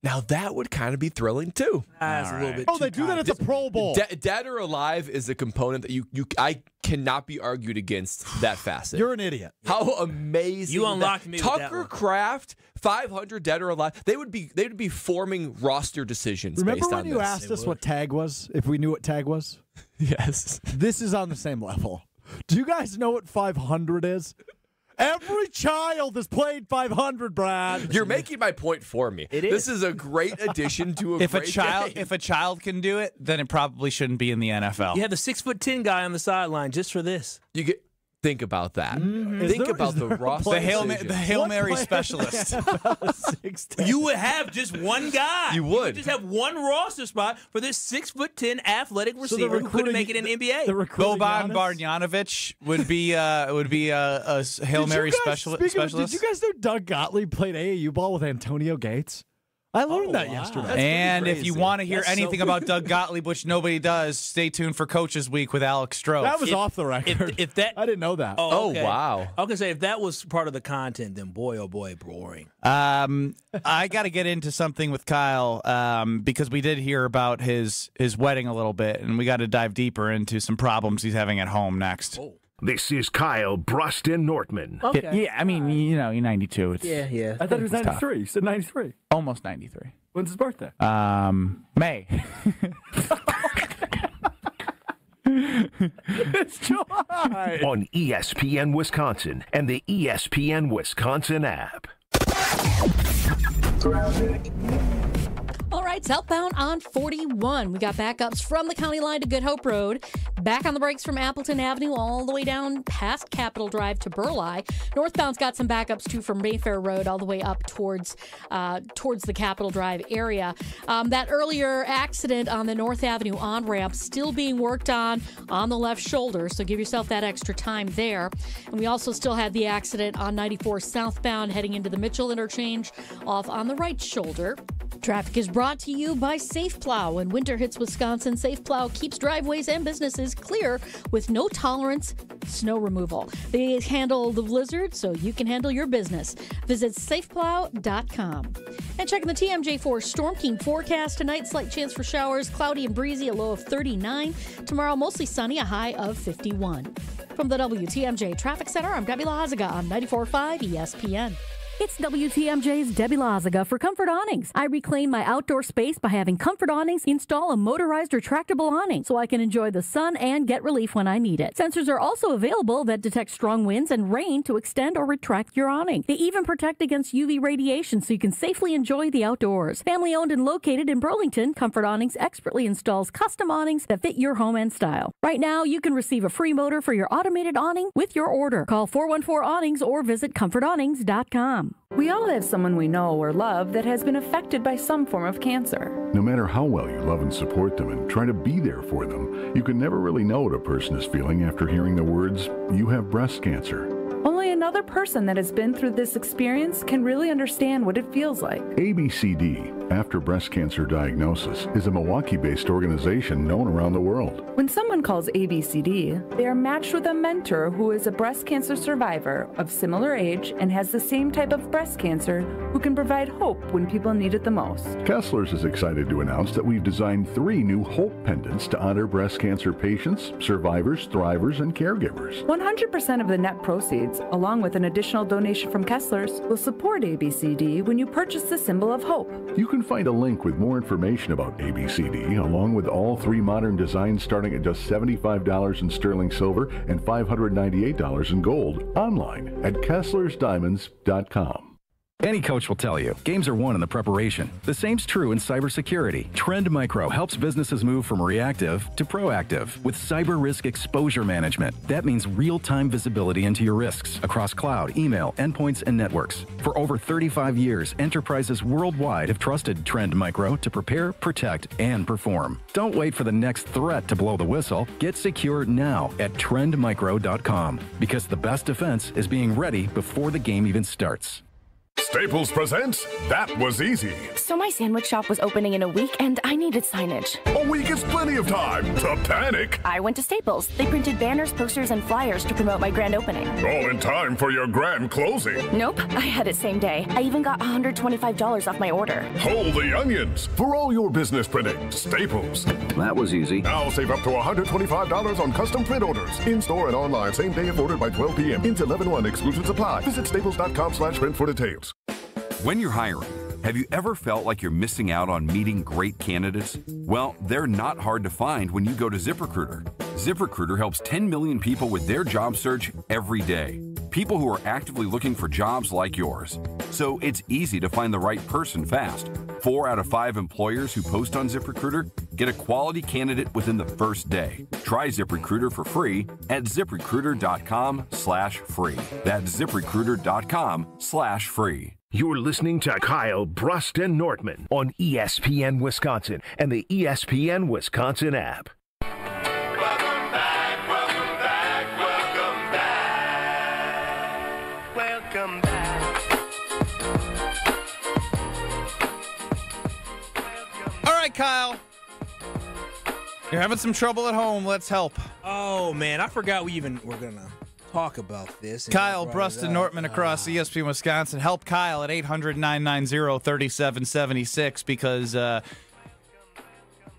Speaker 4: Now, that would kind of be thrilling, too.
Speaker 3: That's a little bit
Speaker 5: they do that at the Pro Bowl.
Speaker 4: Dead or alive is a component that I cannot be argued against that facet.
Speaker 5: You're an idiot.
Speaker 4: How amazing.
Speaker 3: You unlocked me with that
Speaker 4: Tucker
Speaker 3: one.
Speaker 4: Kraft, 500 dead or alive. They would be forming roster decisions
Speaker 5: Remember
Speaker 4: based
Speaker 5: when
Speaker 4: on
Speaker 5: you
Speaker 4: this.
Speaker 5: asked us what tag was, if we knew what tag was?
Speaker 4: Yes.
Speaker 5: This is on the same level. Do you guys know what 500 is? Every child has played 500, Brad.
Speaker 4: You're making my point for me.
Speaker 3: It is.
Speaker 4: This is a great addition to a
Speaker 2: If a
Speaker 4: great
Speaker 2: child
Speaker 4: game.
Speaker 2: if a child can do it, then it probably shouldn't be in the NFL.
Speaker 3: You have the 6'10" guy on the sideline just for this.
Speaker 4: You get Think about that. Think about the roster.
Speaker 2: The Hail Mary specialist.
Speaker 3: You would have just one guy.
Speaker 4: You would
Speaker 3: just have one roster spot for this 6'10" athletic receiver who couldn't make it in the NBA.
Speaker 2: Boban Marjanovic would be a Hail Mary specialist.
Speaker 5: Did you guys know Doug Gottlieb played AAU ball with Antonio Gates? I learned that yesterday.
Speaker 2: And if you want to hear anything about Doug Gottlieb, which nobody does, stay tuned for Coaches Week with Alex Stroh.
Speaker 5: That was off the record.
Speaker 3: If that,
Speaker 5: I didn't know that.
Speaker 3: Oh, okay.
Speaker 4: Wow.
Speaker 3: I was going to say, if that was part of the content, then boy, oh boy, boring.
Speaker 2: I got to get into something with Kyle because we did hear about his wedding a little bit, and we got to dive deeper into some problems he's having at home next.
Speaker 3: Oh.
Speaker 1: This is Kyle Bruston Nortman.
Speaker 2: Okay. Yeah, I mean, you're 92. It's,
Speaker 3: yeah.
Speaker 5: I thought he was 93. You said 93.
Speaker 2: Almost 93.
Speaker 5: When's his birthday?
Speaker 2: May.
Speaker 5: It's July.
Speaker 1: On ESPN Wisconsin and the ESPN Wisconsin app.
Speaker 6: All right, southbound on 41. We got backups from the county line to Good Hope Road. Back on the brakes from Appleton Avenue all the way down past Capitol Drive to Burleigh. Northbound's got some backups too from Mayfair Road all the way up towards the Capitol Drive area. That earlier accident on the North Avenue on-ramp still being worked on the left shoulder, so give yourself that extra time there. And we also still had the accident on 94 southbound heading into the Mitchell interchange off on the right shoulder. Traffic is brought to you by Safe Plow. When winter hits Wisconsin, Safe Plow keeps driveways and businesses clear with no tolerance snow removal. They handle the blizzard so you can handle your business. Visit safeplow.com. And checking the TMJ4 Storm King forecast tonight, slight chance for showers, cloudy and breezy, a low of 39. Tomorrow, mostly sunny, a high of 51. From the WTMJ Traffic Center, I'm Debbie Lazaga on 94.5 ESPN.
Speaker 11: It's WTMJ's Debbie Lazaga for Comfort Awnings. I reclaim my outdoor space by having Comfort Awnings install a motorized retractable awning so I can enjoy the sun and get relief when I need it. Sensors are also available that detect strong winds and rain to extend or retract your awning. They even protect against UV radiation so you can safely enjoy the outdoors. Family owned and located in Burlington, Comfort Awnings expertly installs custom awnings that fit your home and style. Right now, you can receive a free motor for your automated awning with your order. Call 414-Awnings or visit comfortawnings.com.
Speaker 9: We all have someone we know or love that has been affected by some form of cancer.
Speaker 22: No matter how well you love and support them and try to be there for them, you can never really know what a person is feeling after hearing the words, "You have breast cancer."
Speaker 9: Only another person that has been through this experience can really understand what it feels like.
Speaker 22: ABCD, After Breast Cancer Diagnosis, is a Milwaukee-based organization known around the world.
Speaker 9: When someone calls ABCD, they are matched with a mentor who is a breast cancer survivor of similar age and has the same type of breast cancer who can provide hope when people need it the most.
Speaker 22: Kessler's is excited to announce that we've designed 3 new Hope pendants to honor breast cancer patients, survivors, thrivers, and caregivers.
Speaker 9: 100% of the net proceeds, along with an additional donation from Kessler's, will support ABCD when you purchase the symbol of hope.
Speaker 22: You can find a link with more information about ABCD, along with all 3 modern designs starting at just $75 in sterling silver and $598 in gold, online at KesslersDiamonds.com.
Speaker 23: Any coach will tell you, games are won in the preparation. The same's true in cybersecurity. Trend Micro helps businesses move from reactive to proactive with cyber risk exposure management. That means real-time visibility into your risks across cloud, email, endpoints, and networks. For over 35 years, enterprises worldwide have trusted Trend Micro to prepare, protect, and perform. Don't wait for the next threat to blow the whistle. Get secure now at trendmicro.com, because the best defense is being ready before the game even starts.
Speaker 8: Staples presents That Was Easy.
Speaker 24: So my sandwich shop was opening in a week and I needed signage.
Speaker 8: A week is plenty of time to panic.
Speaker 24: I went to Staples. They printed banners, posters, and flyers to promote my grand opening.
Speaker 8: All in time for your grand closing.
Speaker 24: Nope, I had it same day. I even got $125 off my order.
Speaker 8: Hold the onions. For all your business printing, Staples.
Speaker 22: That was easy.
Speaker 8: Now save up to $125 on custom print orders. In-store and online, same day if ordered by 12 p.m. Into 11/1 exclusions apply. Visit staples.com/print for details.
Speaker 25: When you're hiring, have you ever felt like you're missing out on meeting great candidates? Well, they're not hard to find when you go to ZipRecruiter. ZipRecruiter helps 10 million people with their job search every day. People who are actively looking for jobs like yours. So it's easy to find the right person fast. 4 out of 5 employers who post on ZipRecruiter Get a quality candidate within the first day. Try ZipRecruiter for free at ZipRecruiter.com/free. That's ZipRecruiter.com/free.
Speaker 1: You're listening to Kyle Brust and Nortman on ESPN Wisconsin and the ESPN Wisconsin app.
Speaker 13: Welcome back.
Speaker 2: All right, Kyle. You're having some trouble at home. Let's help.
Speaker 3: Oh, man. I forgot we even were going to talk about this.
Speaker 2: Kyle Brust and Nortman across ESPN Wisconsin. Help Kyle at 800-990-3776 because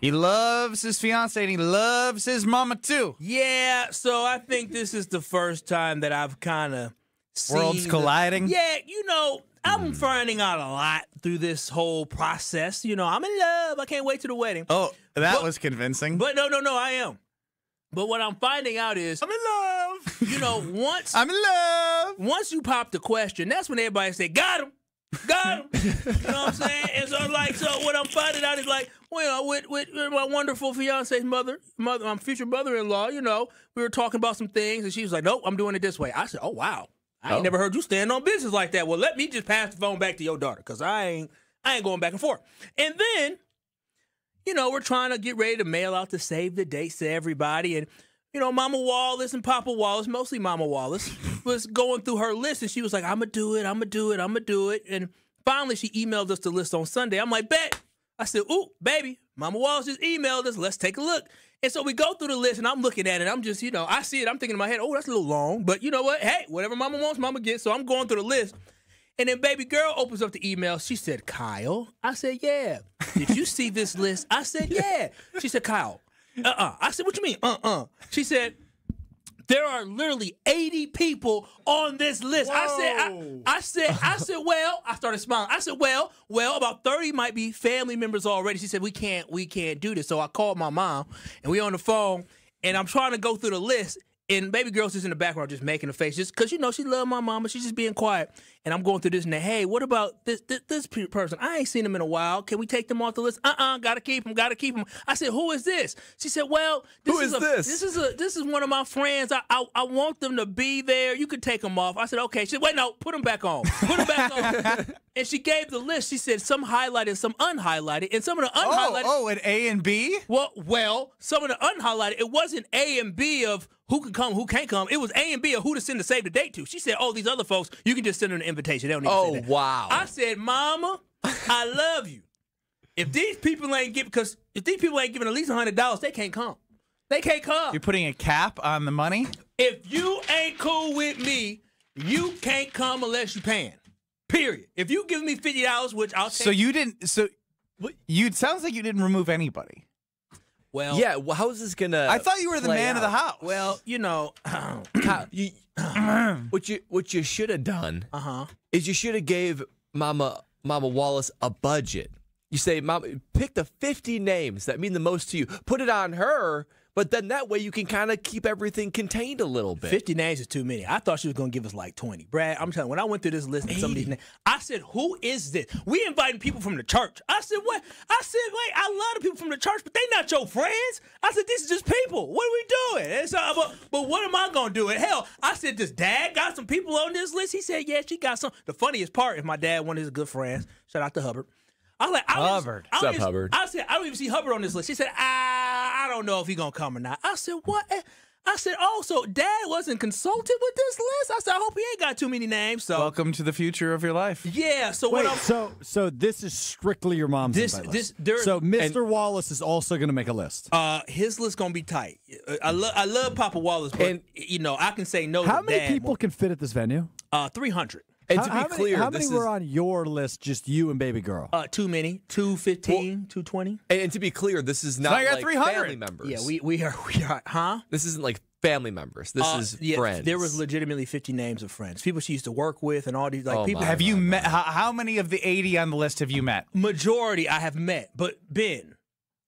Speaker 2: he loves his fiance and he loves his mama too.
Speaker 3: Yeah, so I think this is the first time that I've kind of seen
Speaker 2: worlds colliding.
Speaker 3: I'm finding out a lot through this whole process. I'm in love. I can't wait to the wedding.
Speaker 2: Oh, that was convincing.
Speaker 3: But no, I am. But what I'm finding out is
Speaker 2: I'm in love.
Speaker 3: Once
Speaker 2: I'm in love.
Speaker 3: Once you pop the question, that's when everybody say, got him. Got him. You know what I'm saying? And so what I'm finding out is with my wonderful fiance's mother, future mother-in-law, we were talking about some things and she was like, nope, I'm doing it this way. I said, oh, wow. I ain't never heard you stand on business like that. Well, let me just pass the phone back to your daughter because I ain't going back and forth. And then, we're trying to get ready to mail out the save the dates to everybody. And, Mama Wallace and Papa Wallace, mostly Mama Wallace, was going through her list. And she was like, I'm going to do it. I'm going to do it. I'm going to do it. And finally, she emailed us the list on Sunday. I'm like, bet. I said, ooh, baby, Mama Wallace just emailed us. Let's take a look. And so we go through the list, and I'm looking at it. I'm just, I see it. I'm thinking in my head, oh, that's a little long. But you know what? Hey, whatever Mama wants, Mama gets. So I'm going through the list. And then baby girl opens up the email. She said, Kyle. I said, yeah. Did you see this list? I said, yeah. She said, Kyle. I said, what you mean? She said, there are literally 80 people on this list.
Speaker 2: Whoa.
Speaker 3: I said, well, I started smiling. I said, well, about 30 might be family members already. She said, we can't do this. So I called my mom, and we on the phone, and I'm trying to go through the list. And baby girl's just in the background just making a face just because, she loved my mama. She's just being quiet. And I'm going through this and that. Hey, what about this person? I ain't seen them in a while. Can we take them off the list? Gotta keep them. I said, who is this? She said, well, this is one of my friends. I want them to be there. You can take them off. I said, okay. She said, wait, no, put them back on. Put them back on. And she gave the list. She said some highlighted, some unhighlighted. And some of the unhighlighted.
Speaker 2: Oh, an A and B?
Speaker 3: Well, some of the unhighlighted, it wasn't A and B of who can come, who can't come. It was A and B of who to send the save the date to. She said, oh, these other folks, you can just send them an invitation. They don't need to say that.
Speaker 4: Wow.
Speaker 3: I said, Mama, I love you. If these people ain't giving at least $100, they can't come. They can't come.
Speaker 2: You're putting a cap on the money?
Speaker 3: If you ain't cool with me, you can't come unless you paying. Period. If you give me $50, which I'll take.
Speaker 2: So it sounds like you didn't remove anybody.
Speaker 3: Well,
Speaker 4: yeah. Well, how is this gonna?
Speaker 2: I thought you were the man of the house.
Speaker 3: Well,
Speaker 4: what you should have done is you should have gave Mama Wallace a budget. You say, Mama, pick the 50 names that mean the most to you. Put it on her, but then that way you can kind of keep everything contained a little bit.
Speaker 3: 50 names is too many. I thought she was going to give us like 20. Brad, I'm telling you, when I went through this list and some of these names, I said, who is this? We inviting people from the church. I said, what? I said, wait, I love the people from the church, but they not your friends. I said, this is just people. What are we doing? And so, but what am I going to do? And hell, I said, does Dad got some people on this list? He said, yeah, she got some. The funniest part is my dad, one of his good friends, shout out to Hubbard. I was like,
Speaker 2: Hubbard.
Speaker 4: What's up, Hubbard?
Speaker 3: I said, I don't even see Hubbard on this list. She said, I don't know if he's going to come or not. I said, what? I said, oh, so Dad wasn't consulted with this list? I said, I hope he ain't got too many names. So
Speaker 2: welcome to the future of your life.
Speaker 3: Yeah. So
Speaker 5: wait, so this is strictly your mom's invite list. So Mr. Wallace is also going to make a list.
Speaker 3: His list going to be tight. I love Papa Wallace, but I can say no.
Speaker 5: How
Speaker 3: to
Speaker 5: many
Speaker 3: Dad
Speaker 5: people can fit at this venue?
Speaker 3: 300.
Speaker 4: And to be clear,
Speaker 5: how many were on your list? Just you and baby girl.
Speaker 3: Too many. 215, 220.
Speaker 4: And to be clear, this is not like
Speaker 2: 300.
Speaker 4: family members.
Speaker 3: Yeah, we are. Huh?
Speaker 4: This isn't like family members. This is friends.
Speaker 3: There was legitimately 50 names of friends, people she used to work with, and all these people.
Speaker 2: Have you met? How many of the 80 on the list have you met?
Speaker 3: Majority I have met, but Ben,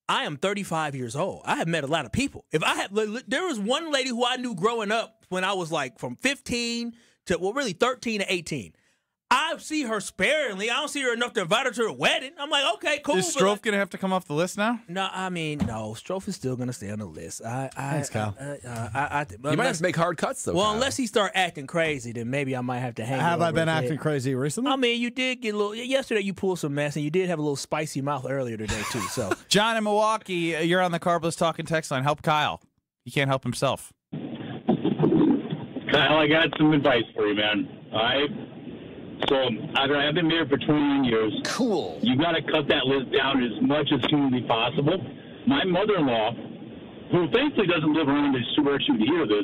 Speaker 3: I am 35 years old. I have met a lot of people. There was one lady who I knew growing up when I was like from 15 to really 13 to 18. I see her sparingly. I don't see her enough to invite her to her wedding. I'm like, okay, cool.
Speaker 2: Is Strofe going to have to come off the list now?
Speaker 3: No, I mean, no. Strofe is still going to stay on the list.
Speaker 5: Thanks, Kyle.
Speaker 4: You might have to make hard cuts, though.
Speaker 3: Well,
Speaker 4: Kyle.
Speaker 3: unless he start acting crazy, then maybe I might have to hang.
Speaker 5: Have I been acting crazy recently?
Speaker 3: I mean, you did get a little. Yesterday, you pulled some mess, and you did have a little spicy mouth earlier today too. So,
Speaker 2: John in Milwaukee, you're on the Carbless Talking text line. Help Kyle. He can't help himself.
Speaker 10: Kyle, I got some advice for you, man. All right. So I've been married for 21 years.
Speaker 14: Cool.
Speaker 10: You got to cut that list down as much as humanly possible. My mother-in-law, who thankfully doesn't live around this where she would hear this,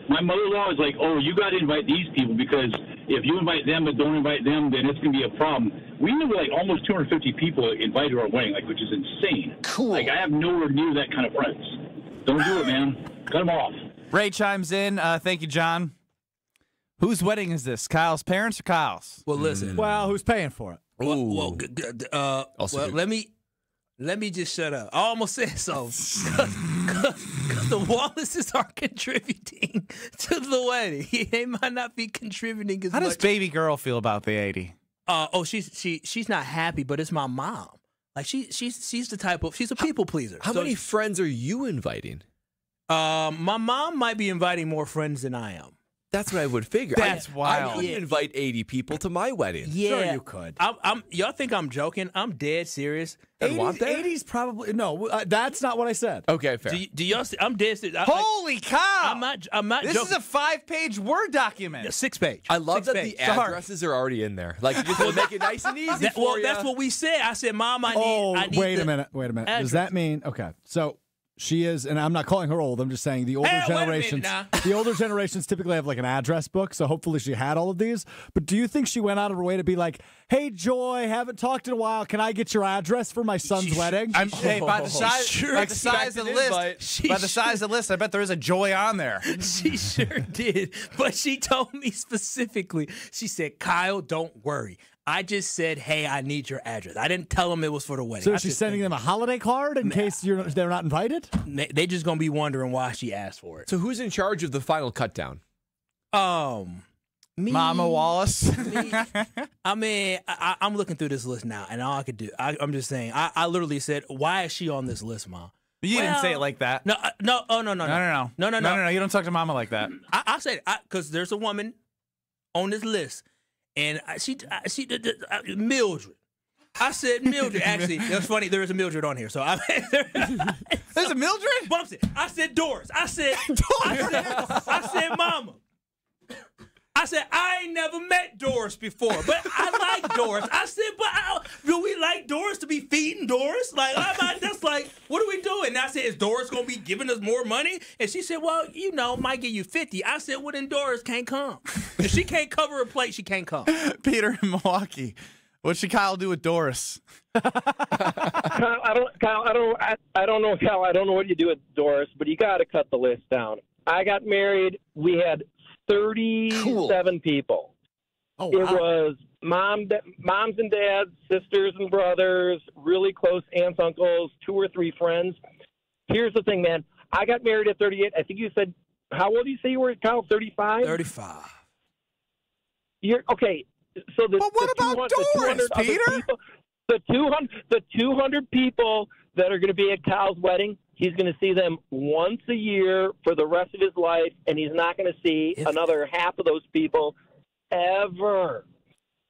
Speaker 10: my mother-in-law is like, oh, you got to invite these people because if you invite them but don't invite them, then it's going to be a problem. We knew like almost 250 people invited to our wedding, like, which is insane.
Speaker 14: Cool.
Speaker 10: Like, I have nowhere near that kind of friends. Don't do it, man. Cut them off.
Speaker 2: Ray chimes in. Thank you, John. Whose wedding is this? Kyle's parents or Kyle's?
Speaker 3: Well, listen.
Speaker 5: Well, who's paying for it?
Speaker 3: Well, let me just shut up. I almost said so. Because the Wallaces are contributing to the wedding. They might not be contributing as much.
Speaker 2: How does baby girl feel about the 80?
Speaker 3: She's not happy, but it's my mom. Like she's the type of she's a people pleaser.
Speaker 4: How many friends are you inviting?
Speaker 3: My mom might be inviting more friends than I am.
Speaker 4: That's what I would figure.
Speaker 2: That's wild.
Speaker 4: I wouldn't invite 80 people to my wedding.
Speaker 3: Yeah,
Speaker 5: sure you could.
Speaker 3: Y'all think I'm joking? I'm dead serious.
Speaker 5: 80's probably no. That's not what I said.
Speaker 4: Okay, fair.
Speaker 3: Do y'all see? I'm dead serious.
Speaker 2: Holy cow!
Speaker 3: I'm not.
Speaker 2: This
Speaker 3: joking.
Speaker 2: is a 5-page Word document.
Speaker 3: A 6-page.
Speaker 4: I love that the addresses are already in there. Like, you just want to make it nice and easy for you.
Speaker 3: That's what we said. I said, Mom, I need.
Speaker 5: Wait a minute. Address. Does that mean okay? So. She is, and I'm not calling her old. I'm just saying the older generations. The older generations typically have like an address book, so hopefully she had all of these. But do you think she went out of her way to be like, "Hey, Joy, haven't talked in a while. Can I get your address for my son's wedding?"
Speaker 2: By the size of the list, I bet there is a Joy on there.
Speaker 3: She sure did, but she told me specifically. She said, "Kyle, don't worry. I just said, hey, I need your address. I didn't tell them it was for the wedding."
Speaker 5: So she's sending them a holiday card in case they're not invited?
Speaker 3: They just going to be wondering why she asked for it.
Speaker 4: So who's in charge of the final cut down?
Speaker 3: Me.
Speaker 2: Mama Wallace.
Speaker 3: I mean, I'm looking through this list now, and all I could do, I'm just saying, I literally said, why is she on this list, Mom?
Speaker 2: You didn't say it like that.
Speaker 3: No. No.
Speaker 2: You don't talk to Mama like that.
Speaker 3: I said, because there's a woman on this list. And she Mildred. I said Mildred. Actually, it was funny. There is a Mildred on here. So
Speaker 2: there's a Mildred?
Speaker 3: Bumps it. I said Doris. I said Mama. I said I ain't never met Doris before, but I like Doris. I said, but do we like Doris to be feeding Doris? Like, that's like, what are we doing? And I said, is Doris gonna be giving us more money? And she said, well, might give you 50. I said, well, then Doris can't come. If she can't cover her plate, she can't come.
Speaker 2: Peter in Milwaukee, what should Kyle do with Doris?
Speaker 15: I don't know, Kyle. I don't know what you do with Doris, but you got to cut the list down. I got married. We had 37 people.
Speaker 5: Oh,
Speaker 15: wow. It was moms and dads, sisters and brothers, really close aunts, uncles, 2 or 3 friends. Here's the thing, man. I got married at 38. I think you said, how old do you say you were, Kyle? 35?
Speaker 3: 35.
Speaker 15: You're okay. So
Speaker 2: what about Doris, Peter?
Speaker 15: The 200 people that are going to be at Kyle's wedding, he's going to see them once a year for the rest of his life, and he's not going to see another half of those people ever.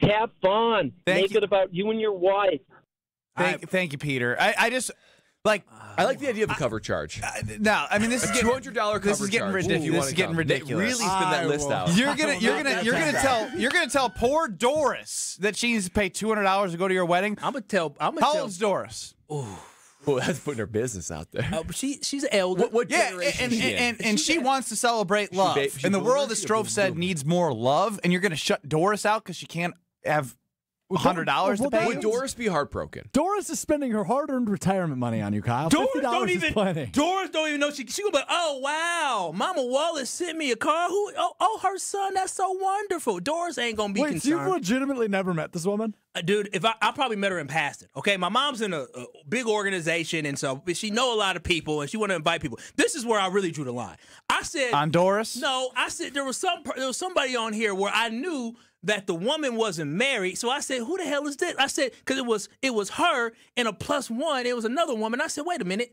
Speaker 15: Have fun. Make it about you and your wife.
Speaker 2: Thank you, Peter. I just like.
Speaker 4: I like the idea of a cover charge.
Speaker 2: No, I mean this is
Speaker 4: $200 cover charge.
Speaker 2: This is getting ridiculous. This is getting ridiculous.
Speaker 4: Really spin that list out.
Speaker 2: You're gonna tell poor Doris that she needs to pay $200 to go to your wedding.
Speaker 3: I'm gonna tell.
Speaker 2: How old's Doris?
Speaker 4: Oh, that's putting her business out there.
Speaker 3: She's elder.
Speaker 4: What generation is she in?
Speaker 2: And she wants to celebrate love. And the world, as Strofe said, needs more love. And you're going to shut Doris out because she can't have $100 to pay?
Speaker 4: Would Doris be heartbroken?
Speaker 5: Doris is spending her hard-earned retirement money on you, Kyle.
Speaker 3: Doris
Speaker 5: $50 is plenty.
Speaker 3: Doris don't even know she gonna be like, oh wow, Mama Wallace sent me a car. Her son, that's so wonderful. Doris ain't gonna be concerned.
Speaker 5: You've legitimately never met this woman?
Speaker 3: Dude, if I probably met her in passing. Okay, my mom's in a big organization, and so she know a lot of people, and she want to invite people. This is where I really drew the line. I said
Speaker 2: on Doris.
Speaker 3: No, I said there was somebody on here where I knew that the woman wasn't married. So I said, who the hell is this? I said because it was her and a +1. It was another woman. I said, wait a minute,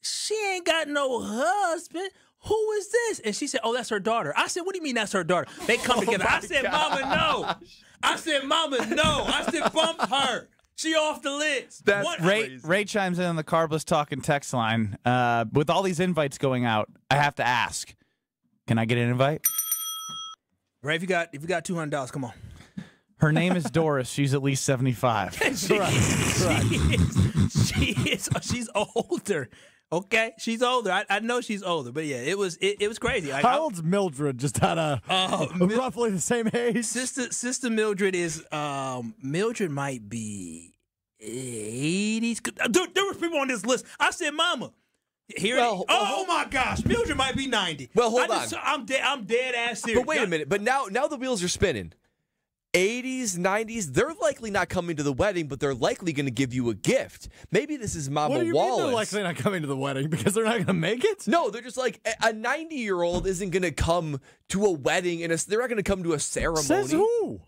Speaker 3: she ain't got no husband. Who is this? And she said, oh, that's her daughter. I said, what do you mean that's her daughter? They come together. I said, Mama, no. I said, Mama, no. I said, bump her. She off the list.
Speaker 2: Ray chimes in on the Carbless Talking text line. With all these invites going out, I have to ask, can I get an invite?
Speaker 3: Ray, if you got $200, come on.
Speaker 2: Her name is Doris. She's at least 75.
Speaker 3: She's older. Okay, she's older. I know she's older, but yeah, it was crazy.
Speaker 5: How old's Mildred? Just out of roughly the same age.
Speaker 3: Sister Mildred is Mildred might be 80s. Dude, there was people on this list. I said, Mama. Oh my gosh, Mildred might be 90.
Speaker 4: Well, hold on.
Speaker 3: I'm dead ass serious.
Speaker 4: But wait a minute. But now the wheels are spinning. 80s, 90s, they're likely not coming to the wedding, but they're likely going to give you a gift. Maybe this is Mama Wallace.
Speaker 5: What do you mean they're likely not coming to the wedding? Because they're not going to make it?
Speaker 4: No, they're just like, a 90-year-old isn't going to come to a wedding, and they're not going to come to a ceremony.
Speaker 5: Says who?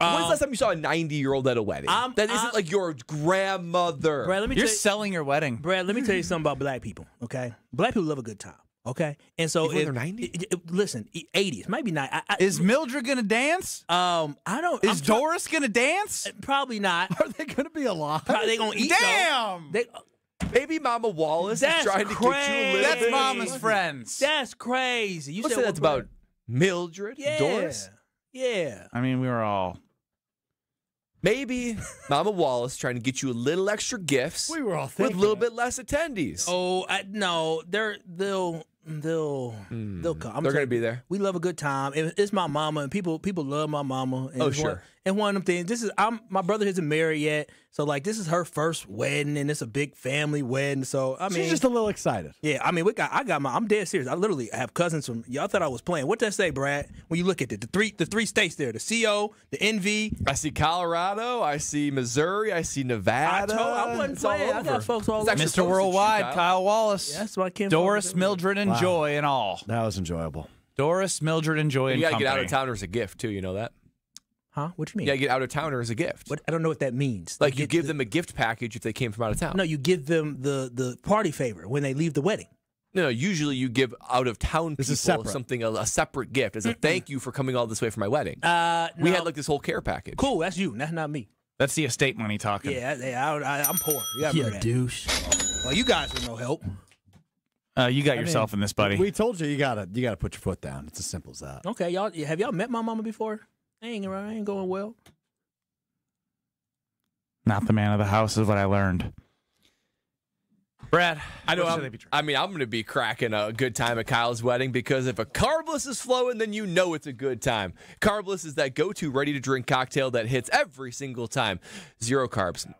Speaker 4: When's the last time you saw a 90-year-old at a wedding? That isn't like your grandmother.
Speaker 3: Brad,
Speaker 2: You're selling your wedding.
Speaker 3: Brad, let me tell you something about black people, okay? Black people love a good time. Okay, and so
Speaker 4: they're 90.
Speaker 3: Listen, 80s, maybe not.
Speaker 2: Is Mildred gonna dance?
Speaker 3: I don't.
Speaker 2: Is Doris gonna dance?
Speaker 3: Probably not.
Speaker 5: Are they gonna be alive?
Speaker 3: They gonna eat.
Speaker 2: Damn.
Speaker 4: Maybe Mama Wallace is trying to get you a little
Speaker 2: That's
Speaker 4: bit.
Speaker 2: Mama's friends.
Speaker 3: That's crazy. You
Speaker 4: said that's about Mildred, Doris.
Speaker 3: Yeah.
Speaker 2: I mean, we were all.
Speaker 4: Maybe Mama Wallace trying to get you a little extra gifts.
Speaker 5: We were all
Speaker 4: with
Speaker 5: thinking
Speaker 4: a little bit less attendees.
Speaker 3: Oh, no, they'll come.
Speaker 4: They're gonna be there.
Speaker 3: We love a good time. It's my mama, and people love my mama. And
Speaker 4: sure.
Speaker 3: And one of them things. My brother isn't married yet, so like this is her first wedding, and it's a big family wedding. So I mean,
Speaker 5: she's just a little excited.
Speaker 3: Yeah, I mean, I'm dead serious. I literally have cousins from. Y'all thought I was playing. What that say, Brad? When you look at it, the three states there, the CO, the NV.
Speaker 4: I see Colorado. I see Missouri. I see Nevada.
Speaker 3: I wasn't playing. I got folks all over.
Speaker 2: Mr. Worldwide, Kyle Wallace.
Speaker 3: That's why I can't.
Speaker 2: Doris, Mildred, and Joy, and all.
Speaker 5: That was enjoyable.
Speaker 2: Doris, Mildred, and Joy.
Speaker 4: You
Speaker 2: got
Speaker 4: gotta get out of town as a gift too. You know that.
Speaker 3: Huh? What do you mean?
Speaker 4: You gotta get out of towner as a gift.
Speaker 3: What? I don't know what that means.
Speaker 4: Like you give them a gift package if they came from out of town.
Speaker 3: No, you give them the party favor when they leave the wedding.
Speaker 4: No, usually you give out of town people
Speaker 5: separate.
Speaker 4: a separate gift as a thank you for coming all this way for my wedding.
Speaker 3: No.
Speaker 4: We had like this whole care package.
Speaker 3: Cool, that's you. That's not me.
Speaker 2: That's the estate money talking.
Speaker 3: Yeah, I'm poor.
Speaker 6: You douche.
Speaker 3: Well, you guys are no help.
Speaker 2: You got yourself in this, buddy.
Speaker 5: We told you gotta put your foot down. It's as simple as that.
Speaker 3: Okay, have y'all met my mama before? I ain't going well.
Speaker 2: Not the man of the house is what I learned. Brad,
Speaker 4: I know. I'm going to be cracking a good time at Kyle's wedding because if a carbless is flowing, then you know it's a good time. Carbless is that go-to ready-to-drink cocktail that hits every single time. 0 carbs,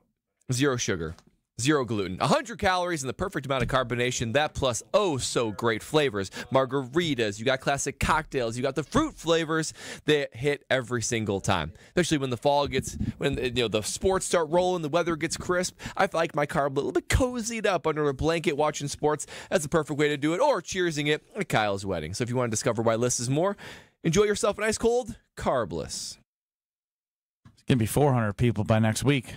Speaker 4: 0 sugar, 0 gluten, 100 calories, and the perfect amount of carbonation. That plus so great flavors. Margaritas, you got classic cocktails, you got the fruit flavors that hit every single time. Especially when the fall gets, when the sports start rolling, the weather gets crisp. I like my carb a little bit cozied up under a blanket watching sports. That's the perfect way to do it, or cheersing it at Kyle's wedding. So if you want to discover why less is more, enjoy yourself an ice cold carbless.
Speaker 2: It's gonna be 400 people by next week.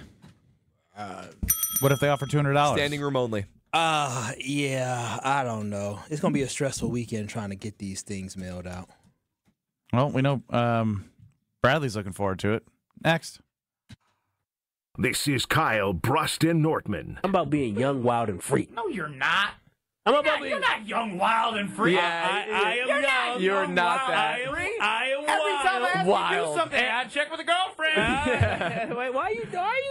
Speaker 2: What if they offer $200?
Speaker 4: Standing room only.
Speaker 3: Yeah, I don't know. It's going to be a stressful weekend trying to get these things mailed out.
Speaker 2: Well, we know Bradley's looking forward to it. Next.
Speaker 1: This is Kyle Bruston Nortman.
Speaker 20: I'm about being young, wild, and free.
Speaker 7: No, you're not.
Speaker 20: You're
Speaker 7: not young, wild, and free.
Speaker 20: Yeah,
Speaker 7: I am young.
Speaker 4: You're not that.
Speaker 7: I am
Speaker 20: Every
Speaker 7: wild.
Speaker 20: time I ask you to do something,
Speaker 7: I check with a girlfriend.
Speaker 3: Wait, why are you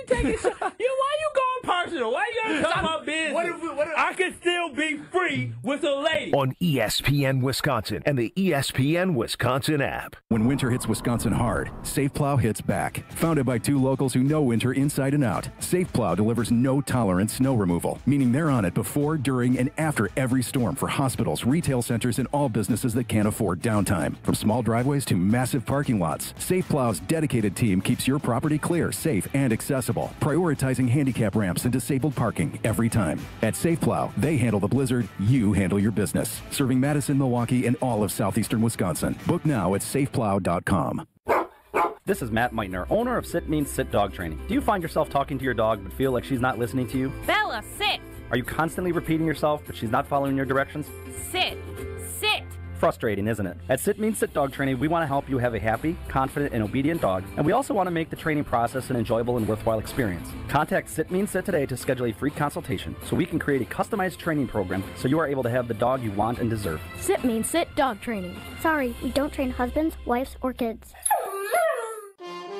Speaker 3: taking? Why are you going personal? Why you gotta talk about business? I can still be free with a lady.
Speaker 1: On ESPN Wisconsin and the ESPN Wisconsin app.
Speaker 23: When winter hits Wisconsin hard, Safe Plow hits back. Founded by two locals who know winter inside and out, Safe Plow delivers no-tolerance snow removal, meaning they're on it before, during, and after every storm for hospitals, retail centers, and all businesses that can't afford downtime. From small driveways to massive parking lots, Safe Plow's dedicated team keeps your property clear, safe, and accessible, prioritizing handicap ramps and disabled parking every time. At Safe Plow, they handle the blizzard, you handle your business. Serving Madison, Milwaukee, and all of southeastern Wisconsin. Book now at safeplow.com.
Speaker 14: This is Matt Meitner, owner of Sit Means Sit Dog Training. Do you find yourself talking to your dog but feel like she's not listening to you?
Speaker 16: Bella, sit!
Speaker 14: Are you constantly repeating yourself but she's not following your directions?
Speaker 16: Sit! Sit!
Speaker 14: Frustrating, isn't it? At Sit Means Sit Dog Training, we want to help you have a happy, confident, and obedient dog, and we also want to make the training process an enjoyable and worthwhile experience. Contact Sit Means Sit today to schedule a free consultation so we can create a customized training program so you are able to have the dog you want and deserve.
Speaker 17: Sit Means Sit Dog Training. Sorry, we don't train husbands, wives, or kids.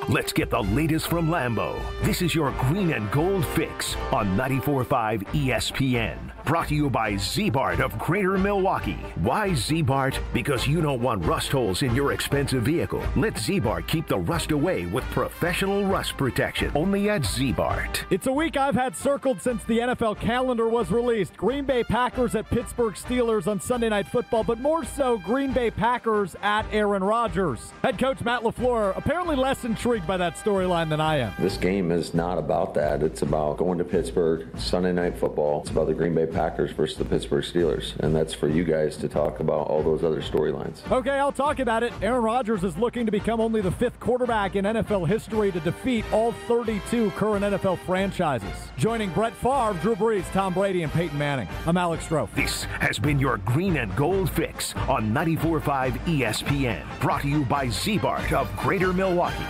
Speaker 1: Let's get the latest from Lambeau. This is your green and gold fix on 94.5 ESPN. Brought to you by Z-Bart of Greater Milwaukee. Why Z-Bart? Because you don't want rust holes in your expensive vehicle. Let Z-Bart keep the rust away with professional rust protection. Only at Z-Bart.
Speaker 5: It's a week I've had circled since the NFL calendar was released. Green Bay Packers at Pittsburgh Steelers on Sunday Night Football, but more so Green Bay Packers at Aaron Rodgers. Head coach Matt LaFleur apparently less intrigued by that storyline than I am.
Speaker 18: This game is not about that. It's about going to Pittsburgh, Sunday Night Football. It's about the Green Bay Packers versus the Pittsburgh Steelers, and that's for you guys to talk about all those other storylines.
Speaker 5: Okay, I'll talk about it. Aaron Rodgers is looking to become only the fifth quarterback in NFL history to defeat all 32 current NFL franchises. Joining Brett Favre, Drew Brees, Tom Brady, and Peyton Manning. I'm Alex Stroh.
Speaker 1: This has been your green and gold fix on 94.5 ESPN. Brought to you by Z-Bart of Greater Milwaukee.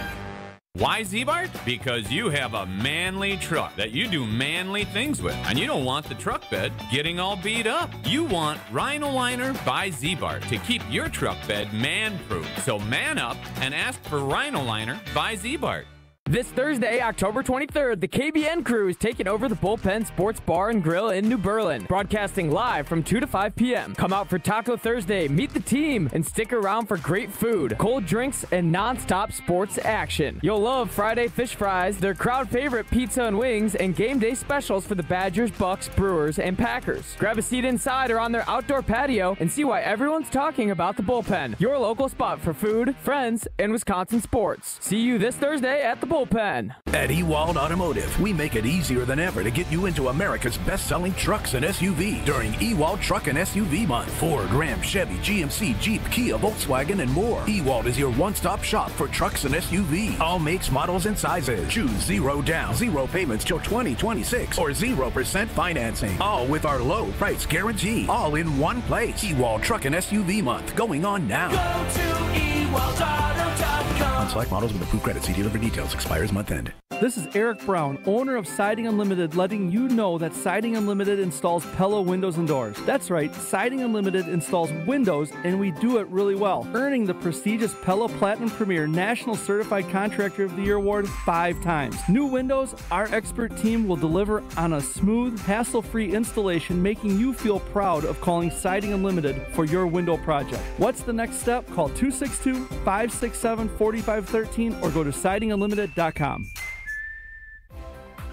Speaker 19: Why Z-Bart? Because you have a manly truck that you do manly things with, and you don't want the truck bed getting all beat up. You want Rhino Liner by Z-Bart to keep your truck bed man-proof. So man up and ask for Rhino Liner by Z-Bart.
Speaker 12: This Thursday, October 23rd, the KBN crew is taking over the Bullpen Sports Bar and Grill in New Berlin, broadcasting live from 2 to 5 p.m. Come out for Taco Thursday, meet the team, and stick around for great food, cold drinks, and non-stop sports action. You'll love Friday fish fries, their crowd favorite pizza and wings, and game day specials for the Badgers, Bucks, Brewers, and Packers. Grab a seat inside or on their outdoor patio and see why everyone's talking about the Bullpen, your local spot for food, friends, and Wisconsin sports. See you this Thursday at the Bullpen.
Speaker 26: At Ewald Automotive, we make it easier than ever to get you into America's best-selling trucks and SUV during Ewald Truck and SUV Month. Ford, Ram, Chevy, GMC, Jeep, Kia, Volkswagen, and more. Ewald is your one-stop shop for trucks and SUV. All makes, models, and sizes. Choose 0 down, 0 payments till 2026, or 0% financing. All with our low price guarantee. All in one place. Ewald Truck and SUV Month going on now.
Speaker 7: Go to EWaldAuto.com.
Speaker 26: On select models with approved credit. See dealer for details. Expires month end.
Speaker 27: This is Eric Brown, owner of Siding Unlimited, letting you know that Siding Unlimited installs Pella windows and doors. That's right, Siding Unlimited installs windows, and we do it really well, earning the prestigious Pella Platinum Premier National Certified Contractor of the Year award 5 times. New windows, our expert team will deliver on a smooth, hassle-free installation, making you feel proud of calling Siding Unlimited for your window project. What's the next step? Call 262-567-4513 or go to sidingunlimited.com.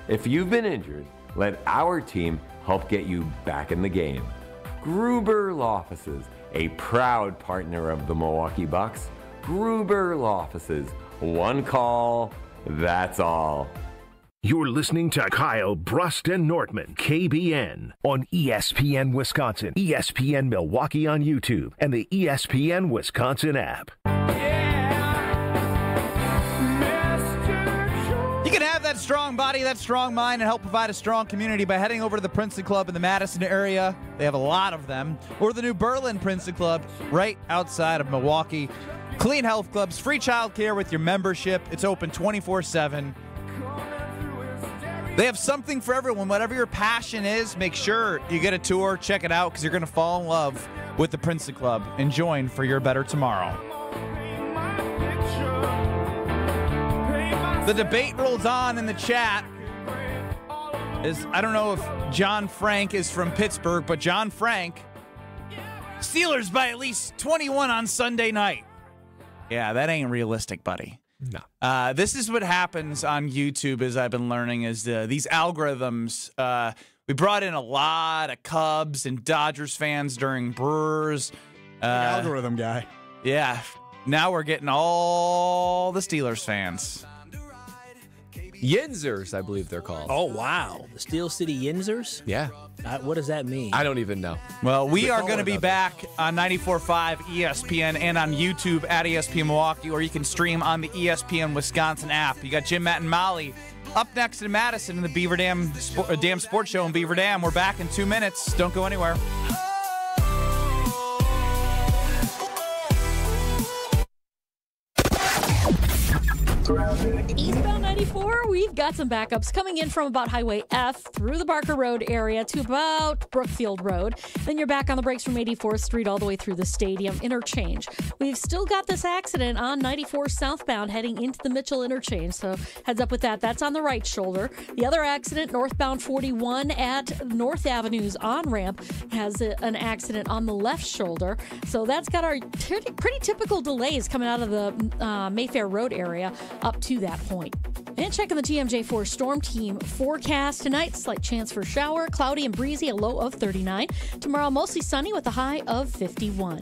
Speaker 28: If you've been injured, let our team help get you back in the game. Gruber Law Offices, a proud partner of the Milwaukee Bucks. Gruber Law Offices, one call, that's all.
Speaker 1: You're listening to Kyle Brust and Nortman, KBN, on ESPN Wisconsin, ESPN Milwaukee on YouTube, and the ESPN Wisconsin app.
Speaker 2: You can have that strong body, that strong mind, and help provide a strong community by heading over to the Princeton Club in the Madison area. They have a lot of them. Or the New Berlin Princeton Club right outside of Milwaukee. Clean health clubs, free child care with your membership. It's open 24/7. They have something for everyone. Whatever your passion is, make sure you get a tour, check it out, because you're going to fall in love with the Princeton Club and join for your better tomorrow. The debate rolls on in the chat. is I don't know if John Frank is from Pittsburgh, but John Frank, Steelers by at least 21 on Sunday night. Yeah, that ain't realistic, buddy.
Speaker 4: No.
Speaker 2: This is what happens on YouTube, as I've been learning, is these algorithms. We brought in a lot of Cubs and Dodgers fans during Brewers.
Speaker 5: Algorithm guy.
Speaker 2: Yeah. Now we're getting all the Steelers fans.
Speaker 4: Yinzers, I believe they're called.
Speaker 3: Oh, wow. The Steel City Yinzers?
Speaker 4: Yeah.
Speaker 3: What does that mean?
Speaker 4: I don't even know.
Speaker 2: Well, we are going to be back on 94.5 ESPN and on YouTube at ESPN Milwaukee, or you can stream on the ESPN Wisconsin app. You got Jim, Matt, and Molly up next in Madison in the Beaver Dam Sports Show in Beaver Dam. We're back in 2 minutes. Don't go anywhere.
Speaker 6: Eastbound 94, we've got some backups coming in from about Highway F through the Barker Road area to about Brookfield Road. Then you're back on the brakes from 84th Street all the way through the Stadium Interchange. We've still got this accident on 94 southbound heading into the Mitchell Interchange, so heads up with that. That's on the right shoulder. The other accident, northbound 41 at North Avenue's on-ramp, has an accident on the left shoulder. So that's got our pretty typical delays coming out of the Mayfair Road area up to that point. And checking the TMJ4 Storm Team forecast tonight, slight chance for shower, cloudy and breezy, a low of 39. Tomorrow, mostly sunny with a high of 51.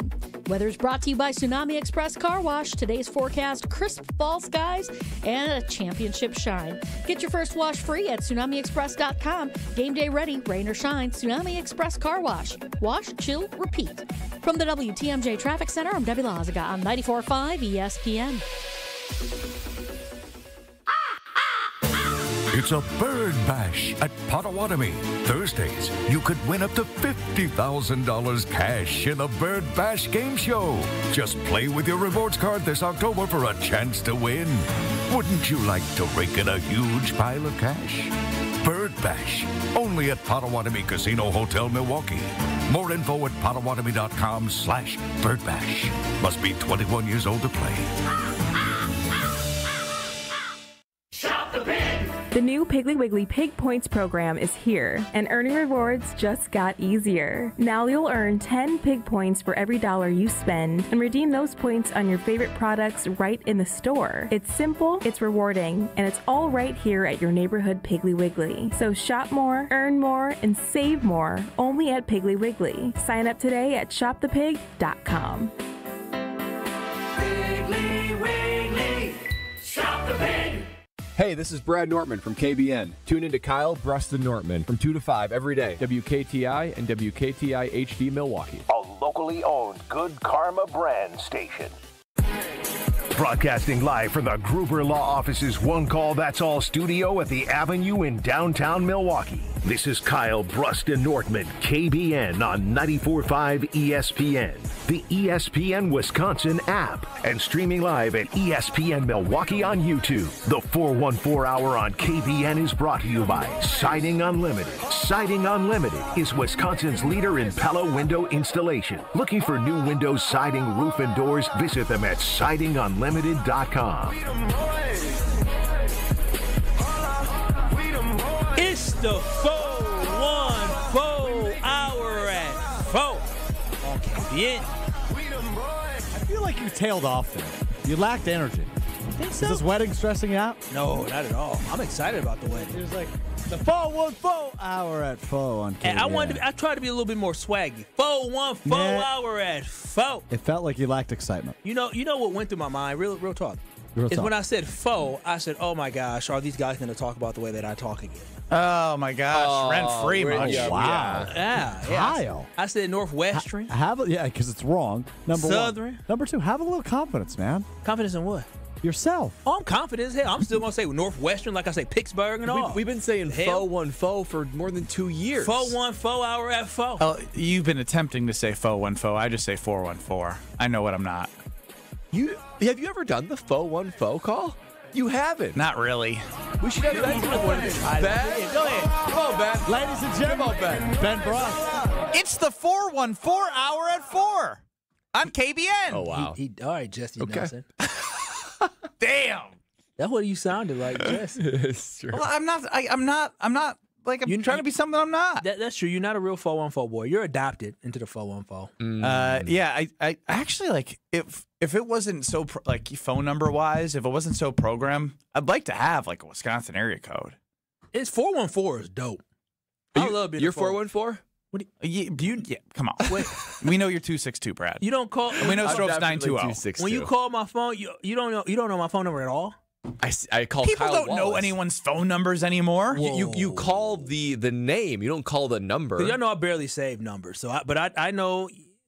Speaker 6: Weather is brought to you by Tsunami Express Car Wash. Today's forecast, crisp fall skies and a championship shine. Get your first wash free at TsunamiExpress.com. Game day ready, rain or shine, Tsunami Express Car Wash. Wash, chill, repeat. From the WTMJ Traffic Center, I'm Debbie Lazaga on 94.5 ESPN.
Speaker 8: It's a bird bash at Potawatomi. Thursdays, you could win up to $50,000 cash in the Bird Bash game show. Just play with your rewards card this October for a chance to win. Wouldn't you like to rake in a huge pile of cash? Bird Bash, only at Potawatomi Casino Hotel, Milwaukee. More info at Potawatomi.com/birdbash. Must be 21 years old to play.
Speaker 9: Shop the Pig! The new Piggly Wiggly Pig Points program is here, and earning rewards just got easier. Now you'll earn 10 Pig Points for every $1 you spend, and redeem those points on your favorite products right in the store. It's simple, it's rewarding, and it's all right here at your neighborhood Piggly Wiggly. So shop more, earn more, and save more only at Piggly Wiggly. Sign up today at shopthepig.com.
Speaker 7: Piggly Wiggly, shop the pig.
Speaker 11: Hey, this is Brad Nortman from KBN. Tune in to Kyle, Brust, and Nortman from 2 to 5 every day. WKTI and WKTI HD Milwaukee.
Speaker 1: A locally owned Good Karma brand station. Broadcasting live from the Gruber Law Office's One Call That's All studio at the Avenue in downtown Milwaukee. This is Kyle Brust and Nortman, KBN on 94.5 ESPN, the ESPN Wisconsin app, and streaming live at ESPN Milwaukee on YouTube. The 414 Hour on KBN is brought to you by Siding Unlimited. Siding Unlimited is Wisconsin's leader in Pella window installation. Looking for new windows, siding, roof, and doors? Visit them at sidingunlimited.com.
Speaker 3: It's the 414 Hour at 4 on KBN.
Speaker 5: I feel like you tailed off there. You lacked energy.
Speaker 3: Think so?
Speaker 5: Is this wedding stressing you out?
Speaker 3: No, not at all. I'm excited about the wedding.
Speaker 5: It was like the 414 Hour at 4 on KBN.
Speaker 3: And I tried to be a little bit more swaggy. 414 Hour at 4.
Speaker 5: It felt like you lacked excitement.
Speaker 3: You know what went through my mind? Real talk.
Speaker 5: Real
Speaker 3: is
Speaker 5: talk.
Speaker 3: when I said foe, I said, oh my gosh, are these guys going to talk about the way that I talk again?
Speaker 2: Oh my gosh, rent-free much.
Speaker 5: Wow.
Speaker 3: Yeah.
Speaker 5: Kyle.
Speaker 3: I said Northwestern.
Speaker 5: Because it's wrong. Number
Speaker 3: Southern.
Speaker 5: one. Number two, have a little confidence, man.
Speaker 3: Confidence in what?
Speaker 5: Yourself.
Speaker 3: Oh, I'm confident as hell. I'm still going to say Northwestern like I say Pittsburgh and all.
Speaker 4: We've been saying foe for more than 2 years.
Speaker 3: 414 Hour at 4.
Speaker 2: Oh, you've been attempting to say 414. I just say 414. I know what I'm not.
Speaker 4: Have you ever done the 414 call? You haven't.
Speaker 2: Not really.
Speaker 4: We should have Ben do one. Ben, go ahead. Come on, Ben.
Speaker 5: Ladies and gentlemen, Ben Brust.
Speaker 2: It's the 414 Hour at 4 on KBN.
Speaker 4: Oh, wow.
Speaker 3: All right, Jesse Nelson.
Speaker 2: Damn.
Speaker 3: That's what you sounded like, Jesse.
Speaker 4: It's true.
Speaker 2: Well, I'm not I'm trying to be something I'm not.
Speaker 3: That's true. You're not a real 414 boy. You're adopted into the 414.
Speaker 2: Yeah, I actually like if it wasn't so phone number wise, if it wasn't so programmed, I'd like to have like a Wisconsin area code.
Speaker 3: It's 414 is dope. I love being
Speaker 4: You're 414.
Speaker 2: What do you? Yeah, come on. Wait, we know you're 262, Brad.
Speaker 3: You don't call.
Speaker 2: We know Strope's 920.
Speaker 3: When you call my phone, you don't know my phone number at all.
Speaker 4: I call
Speaker 2: People
Speaker 4: Kyle
Speaker 2: don't
Speaker 4: Wallace.
Speaker 2: know anyone's phone numbers anymore.
Speaker 4: You call the name. You don't call the number.
Speaker 3: Y'all know I barely save numbers, so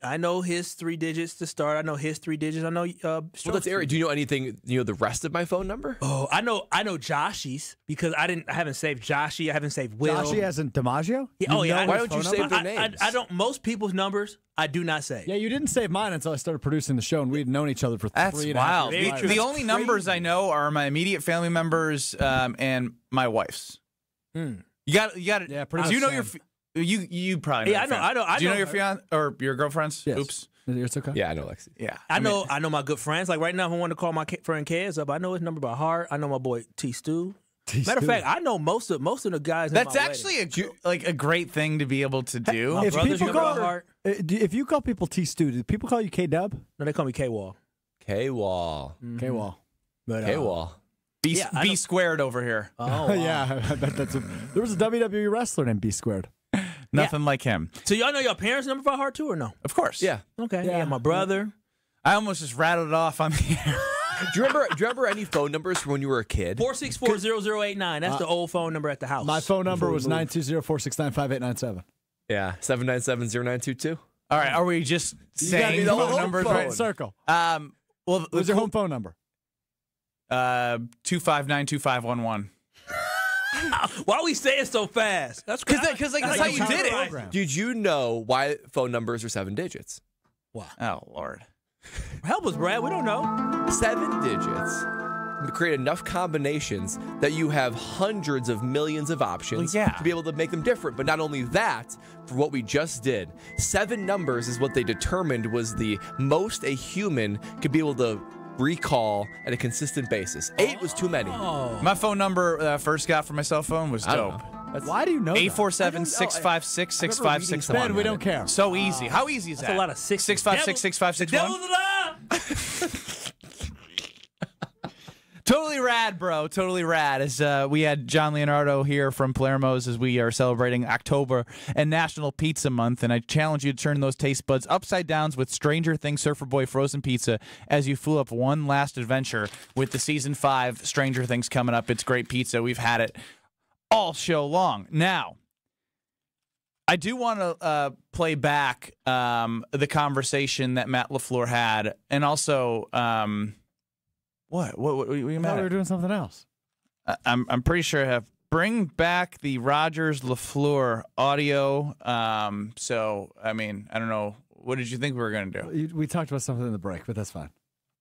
Speaker 3: I know his 3 digits to start. I know his 3 digits. I know.
Speaker 4: Well, that's Eric. Do you know anything? You know the rest of my phone number?
Speaker 3: Oh, I know Joshy's because I haven't saved Joshy. I haven't saved Will.
Speaker 5: Joshy as in DiMaggio?
Speaker 3: Yeah,
Speaker 4: why don't you save their names?
Speaker 3: I don't. Most people's numbers I do not save.
Speaker 5: Yeah, you didn't save mine until I started producing the show, and we had known each other for
Speaker 2: That's
Speaker 5: 3.5
Speaker 2: wild.
Speaker 5: years.
Speaker 2: The only numbers I know are my immediate family members and my wife's. You got it. Yeah,
Speaker 5: pretty
Speaker 2: do you
Speaker 5: much
Speaker 2: know your?
Speaker 5: same.
Speaker 2: You probably know.
Speaker 3: Yeah, I know.
Speaker 2: Do you know your fiance or your girlfriends?
Speaker 5: Yes.
Speaker 2: Oops.
Speaker 5: It's okay.
Speaker 4: Yeah, I know Lexi.
Speaker 2: Yeah,
Speaker 3: I know my good friends. Like right now, if I want to call my friend Kez up, I know his number by heart. I know my boy T Stu. Matter of fact, I know most of the guys.
Speaker 2: That's
Speaker 3: in my
Speaker 2: actually a great thing to be able to do.
Speaker 3: My brother's number by heart.
Speaker 5: If you call people T Stu, do people call you K Dub?
Speaker 3: No, they call me K Wall.
Speaker 4: K Wall.
Speaker 5: K Wall.
Speaker 4: K Wall.
Speaker 2: B squared over here.
Speaker 3: Oh, wow.
Speaker 5: Yeah, I bet there was a WWE wrestler named B squared.
Speaker 2: Nothing like him.
Speaker 3: So y'all know your parents' number by heart too, or no?
Speaker 2: Of course.
Speaker 4: Yeah.
Speaker 3: Okay. Yeah, my brother.
Speaker 2: I almost just rattled it off on the air.
Speaker 4: Do you remember any phone numbers from when you were a kid?
Speaker 3: 464-0089. That's the old phone number at the house.
Speaker 5: My phone number was 920-469-5897.
Speaker 4: Yeah, 797-0922.
Speaker 2: All right, are we just saying
Speaker 5: the
Speaker 2: phone numbers?
Speaker 5: right circle.
Speaker 2: Well,
Speaker 5: what's your home phone number?
Speaker 2: 259-2511.
Speaker 3: Why are we saying so fast? That's
Speaker 2: because that's how you did it.
Speaker 4: Did you know why phone numbers are 7 digits?
Speaker 3: Wow.
Speaker 2: Oh Lord.
Speaker 3: Help us, Brad. We don't know.
Speaker 4: 7 digits create enough combinations that you have hundreds of millions of options to be able to make them different. But not only that, for what we just did, 7 numbers is what they determined was the most a human could be able to recall at a consistent basis. 8 was too many.
Speaker 2: My phone number that I first got for my cell phone was dope.
Speaker 5: Why do you know
Speaker 2: 847-656-6561.
Speaker 5: Ben, we don't care.
Speaker 2: So easy. How easy is that?
Speaker 3: That's a lot of
Speaker 2: 656-6561.
Speaker 3: Devil's alive.
Speaker 2: Totally rad, bro. Totally rad. As we had John Leonardo here from Palermo's as we are celebrating October and National Pizza Month, and I challenge you to turn those taste buds upside down with Stranger Things Surfer Boy Frozen Pizza as you fool up one last adventure with the Season 5 Stranger Things coming up. It's great pizza. We've had it all show long. Now, I do want to play back the conversation that Matt LaFleur had, and also what are you mad at?
Speaker 5: We were doing something else.
Speaker 2: I'm pretty sure I have bring back the Rodgers LaFleur audio. So I mean, I don't know. What did you think we were gonna do?
Speaker 5: We talked about something in the break, but that's fine.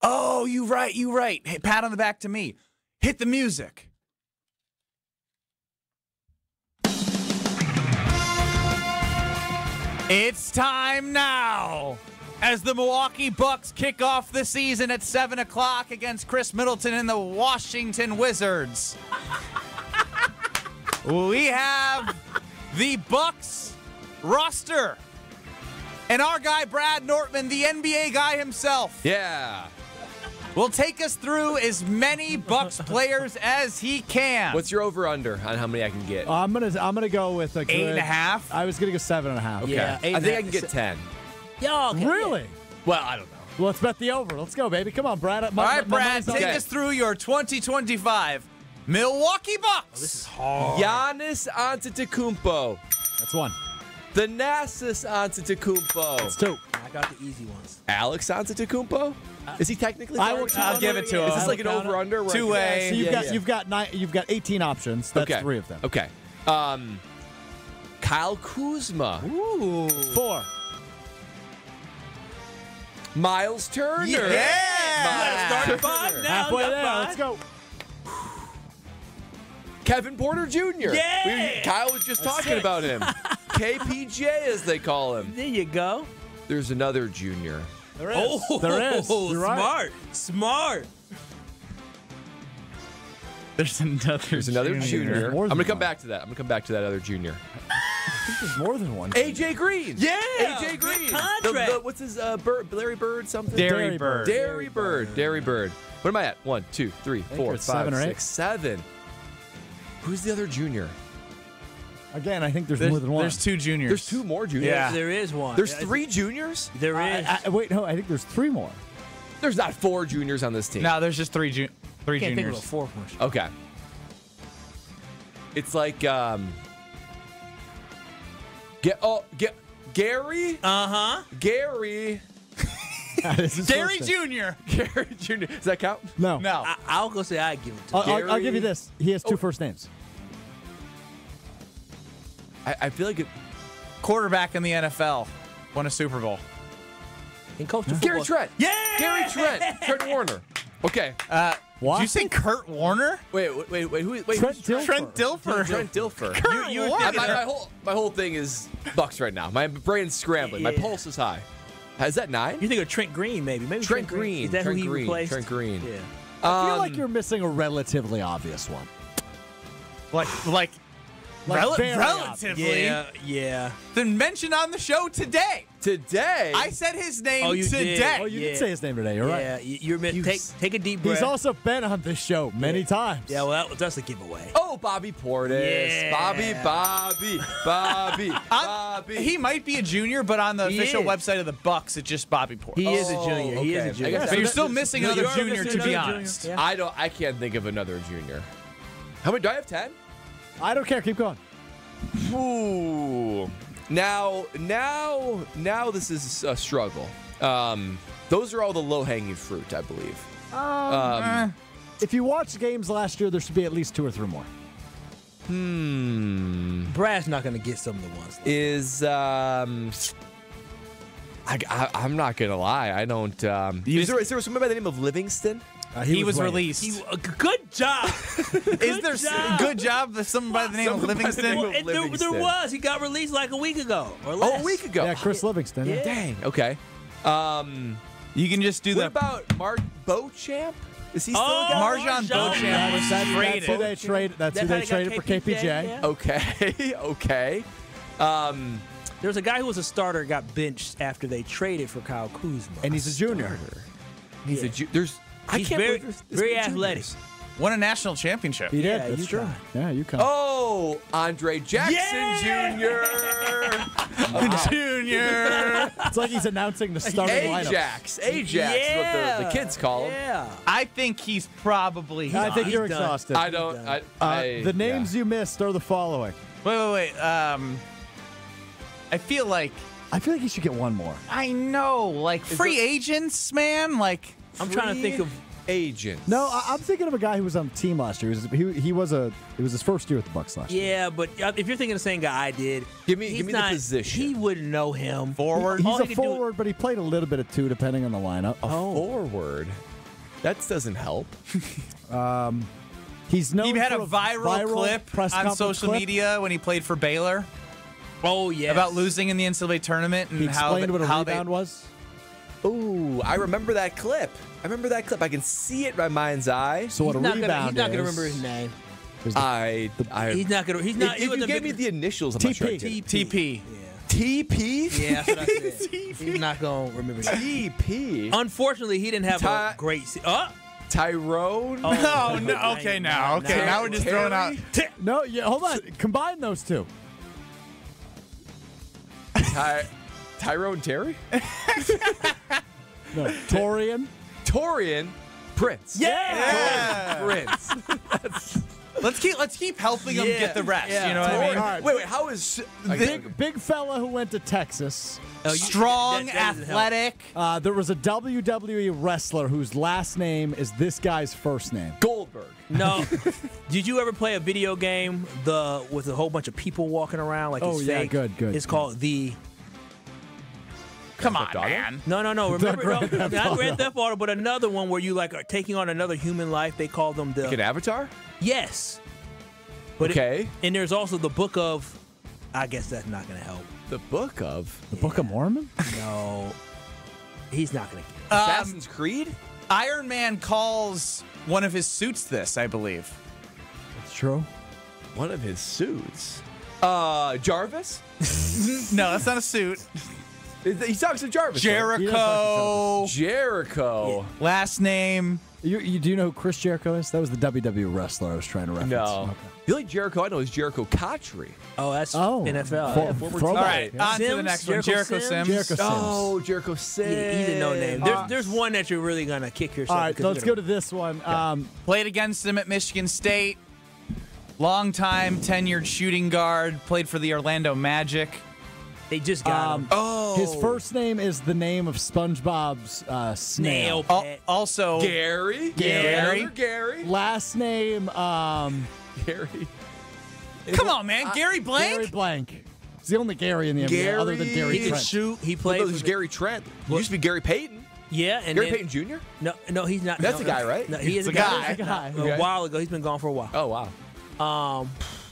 Speaker 2: Oh, you right. Hey, pat on the back to me. Hit the music. It's time now as the Milwaukee Bucks kick off the season at 7 o'clock against Chris Middleton and the Washington Wizards. We have the Bucks roster and our guy Brad Nortman, the NBA guy himself.
Speaker 4: Yeah.
Speaker 2: Will take us through as many Bucks players as he can.
Speaker 4: What's your over/under on how many I can get?
Speaker 5: I'm gonna go with a good
Speaker 2: 8.5.
Speaker 5: I was gonna go 7.5.
Speaker 4: Okay.
Speaker 3: Yeah,
Speaker 4: I think I can get 10.
Speaker 3: Y'all
Speaker 5: Really?
Speaker 4: Well, I don't know.
Speaker 5: Well, let's bet the over. Let's go, baby. Come on, Brad.
Speaker 2: All right, Brad, take us through your 2025 Milwaukee Bucks.
Speaker 3: This is hard.
Speaker 4: Giannis Antetokounmpo.
Speaker 5: That's 1.
Speaker 4: Thanasis Antetokounmpo.
Speaker 5: That's 2.
Speaker 3: I got the easy ones.
Speaker 4: Alex Antetokounmpo. Is he technically?
Speaker 2: I'll give it to him.
Speaker 4: Is this like an over/under?
Speaker 2: Two-way.
Speaker 5: So you've got 18 options. That's 3 of them.
Speaker 4: Okay. Kyle Kuzma.
Speaker 3: Ooh.
Speaker 5: 4.
Speaker 4: Miles Turner.
Speaker 3: Yeah. Start 5 now.
Speaker 5: Halfway there. Let's go.
Speaker 4: Kevin Porter Jr.
Speaker 3: Yeah.
Speaker 4: Kyle was just talking about him. KPJ, as they call him.
Speaker 3: There you go.
Speaker 4: There's another junior.
Speaker 5: There is. There is. You're right.
Speaker 3: Smart.
Speaker 2: There's another
Speaker 4: junior. I'm
Speaker 5: more than
Speaker 4: going to come
Speaker 5: one.
Speaker 4: back to that. I'm going to come back to that other junior.
Speaker 5: I think there's more than one.
Speaker 4: AJ Green.
Speaker 3: Yeah.
Speaker 4: AJ Green.
Speaker 3: Contract.
Speaker 4: What's his Larry Bird something?
Speaker 2: Dairy Bird.
Speaker 4: Dairy Bird. What am I at? 1, 2, 3, 4, 5,
Speaker 5: 7 or 8.
Speaker 4: 6, 7. Who's the other junior?
Speaker 5: Again, I think there's more than one.
Speaker 2: There's 2 juniors.
Speaker 4: There's 2 more juniors.
Speaker 2: Yeah.
Speaker 3: There is one.
Speaker 4: There's 3 juniors.
Speaker 3: There is.
Speaker 5: Wait, no, I think there's 3 more.
Speaker 4: There's not 4 juniors on this team.
Speaker 2: No, there's just 3
Speaker 3: Can't
Speaker 2: juniors.
Speaker 3: think of a fourth one.
Speaker 4: Okay. It's like Gary. Gary.
Speaker 2: Gary Jr.
Speaker 4: Gary Jr. Does that count?
Speaker 5: No.
Speaker 2: No.
Speaker 3: I'll go say I give it to him.
Speaker 5: I'll give you this. He has 2 first names.
Speaker 4: I feel like it.
Speaker 2: Quarterback in the NFL. Won a Super Bowl.
Speaker 3: And coach of
Speaker 4: Gary
Speaker 3: football.
Speaker 4: Trent.
Speaker 3: Yeah.
Speaker 4: Gary Trent. Trent Warner. Okay.
Speaker 5: What?
Speaker 2: Did you say Kurt Warner?
Speaker 4: Wait. Who? Wait.
Speaker 5: Trent Dilfer.
Speaker 2: Trent Dilfer.
Speaker 4: Trent Dilfer.
Speaker 2: Kurt Warner.
Speaker 4: My whole thing is Bucks right now. My brain's scrambling. My pulse is high. Is that 9?
Speaker 3: You think of Trent Green, maybe?
Speaker 4: Trent Green.
Speaker 3: Is that
Speaker 4: Trent
Speaker 3: who he
Speaker 4: Green.
Speaker 3: replaced?
Speaker 4: Trent Green.
Speaker 3: Yeah.
Speaker 5: I feel like you're missing a relatively obvious one.
Speaker 2: Like
Speaker 5: very
Speaker 2: relatively.
Speaker 3: Yeah.
Speaker 2: Then mentioned on the show today.
Speaker 4: Today?
Speaker 2: I said his name
Speaker 3: Oh, you
Speaker 2: today.
Speaker 3: did.
Speaker 5: Oh, you did say his name today. You're
Speaker 3: Yeah,
Speaker 5: right.
Speaker 3: you're take a deep breath.
Speaker 5: He's also been on this show many times.
Speaker 3: Yeah, well, that's a giveaway.
Speaker 4: Oh, Bobby Portis.
Speaker 3: Yeah.
Speaker 4: Bobby.
Speaker 2: He might be a junior, but on the
Speaker 3: He
Speaker 2: official
Speaker 3: is.
Speaker 2: website of the Bucks, it's just Bobby Portis.
Speaker 3: He is a junior. He is
Speaker 4: okay.
Speaker 3: a junior.
Speaker 4: I guess
Speaker 2: But you're
Speaker 4: so
Speaker 2: still missing
Speaker 3: No,
Speaker 2: another
Speaker 3: you are
Speaker 2: junior,
Speaker 3: missing
Speaker 2: to be
Speaker 3: another
Speaker 2: honest.
Speaker 3: junior.
Speaker 4: I can't think of another junior. How many do I have? 10?
Speaker 5: I don't care. Keep going.
Speaker 4: Ooh. Now this is a struggle. Those are all the low-hanging fruit, I believe.
Speaker 5: If you watched games last year, there should be at least 2 or 3 more.
Speaker 3: Brad's not going to get some of the ones.
Speaker 4: Is I'm not gonna lie. I don't. Is there somebody by the name of Livingston?
Speaker 2: He was released.
Speaker 3: Good job.
Speaker 2: Is there good job for someone by the name of Livingston?
Speaker 3: There was. He got released like a week ago or less.
Speaker 4: Oh, a week ago.
Speaker 5: Yeah, Chris Livingston.
Speaker 3: Yeah.
Speaker 4: Dang. Okay.
Speaker 2: You can just do
Speaker 4: What
Speaker 2: the
Speaker 4: about Mark Beauchamp? Is he still a guy?
Speaker 2: Marjan Beauchamp was
Speaker 5: That's who they traded. That's who they traded for KPJ.
Speaker 3: yeah.
Speaker 4: Okay.
Speaker 3: There was a guy who was a starter got benched after they traded for Kyle Kuzma.
Speaker 5: And he's a junior.
Speaker 4: He's a there's. I
Speaker 3: He's
Speaker 4: can't
Speaker 3: very,
Speaker 4: believe
Speaker 3: very
Speaker 4: there's
Speaker 3: athletic.
Speaker 4: juniors.
Speaker 2: won a national championship.
Speaker 5: He did.
Speaker 3: Yeah,
Speaker 5: That's
Speaker 3: UConn.
Speaker 5: true. Yeah, UConn.
Speaker 4: Oh, Andre Jackson Jr.
Speaker 2: Junior.
Speaker 5: It's like he's announcing the starting lineup.
Speaker 4: Ajax is what the kids call him.
Speaker 3: Yeah.
Speaker 2: I think he's probably.
Speaker 5: I think you're
Speaker 3: he's done.
Speaker 5: exhausted.
Speaker 4: I don't.
Speaker 5: The names you missed are the following.
Speaker 2: Wait. I feel like
Speaker 5: he should get one more.
Speaker 2: I know, like free agents, man. Like
Speaker 3: I'm trying to think of
Speaker 4: agents.
Speaker 5: No, I'm thinking of a guy who was on the team last year. It was his first year with the Bucks last year.
Speaker 3: Yeah, but if you're thinking the same guy I did,
Speaker 4: give me the position.
Speaker 3: He wouldn't know him.
Speaker 2: Forward.
Speaker 5: He's a forward, but he played a little bit of two depending on the lineup.
Speaker 4: Forward. That doesn't help.
Speaker 5: He's known.
Speaker 2: He had
Speaker 5: for
Speaker 2: a viral clip
Speaker 5: press
Speaker 2: on
Speaker 5: conference
Speaker 2: social
Speaker 5: clip.
Speaker 2: media when he played for Baylor.
Speaker 3: Oh yeah,
Speaker 2: about losing in the NCAA tournament and
Speaker 5: He
Speaker 2: how
Speaker 5: explained what a rebound was.
Speaker 4: Ooh, I remember that clip. I can see it in my mind's eye.
Speaker 5: So what a rebound
Speaker 3: He's not going to
Speaker 5: is-
Speaker 3: remember his name.
Speaker 4: He's
Speaker 3: not going to. He's not.
Speaker 4: If you gave me the initials, I'm not sure I did.
Speaker 2: TP.
Speaker 4: TP?
Speaker 3: Yeah, that's what I said. He's not going to remember that.
Speaker 4: TP.
Speaker 3: Unfortunately, he didn't have a great.
Speaker 4: Tyrone?
Speaker 2: Oh, no. Okay, now. Okay, now we're just throwing out.
Speaker 5: No, hold on. Combine those two.
Speaker 4: Tyrone Terry?
Speaker 5: No, Torian
Speaker 4: Prince.
Speaker 2: Yeah.
Speaker 4: Prince.
Speaker 2: Let's keep helping him get the rest.
Speaker 3: Yeah.
Speaker 2: You know what I mean?
Speaker 5: All right.
Speaker 4: Wait, how is
Speaker 5: Big fella who went to Texas.
Speaker 2: Strong,
Speaker 3: that doesn't help.
Speaker 2: athletic.
Speaker 5: There was a WWE wrestler whose last name is this guy's first name.
Speaker 4: Goldberg?
Speaker 3: No. Did you ever play a video game with a whole bunch of people walking around like it's fake?
Speaker 5: Good.
Speaker 3: It's called the.
Speaker 2: Come on, man.
Speaker 3: No. Remember, not Grand Theft Auto, but another one where you like are taking on another human life. They call them the.
Speaker 4: Like an avatar?
Speaker 3: Yes. But
Speaker 4: okay.
Speaker 3: And there's also the Book of. I guess that's not going to help.
Speaker 4: The Book of?
Speaker 5: The Book of Mormon?
Speaker 3: No. He's not going to get it.
Speaker 4: Assassin's Creed?
Speaker 2: Iron Man calls one of his suits this, I believe.
Speaker 5: true.
Speaker 4: One of his suits. Jarvis?
Speaker 2: No, that's not a suit.
Speaker 4: He talks to Jarvis.
Speaker 2: Jericho.
Speaker 4: Jericho.
Speaker 2: Yeah. Last name.
Speaker 5: Do you know who Chris Jericho is? That was the WWE wrestler I was trying to reference.
Speaker 4: No.
Speaker 5: Okay.
Speaker 4: The only Jericho I know is Jericho Cotchery.
Speaker 3: Oh, that's NFL.
Speaker 2: All right, on to the next one. Jericho Sims.
Speaker 5: Jericho Sims.
Speaker 4: Oh, Jericho Sims.
Speaker 3: Yeah, he's a no name. There's one that you're really going to kick yourself.
Speaker 5: All right, let's go to this one.
Speaker 2: Played against him at Michigan State. Long-time tenured shooting guard. Played for the Orlando Magic.
Speaker 3: They just got him.
Speaker 5: His first name is the name of SpongeBob's snail.
Speaker 2: Also,
Speaker 4: Gary.
Speaker 5: Last name,
Speaker 4: Gary.
Speaker 2: Come on, man. Gary Blank?
Speaker 5: Gary Blank. He's the only Gary in the NBA other than Gary
Speaker 3: He
Speaker 5: Trent.
Speaker 3: can shoot. He played.
Speaker 4: There's Gary Trent. He used to be Gary Payton.
Speaker 3: Yeah, and
Speaker 4: Gary
Speaker 3: then,
Speaker 4: Payton Jr.?
Speaker 3: No, he's not.
Speaker 4: That's a guy, right?
Speaker 3: No, he is a
Speaker 2: guy.
Speaker 3: guy. A while ago. He's been gone for a while.
Speaker 4: Oh, wow.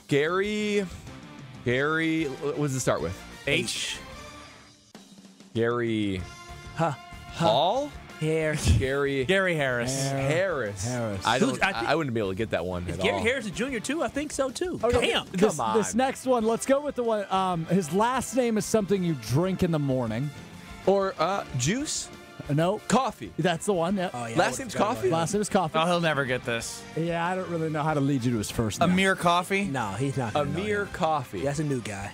Speaker 4: Gary. What does it start with?
Speaker 2: H.
Speaker 4: Gary. Hall?
Speaker 3: Gary
Speaker 2: Harris.
Speaker 4: Harris. I wouldn't be able to get that one at
Speaker 3: Gary
Speaker 4: all.
Speaker 3: Harris Jr. too? I think so too.
Speaker 5: Okay,
Speaker 3: Damn.
Speaker 5: Come on. This next one, let's go with the one. His last name is something you drink in the morning.
Speaker 4: Or juice?
Speaker 5: No.
Speaker 4: Coffee.
Speaker 5: That's the one. Yep.
Speaker 3: Oh, yeah,
Speaker 4: Last name's Coffee?
Speaker 5: Last name is Coffee.
Speaker 2: Oh, he'll never get this.
Speaker 5: Yeah, I don't really know how to lead you to his first name.
Speaker 2: Amir Coffee?
Speaker 3: No, he's not.
Speaker 4: Amir Coffee.
Speaker 3: That's a new guy.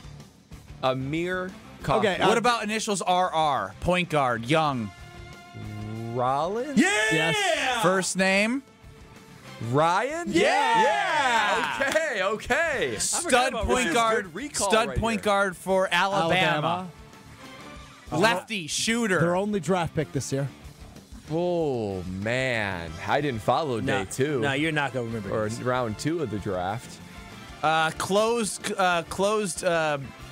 Speaker 4: Amir Coffee.
Speaker 5: Okay.
Speaker 2: What about initials RR? Point guard, young.
Speaker 4: Rollins?
Speaker 2: Yeah!
Speaker 5: Yes.
Speaker 2: First name?
Speaker 4: Ryan?
Speaker 2: Yeah!
Speaker 4: Okay.
Speaker 2: Stud point guard for Alabama. Lefty, shooter.
Speaker 5: Their only draft pick this year.
Speaker 4: Oh, man. I didn't follow day two.
Speaker 3: No, you're not going to remember
Speaker 4: Or
Speaker 3: this.
Speaker 4: round 2 of the draft.
Speaker 2: Closed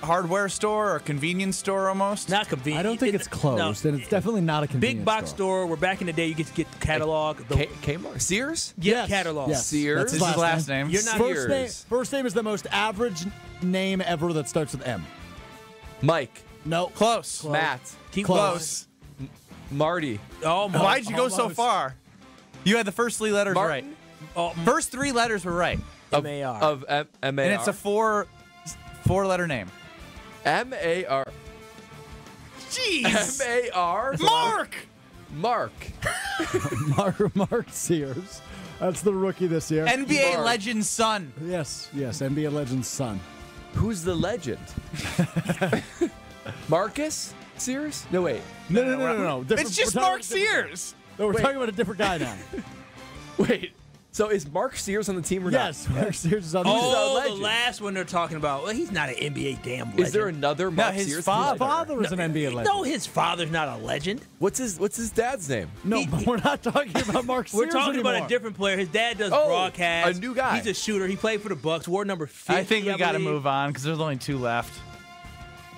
Speaker 2: hardware store or convenience store almost.
Speaker 3: Not convenient.
Speaker 5: I don't think it's closed, and it's definitely not a convenience
Speaker 3: Big box store where back in the day you get to get the catalog.
Speaker 4: Kmart? Sears?
Speaker 3: Yes. Catalog.
Speaker 5: Yes.
Speaker 4: Sears?
Speaker 5: That's
Speaker 2: This is his last name.
Speaker 3: You're not
Speaker 5: First name is the most average name ever that starts with M.
Speaker 4: Mike.
Speaker 5: No.
Speaker 2: Close.
Speaker 4: Matt.
Speaker 3: Keep
Speaker 2: Close.
Speaker 4: Marty.
Speaker 3: Oh, my.
Speaker 2: Why'd you go so
Speaker 5: Almost.
Speaker 2: far? You had the first 3 letters right. First 3 letters were right.
Speaker 3: M-A-R.
Speaker 4: Of M-A-R.
Speaker 2: And it's a 4-letter name.
Speaker 4: M-A-R.
Speaker 2: Jeez.
Speaker 4: M-A-R.
Speaker 2: Mark.
Speaker 5: Mark Sears. That's the rookie this year.
Speaker 2: NBA legend's son.
Speaker 5: Yes, NBA legend's son.
Speaker 4: Who's the legend? Marcus Sears? No, wait.
Speaker 5: No.
Speaker 2: It's just Mark Sears.
Speaker 5: No, we're talking about a different guy now.
Speaker 4: Wait. So is Mark Sears on the team or not?
Speaker 5: Yes, Mark Sears is on the team.
Speaker 3: Oh, the last one they're talking about. Well, he's not an NBA damn legend.
Speaker 4: Is there another Mark
Speaker 5: his
Speaker 4: Sears?
Speaker 5: father was an NBA legend.
Speaker 3: No, his father's not a legend.
Speaker 4: What's his dad's name?
Speaker 5: No, but we're not talking about Mark Sears
Speaker 3: We're talking
Speaker 5: anymore.
Speaker 3: about a different player. His dad does broadcast.
Speaker 4: A new guy.
Speaker 3: He's a shooter. He played for the Bucks. Wore number 50.
Speaker 2: I think we got to
Speaker 3: believe.
Speaker 2: move on because there's only 2 left.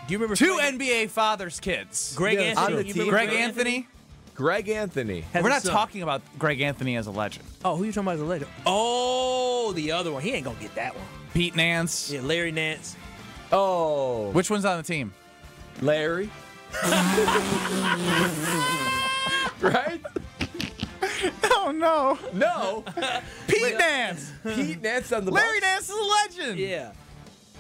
Speaker 3: Do you remember
Speaker 2: 2 NBA fathers' kids.
Speaker 3: Greg
Speaker 5: Yes.
Speaker 3: Anthony?
Speaker 4: On the
Speaker 3: You
Speaker 4: team.
Speaker 3: remember
Speaker 2: Greg Anthony.
Speaker 4: Greg Anthony.
Speaker 3: Has
Speaker 2: We're
Speaker 3: a
Speaker 2: not
Speaker 3: son.
Speaker 2: talking about Greg Anthony as a legend.
Speaker 3: Oh, who you talking about as a legend? Oh, the other one. He ain't gonna get that one.
Speaker 2: Pete Nance.
Speaker 3: Yeah, Larry Nance.
Speaker 4: Oh.
Speaker 2: Which one's on the team?
Speaker 4: Larry. Right?
Speaker 2: Oh, no.
Speaker 4: No.
Speaker 2: Pete Nance.
Speaker 4: Pete Nance on the
Speaker 2: Larry
Speaker 4: Bucks?
Speaker 2: Nance is a legend.
Speaker 3: Yeah.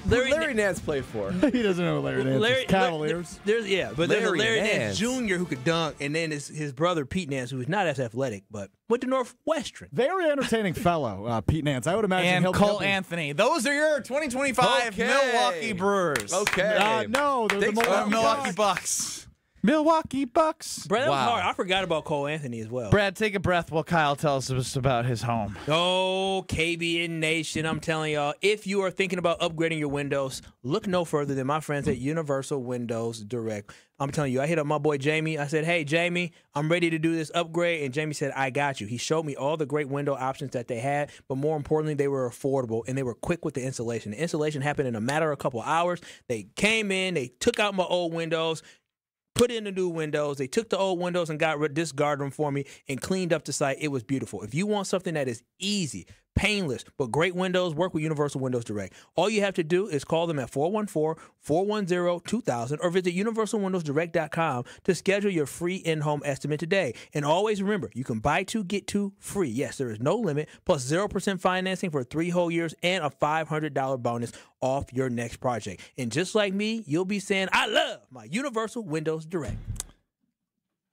Speaker 4: Larry Nance play for?
Speaker 5: He doesn't know Larry Nance is. Cavaliers.
Speaker 3: There's a
Speaker 4: Larry
Speaker 3: Larry
Speaker 4: Nance.
Speaker 3: Nance Jr. who could dunk, and then his brother Pete Nance, who is not as athletic, but went to Northwestern.
Speaker 5: Very entertaining fellow, Pete Nance. I would imagine
Speaker 2: And
Speaker 5: he'll
Speaker 2: Cole
Speaker 5: be
Speaker 2: Anthony. Those are your 2025
Speaker 4: Okay.
Speaker 2: Milwaukee Brewers.
Speaker 4: Okay.
Speaker 5: No, they're
Speaker 4: Thanks
Speaker 5: the
Speaker 4: for
Speaker 2: Milwaukee Bucks. Milwaukee Bucks.
Speaker 3: Brad, that was
Speaker 4: Wow.
Speaker 3: hard. I forgot about Cole Anthony as well.
Speaker 2: Brad, take a breath while Kyle tells us about his home.
Speaker 3: Oh, KBN Nation, I'm telling y'all, if you are thinking about upgrading your windows, look no further than my friends at Universal Windows Direct. I'm telling you, I hit up my boy Jamie. I said, hey, Jamie, I'm ready to do this upgrade. And Jamie said, I got you. He showed me all the great window options that they had, but more importantly, they were affordable and they were quick with the installation. The installation happened in a matter of a couple hours. They came in, they took out my old windows, put in the new windows. They took the old windows and discarded them for me and cleaned up the site. It was beautiful. If you want something that is easy, Painless, but great windows work with Universal Windows Direct. All you have to do is call them at 414-410-2000 or visit universalwindowsdirect.com to schedule your free in-home estimate today. And always remember, you can buy 2, get 2 free. Yes, there is no limit, plus 0% financing for 3 whole years and a $500 bonus off your next project. And just like me, you'll be saying, I love my Universal Windows Direct.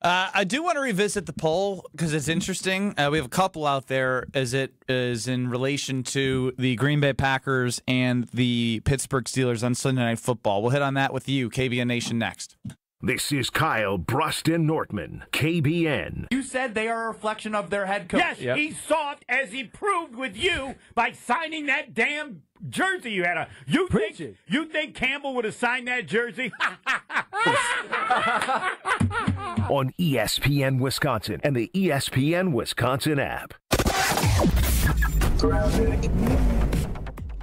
Speaker 2: I do want to revisit the poll because it's interesting. We have a couple out there as it is in relation to the Green Bay Packers and the Pittsburgh Steelers on Sunday Night Football. We'll hit on that with you, KBN Nation, next.
Speaker 1: This is Kyle Brust-Nortman, KBN.
Speaker 10: You said they are a reflection of their head coach. Yes, he's soft, as he proved with you by signing that damn jersey you had on. You think Campbell would have signed that jersey?
Speaker 1: On ESPN Wisconsin and the ESPN Wisconsin app.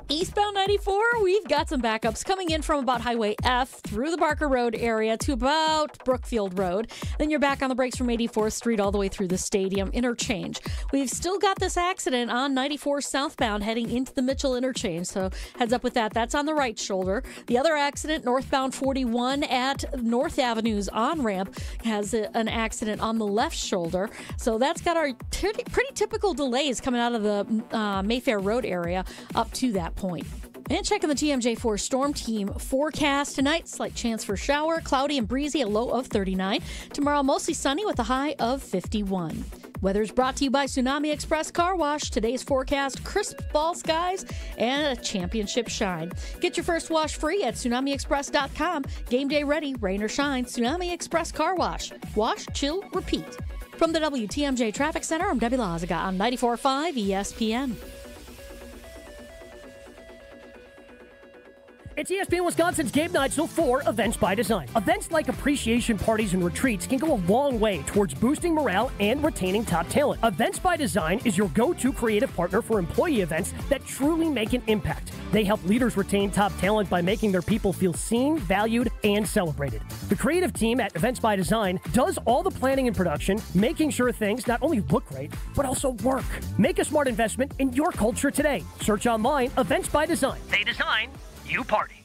Speaker 6: Eastbound 94, we've got some backups coming in from about Highway F through the Barker Road area to about Brookfield Road. Then you're back on the brakes from 84th Street all the way through the stadium interchange. We've still got this accident on 94 southbound heading into the Mitchell interchange, so heads up with that. That's on the right shoulder. The other accident, northbound 41 at North Avenue's on-ramp, has an accident on the left shoulder. So that's got our pretty typical delays coming out of the Mayfair Road area up to that point. And checking the TMJ4 Storm Team forecast tonight, slight chance for shower, cloudy and breezy, a low of 39. Tomorrow, mostly sunny with a high of 51. Weather is brought to you by Tsunami Express Car Wash. Today's forecast, crisp fall skies and a championship shine. Get your first wash free at TsunamiExpress.com. Game day ready, rain or shine, Tsunami Express Car Wash. Wash, chill, repeat. From the WTMJ Traffic Center, I'm Debbie Lazaga on 94.5 ESPN.
Speaker 13: It's ESPN Wisconsin's Game Night Show for Events by Design. Events like appreciation parties and retreats can go a long way towards boosting morale and retaining top talent. Events by Design is your go-to creative partner for employee events that truly make an impact. They help leaders retain top talent by making their people feel seen, valued, and celebrated. The creative team at Events by Design does all the planning and production, making sure things not only look great, but also work. Make a smart investment in your culture today. Search online, Events by Design. They design, you party.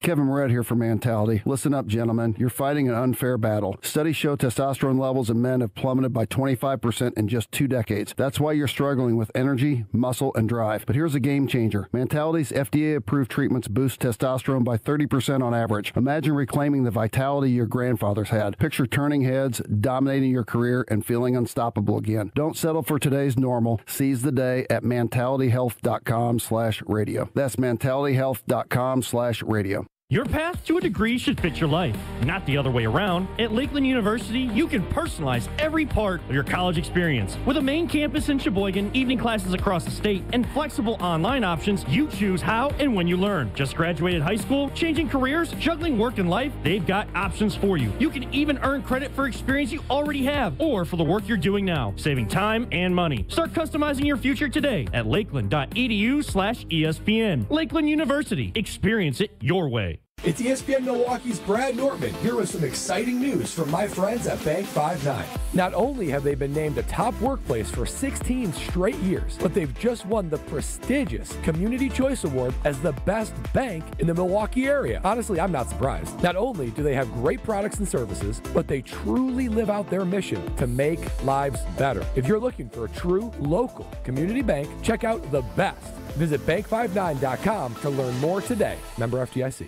Speaker 15: Kevin Moret here for Mentality. Listen up, gentlemen. You're fighting an unfair battle. Studies show testosterone levels in men have plummeted by 25% in just 2 decades. That's why you're struggling with energy, muscle, and drive. But here's a game changer. Mentality's FDA-approved treatments boost testosterone by 30% on average. Imagine reclaiming the vitality your grandfathers had. Picture turning heads, dominating your career, and feeling unstoppable again. Don't settle for today's normal. Seize the day at mentalityhealth.com/radio. That's mentalityhealth.com/radio.
Speaker 20: Your path to a degree should fit your life, not the other way around. At Lakeland University, you can personalize every part of your college experience. With a main campus in Sheboygan, evening classes across the state, and flexible online options, you choose how and when you learn. Just graduated high school, changing careers, juggling work and life, they've got options for you. You can even earn credit for experience you already have, or for the work you're doing now, saving time and money. Start customizing your future today at lakeland.edu/ESPN. Lakeland University. Experience it your way.
Speaker 21: It's ESPN Milwaukee's Brad Nortman here with some exciting news from my friends at Bank 5-9. Not only have they been named a top workplace for 16 straight years, but they've just won the prestigious Community Choice Award as the best bank in the Milwaukee area. Honestly, I'm not surprised. Not only do they have great products and services, but they truly live out their mission to make lives better. If you're looking for a true local community bank, check out the best. Visit bank59.com to learn more today. Member FDIC.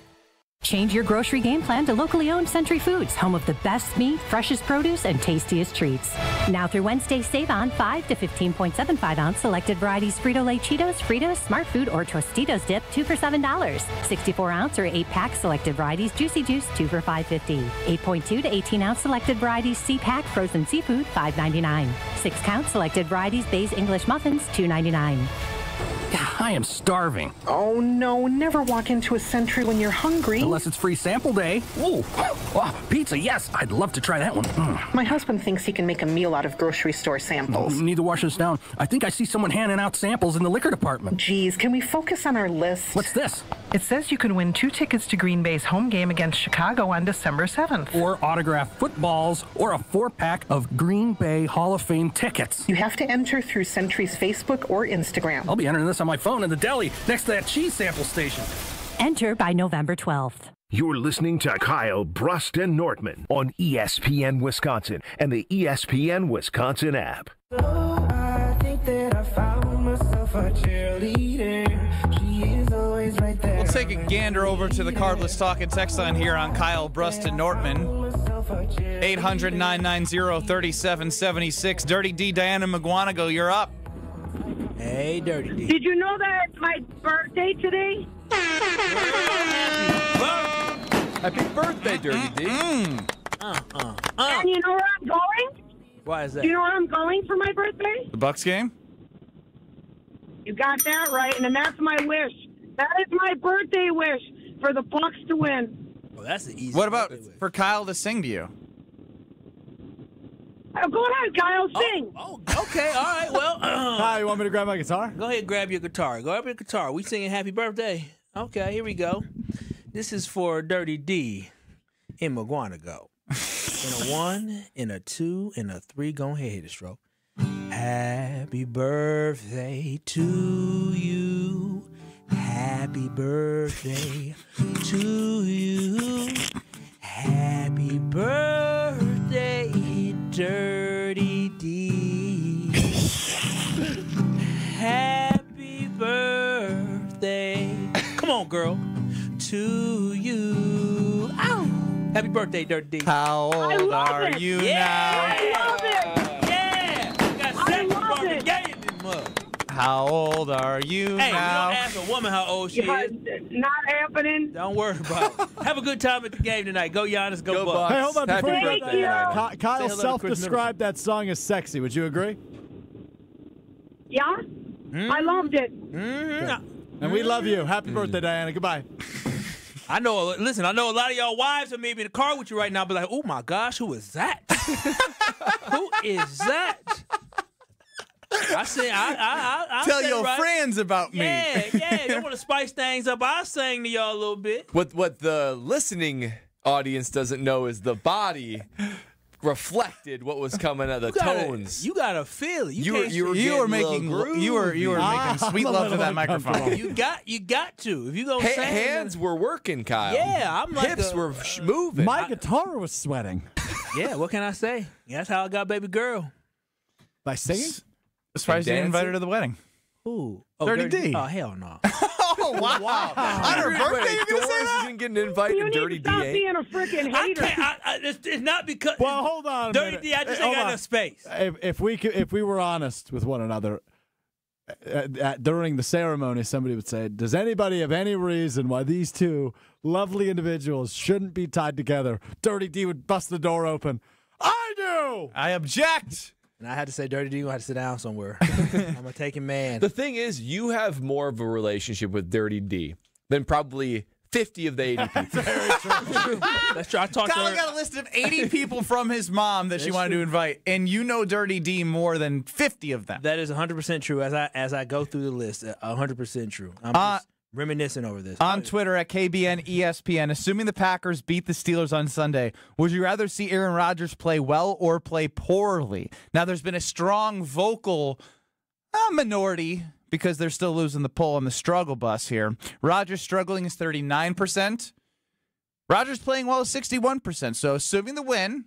Speaker 22: Change your grocery game plan to locally owned Century Foods, home of the best meat, freshest produce, and tastiest treats. Now through Wednesday, save on 5 to 15.75 ounce selected varieties Frito-Lay Cheetos, Fritos, Smart Food, or Tostitos dip, 2 for $7. 64 ounce or 8-pack selected varieties Juicy Juice, 2 for $5.50. 8.2 to 18 ounce selected varieties C-Pack frozen seafood, $5.99. 6 count selected varieties Bay's English muffins, $2.99.
Speaker 14: I am starving.
Speaker 16: Oh, no. Never walk into a Century when you're hungry.
Speaker 14: Unless it's free sample day. Ooh. Oh, pizza, yes. I'd love to try that one.
Speaker 16: My husband thinks he can make a meal out of grocery store samples.
Speaker 14: Need to wash this down. I think I see someone handing out samples in the liquor department.
Speaker 16: Geez, can we focus on our list?
Speaker 14: What's this?
Speaker 16: It says you can win 2 tickets to Green Bay's home game against Chicago on December 7th.
Speaker 14: Or autographed footballs, or a 4-pack of Green Bay Hall of Fame tickets.
Speaker 16: You have to enter through Century's Facebook or Instagram.
Speaker 14: I'll be entering this on my phone in the deli next to that cheese sample station.
Speaker 22: Enter by November 12th.
Speaker 1: You're listening to Kyle Brust and Nortman on ESPN Wisconsin and the ESPN Wisconsin app.
Speaker 17: I think that I found myself a cheerleader. She is always right there.
Speaker 2: We'll take a gander over to the Cardless Talk and Text line here on Kyle Brust and Nortman. 800-990-3776. Dirty D, Diana McGuanago, you're up.
Speaker 3: Hey, Dirty D.
Speaker 18: Did you know that it's my birthday today?
Speaker 4: Happy birthday, Dirty D.
Speaker 18: And you know where I'm going?
Speaker 3: Why is that?
Speaker 18: Do you know where I'm going for my birthday?
Speaker 2: The Bucks game?
Speaker 18: You got that right, and that's my wish. That is my birthday wish, for the Bucks to win.
Speaker 3: Oh, that's the easy.
Speaker 2: What about for Kyle to sing to you?
Speaker 18: Go ahead, Kyle, sing.
Speaker 3: Oh, okay, all right. Well,
Speaker 5: Kyle, you want me to grab my guitar?
Speaker 3: Go ahead, grab your guitar. Grab your guitar. We singing Happy Birthday. Okay, here we go. This is for Dirty D in McGuanago. In a 1, in a 2, in a 3. Go ahead, hit a stroke. Happy birthday to you. Happy birthday to you. Happy birthday, Dirty D. Happy birthday. Come on, girl. To you. Ow. Happy birthday, Dirty D.
Speaker 2: How old are you now?
Speaker 18: I love it.
Speaker 3: Yeah. Got sex from the game in this mug.
Speaker 2: How old are you
Speaker 3: Hey,
Speaker 2: now?
Speaker 3: we don't ask a woman how old she is.
Speaker 18: Not happening.
Speaker 3: Don't worry about it. Have a good time at the game tonight. Go Giannis, go Bucks.
Speaker 5: Hey, hold on.
Speaker 4: Happy
Speaker 5: Before
Speaker 4: birthday,
Speaker 18: Thank you.
Speaker 4: Diana.
Speaker 5: Kyle
Speaker 3: Say hello to Chris
Speaker 5: self-described that song as sexy. Would you agree?
Speaker 18: Yeah? I loved it.
Speaker 5: And we love you. Happy birthday, Diana. Goodbye.
Speaker 3: I know. Listen, I know a lot of y'all wives are maybe in the car with you right now, but like, oh my gosh, who is that? Who is that? I say, I
Speaker 2: Tell
Speaker 3: say
Speaker 2: your
Speaker 3: right.
Speaker 2: friends about me.
Speaker 3: Yeah. You want to spice things up? I sang to y'all a little bit.
Speaker 4: What the listening audience doesn't know is the body reflected what was coming out of the tones.
Speaker 3: You gotta feel it.
Speaker 4: You were
Speaker 2: making sweet love to that microphone.
Speaker 3: You got to. If you gonna sing,
Speaker 4: hands were working, Kyle.
Speaker 3: Yeah, I'm like
Speaker 4: hips were moving.
Speaker 5: My guitar was sweating.
Speaker 3: Yeah, what can I say? That's how I got baby girl.
Speaker 5: By singing?
Speaker 2: Surprised you didn't invite her to the wedding.
Speaker 3: Ooh.
Speaker 2: Dirty D.
Speaker 3: Oh, hell no.
Speaker 2: Oh, wow. On her birthday, you're going to say
Speaker 4: Doris
Speaker 2: that?
Speaker 4: isn't getting an invite
Speaker 18: You
Speaker 4: and
Speaker 18: need
Speaker 4: Dirty
Speaker 18: to
Speaker 4: D
Speaker 18: stop
Speaker 4: ain't.
Speaker 18: being a freaking hater.
Speaker 3: It's not because.
Speaker 5: Well, hold on a
Speaker 3: Dirty
Speaker 5: minute.
Speaker 3: D, I just
Speaker 5: Hold
Speaker 3: ain't got
Speaker 5: on.
Speaker 3: enough space.
Speaker 5: If we were honest with one another, during the ceremony, somebody would say, does anybody have any reason why these two lovely individuals shouldn't be tied together? Dirty D would bust the door open. I do!
Speaker 2: I object!
Speaker 3: And I had to say, Dirty D, you had to sit down somewhere. I'm a taking man.
Speaker 4: The thing is, you have more of a relationship with Dirty D than probably 50 of the 80 people.
Speaker 5: Very true.
Speaker 3: That's true. I talked to
Speaker 2: Kyle
Speaker 3: her.
Speaker 2: got a list of 80 people from his mom that she wanted to invite, and you know Dirty D more than 50 of them.
Speaker 3: That is 100% true. As I go through the list, 100% true. I'm just reminiscing over this.
Speaker 2: On Twitter at KBN ESPN, assuming the Packers beat the Steelers on Sunday, would you rather see Aaron Rodgers play well or play poorly? Now, there's been a strong vocal minority because they're still losing the poll on the struggle bus here. Rodgers struggling is 39%. Rodgers playing well is 61%. So assuming the win,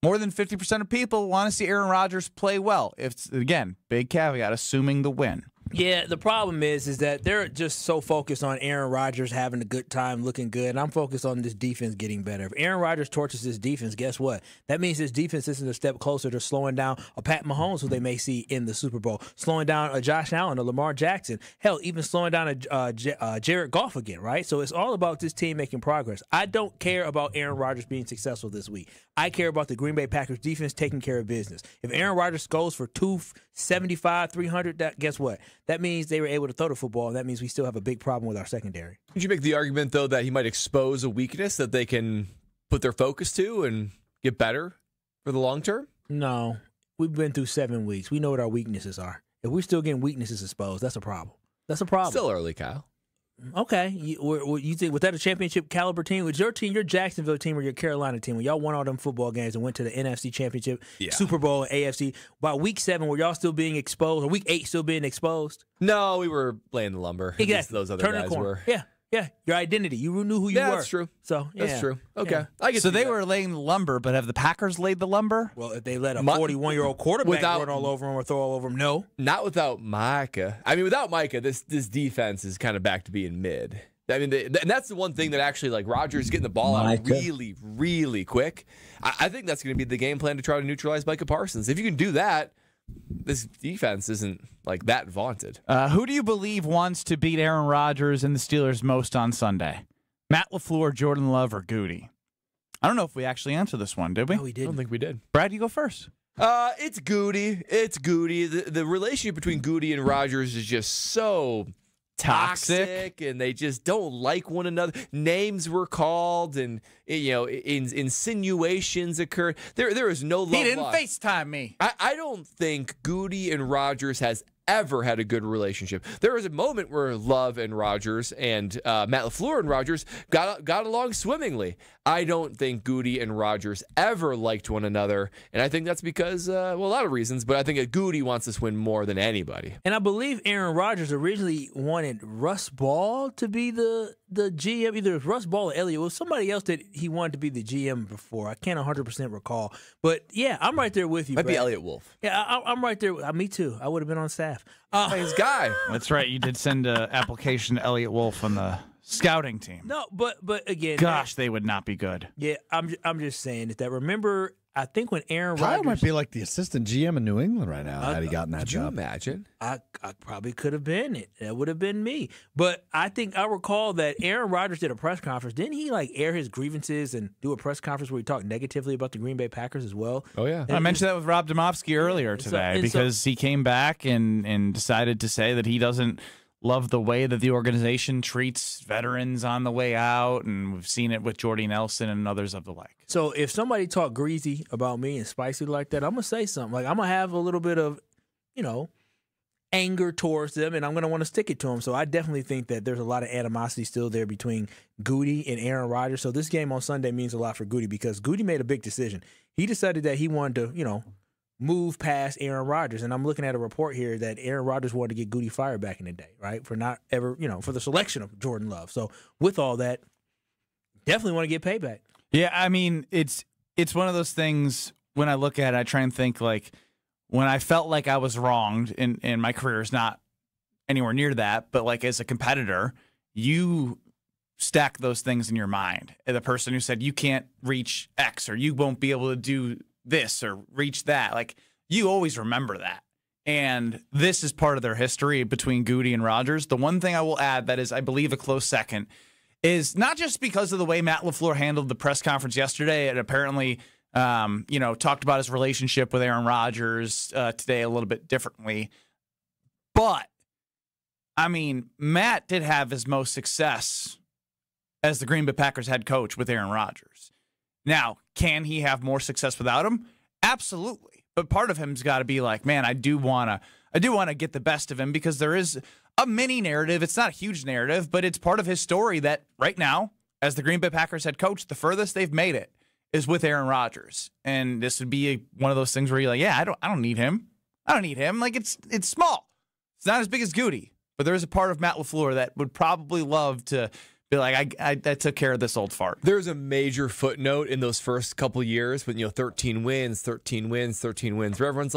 Speaker 2: more than 50% of people want to see Aaron Rodgers play well. If, again, big caveat, assuming the win.
Speaker 3: Yeah, the problem is that they're just so focused on Aaron Rodgers having a good time, looking good, and I'm focused on this defense getting better. If Aaron Rodgers torches this defense, guess what? That means this defense isn't a step closer to slowing down a Pat Mahomes, who they may see in the Super Bowl, slowing down a Josh Allen, a Lamar Jackson, hell, even slowing down a Jared Goff again, right? So it's all about this team making progress. I don't care about Aaron Rodgers being successful this week. I care about the Green Bay Packers defense taking care of business. If Aaron Rodgers goes for 275, 300, guess what? that means they were able to throw the football, and that means we still have a big problem with our secondary.
Speaker 4: Would you make the argument, though, that he might expose a weakness that they can put their focus to and get better for the long term?
Speaker 3: No. We've been through 7 weeks. We know what our weaknesses are. If we're still getting weaknesses exposed, that's a problem. That's a problem.
Speaker 4: Still early, Kyle.
Speaker 3: Okay. You think, was that a championship caliber team? Was your team, your Jacksonville team or your Carolina team, when y'all won all them football games and went to the NFC championship, Super Bowl, and AFC, by week 7, were y'all still being exposed, or week 8 still being exposed?
Speaker 4: No, we were laying the lumber.
Speaker 3: Exactly.
Speaker 4: Those other
Speaker 3: Turn
Speaker 4: guys
Speaker 3: the corner.
Speaker 4: were.
Speaker 3: Yeah. Your identity. You knew who you were.
Speaker 4: That's true.
Speaker 3: So,
Speaker 4: That's true. Okay.
Speaker 3: Yeah.
Speaker 2: So they were laying the lumber, but have the Packers laid the lumber?
Speaker 3: Well, if they let a 41-year-old quarterback run all over him or throw all over him, no.
Speaker 4: Not without Micah. I mean, without Micah, this defense is kind of back to being mid. I mean, and that's the one thing that actually, like, Rodgers getting the ball out really, really quick. I think that's going to be the game plan to try to neutralize Micah Parsons. If you can do that, this defense isn't, like, that vaunted.
Speaker 2: Who do you believe wants to beat Aaron Rodgers and the Steelers most on Sunday? Matt LaFleur, Jordan Love, or Goody? I don't know if we actually answered this one, did we?
Speaker 3: No, we didn't.
Speaker 4: I don't think we did.
Speaker 2: Brad, you go first.
Speaker 4: It's Goody. It's Goody. The relationship between Goody and Rodgers is just so toxic, and they just don't like one another. Names were called, and insinuations occurred. There is no love.
Speaker 2: He didn't
Speaker 4: lost.
Speaker 2: FaceTime me.
Speaker 4: I don't think Goody and Rodgers has ever had a good relationship. There was a moment where Love and Rodgers and Matt LaFleur and Rodgers got along swimmingly. I don't think Goody and Rodgers ever liked one another, and I think that's because, a lot of reasons, but I think that Goody wants this win more than anybody.
Speaker 3: And I believe Aaron Rodgers originally wanted Russ Ball to be the GM. Either it was Russ Ball or Elliott. It was somebody else that he wanted to be the GM before. I can't 100% recall. But, yeah, I'm right there with you,
Speaker 4: Might
Speaker 3: Brad.
Speaker 4: be Elliott Wolf.
Speaker 3: Yeah, I'm right there. Me too. I would have been on staff.
Speaker 4: His guy.
Speaker 2: That's right. You did send an application to Elliott Wolf on the scouting team.
Speaker 3: No, but again,
Speaker 2: gosh, they would not be good.
Speaker 3: Yeah, I'm just saying that. Remember, I think when Aaron
Speaker 5: Kyle
Speaker 3: Rodgers
Speaker 5: might be like the assistant GM in New England right now had he gotten that job.
Speaker 4: Could you imagine?
Speaker 3: I probably could have been it. That would have been me. But I think I recall that Aaron Rodgers did a press conference. Didn't he air his grievances and do a press conference where he talked negatively about the Green Bay Packers as well?
Speaker 4: Oh yeah,
Speaker 2: I mentioned that with Rob Domofsky earlier today because he came back and decided to say that he doesn't love the way that the organization treats veterans on the way out, and we've seen it with Jordy Nelson and others of the like.
Speaker 3: So if somebody talk greasy about me and spicy like that, I'm going to say something. I'm going to have a little bit of, anger towards them, and I'm going to want to stick it to them. So I definitely think that there's a lot of animosity still there between Goody and Aaron Rodgers. So this game on Sunday means a lot for Goody because Goody made a big decision. He decided that he wanted to, move past Aaron Rodgers. And I'm looking at a report here that Aaron Rodgers wanted to get Goody fired back in the day, right? For not ever, for the selection of Jordan Love. So with all that, definitely want to get payback.
Speaker 2: Yeah, I mean, it's one of those things when I look at it, I try and think when I felt like I was wronged, and my career is not anywhere near that, but as a competitor, you stack those things in your mind. The person who said you can't reach X or you won't be able to do this or reach that, you always remember that. And this is part of their history between Goody and Rodgers. The one thing I will add that is, I believe, a close second is not just because of the way Matt LaFleur handled the press conference yesterday and apparently, talked about his relationship with Aaron Rodgers today a little bit differently. But, I mean, Matt did have his most success as the Green Bay Packers head coach with Aaron Rodgers. Now, can he have more success without him? Absolutely. But part of him's got to be man, I do want to get the best of him because there is a mini narrative. It's not a huge narrative, but it's part of his story that right now, as the Green Bay Packers head coach, the furthest they've made it is with Aaron Rodgers. And this would be one of those things where you're I don't need him. I don't need him. It's small. It's not as big as Goody, but there is a part of Matt LaFleur that would probably love to be I took care of this old fart.
Speaker 4: There's a major footnote in those first couple years when 13 wins, where everyone's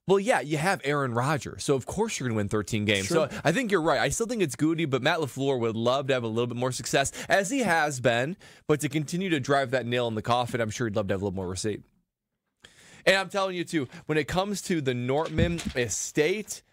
Speaker 4: well, yeah, you have Aaron Rodgers, so of course you're going to win 13 games.
Speaker 3: Sure.
Speaker 4: So I think you're right. I still think it's Goody, but Matt LaFleur would love to have a little bit more success, as he has been, but to continue to drive that nail in the coffin, I'm sure he'd love to have a little more receipt. And I'm telling you, too, when it comes to the Nortman estate,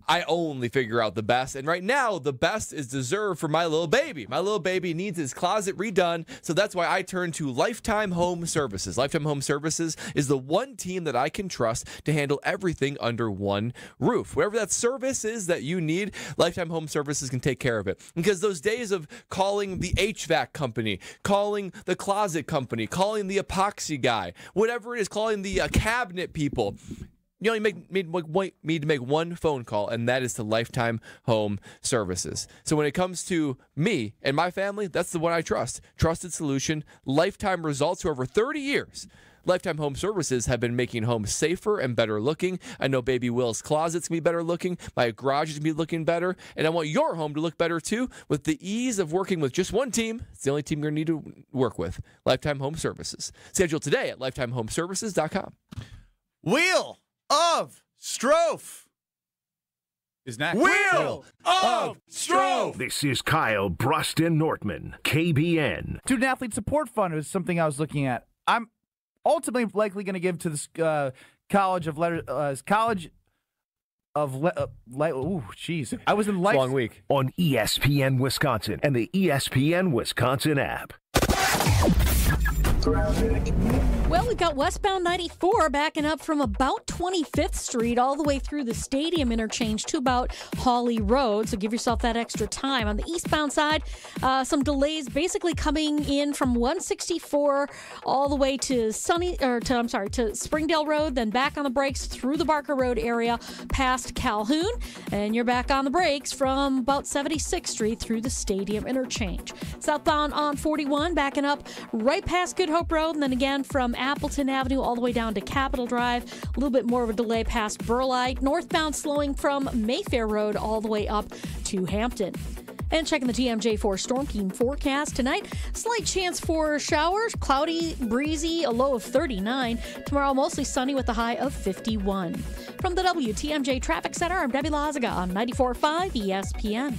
Speaker 4: I only figure out the best. And right now, the best is deserved for my little baby. My little baby needs his closet redone, so that's why I turn to Lifetime Home Services. Lifetime Home Services is the one team that I can trust to handle everything under one roof. Whatever that service is that you need, Lifetime Home Services can take care of it. Because those days of calling the HVAC company, calling the closet company, calling the epoxy guy, whatever it is, calling the cabinet people, you only need to make one phone call, and that is to Lifetime Home Services. So when it comes to me and my family, that's the one I trust. Trusted solution, lifetime results for over 30 years. Lifetime Home Services have been making homes safer and better looking. I know baby Will's closet's going to be better looking. My garage is going to be looking better. And I want your home to look better too. With the ease of working with just one team, it's the only team you're going to need to work with. Lifetime Home Services. Schedule today at lifetimehomeservices.com.
Speaker 2: Wheel of Strofe is next.
Speaker 1: Wheel of Strofe. This is Kyle Bruston Nortman, KBN.
Speaker 2: Student Athlete Support Fund is something I was looking at. I'm ultimately likely going to give to this College of Letters. Jeez. I was in life.
Speaker 4: Long week.
Speaker 1: On ESPN Wisconsin and the ESPN Wisconsin app.
Speaker 6: Well, we've got westbound 94 backing up from about 25th Street all the way through the stadium interchange to about Hawley Road. So give yourself that extra time. On the eastbound side, some delays basically coming in from 164 all the way to Springdale Road, then back on the brakes through the Barker Road area past Calhoun. And you're back on the brakes from about 76th Street through the stadium interchange. Southbound on 41 backing up right past Good Hope Road, and then again from Appleton Avenue all the way down to Capitol Drive. A little bit more of a delay past Burleigh. Northbound slowing from Mayfair Road all the way up to Hampton. And checking the TMJ4 Storm Team forecast tonight, slight chance for showers, cloudy, breezy, a low of 39. Tomorrow, mostly sunny with a high of 51. From the WTMJ Traffic Center, I'm Debbie Lazaga on 94.5 ESPN.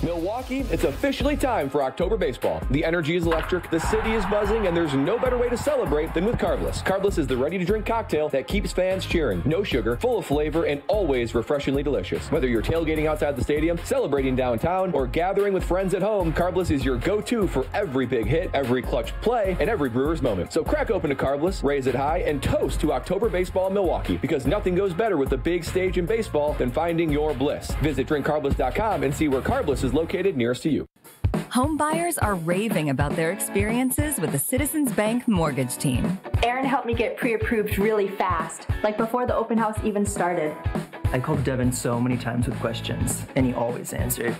Speaker 11: Milwaukee, it's officially time for October baseball. The energy is electric, the city is buzzing, and there's no better way to celebrate than with Carbless. Carbless is the ready-to-drink cocktail that keeps fans cheering. No sugar, full of flavor, and always refreshingly delicious. Whether you're tailgating outside the stadium, celebrating downtown, or gathering with friends at home, Carbless is your go-to for every big hit, every clutch play, and every Brewers moment. So crack open a Carbless, raise it high, and toast to October baseball in Milwaukee, because nothing goes better with the big stage in baseball than finding your bliss. Visit drinkcarbless.com and see where Carbless is located nearest to you.
Speaker 12: Home buyers are raving about their experiences with the Citizens Bank mortgage team.
Speaker 19: Aaron helped me get pre-approved really fast, like before the open house even started.
Speaker 23: I called Devin so many times with questions, and he always answered.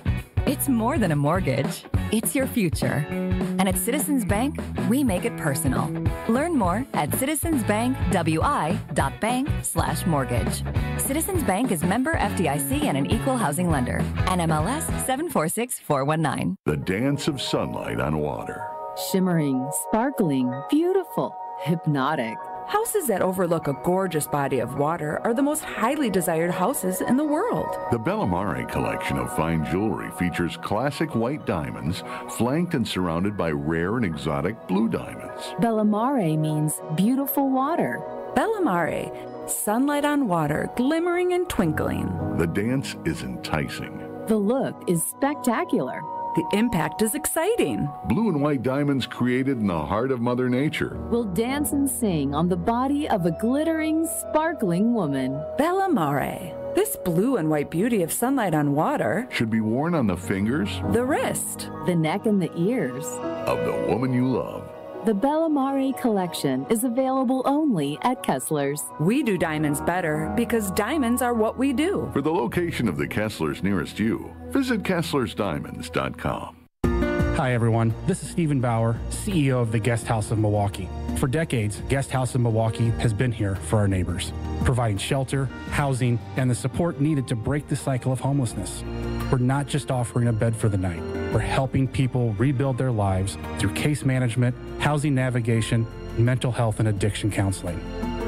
Speaker 12: It's more than a mortgage. It's your future. And at Citizens Bank, we make it personal. Learn more at citizensbankwi.bank/mortgage. Citizens Bank is member FDIC and an equal housing lender. NMLS 746419.
Speaker 24: The dance of sunlight on water.
Speaker 25: Shimmering, sparkling, beautiful, hypnotic.
Speaker 26: Houses that overlook a gorgeous body of water are the most highly desired houses in the world.
Speaker 24: The Bellamare collection of fine jewelry features classic white diamonds, flanked and surrounded by rare and exotic blue diamonds.
Speaker 25: Bellamare means beautiful water.
Speaker 26: Bellamare, sunlight on water, glimmering and twinkling.
Speaker 24: The dance is enticing.
Speaker 25: The look is spectacular.
Speaker 26: The impact is exciting.
Speaker 24: Blue and white diamonds created in the heart of Mother Nature
Speaker 25: will dance and sing on the body of a glittering, sparkling woman.
Speaker 26: Bellamare. This blue and white beauty of sunlight on water
Speaker 24: should be worn on the fingers,
Speaker 26: the wrist,
Speaker 25: the neck, and the ears
Speaker 24: of the woman you love.
Speaker 25: The Bellamare collection is available only at Kessler's.
Speaker 26: We do diamonds better because diamonds are what we do.
Speaker 24: For the location of the Kessler's nearest you, visit KesslersDiamonds.com.
Speaker 14: Hi, everyone. This is Stephen Bauer, CEO of the Guest House of Milwaukee. For decades, Guest House of Milwaukee has been here for our neighbors, providing shelter, housing, and the support needed to break the cycle of homelessness. We're not just offering a bed for the night. We're helping people rebuild their lives through case management, housing navigation, mental health, and addiction counseling.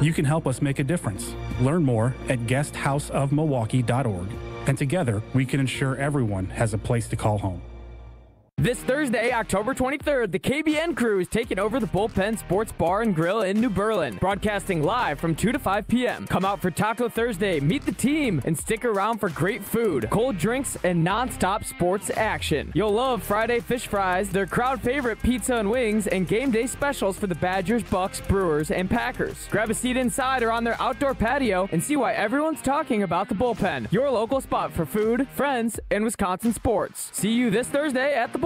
Speaker 14: You can help us make a difference. Learn more at guesthouseofmilwaukee.org, and together we can ensure everyone has a place to call home.
Speaker 7: This Thursday, October 23rd, the KBN crew is taking over the Bullpen Sports Bar and Grill in New Berlin, broadcasting live from 2 to 5 p.m. Come out for Taco Thursday, meet the team, and stick around for great food, cold drinks, and nonstop sports action. You'll love Friday fish fries, their crowd favorite pizza and wings, and game day specials for the Badgers, Bucks, Brewers, and Packers. Grab a seat inside or on their outdoor patio and see why everyone's talking about the Bullpen, your local spot for food, friends, and Wisconsin sports. See you this Thursday at the Bullpen.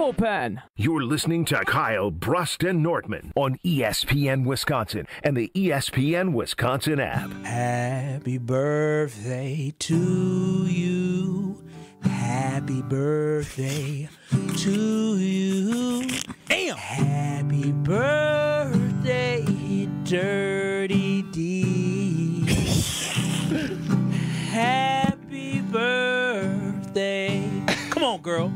Speaker 1: You're listening to Kyle Brust and Nortman on ESPN Wisconsin and the ESPN Wisconsin app.
Speaker 3: Happy birthday to you. Happy birthday to you. Damn. Happy birthday, Dirty D. Happy birthday. Come on, girl.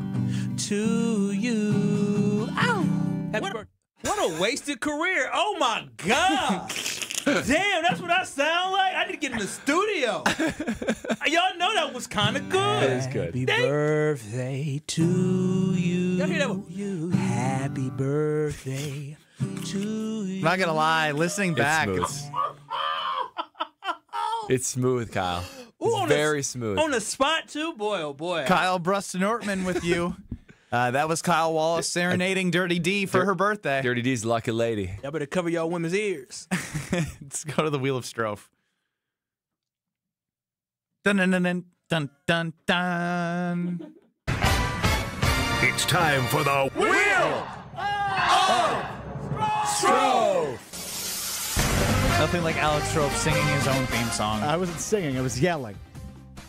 Speaker 3: To you. Ow. Happy birthday. What a wasted career. Oh, my God. Damn, that's what I sound like? I need to get in the studio. Y'all know that was kind of good.
Speaker 4: That is good.
Speaker 3: Happy birthday to you. Y'all hear that one? Happy birthday to you.
Speaker 2: I'm not going to lie. Listening back,
Speaker 4: It's smooth, Kyle. It's very smooth.
Speaker 3: On the spot, too? Boy, oh, boy.
Speaker 2: Kyle Brust and Nortman with you. That was Kyle Wallace serenading Dirty D for her birthday.
Speaker 4: Dirty D's lucky lady.
Speaker 3: Y'all better cover y'all women's ears.
Speaker 2: Let's go to the Wheel of Strofe. Dun dun dun dun dun dun dun.
Speaker 1: It's time for the
Speaker 5: Wheel of Strofe.
Speaker 2: Nothing like Alex Strofe singing his own theme song.
Speaker 5: I wasn't singing, I was yelling.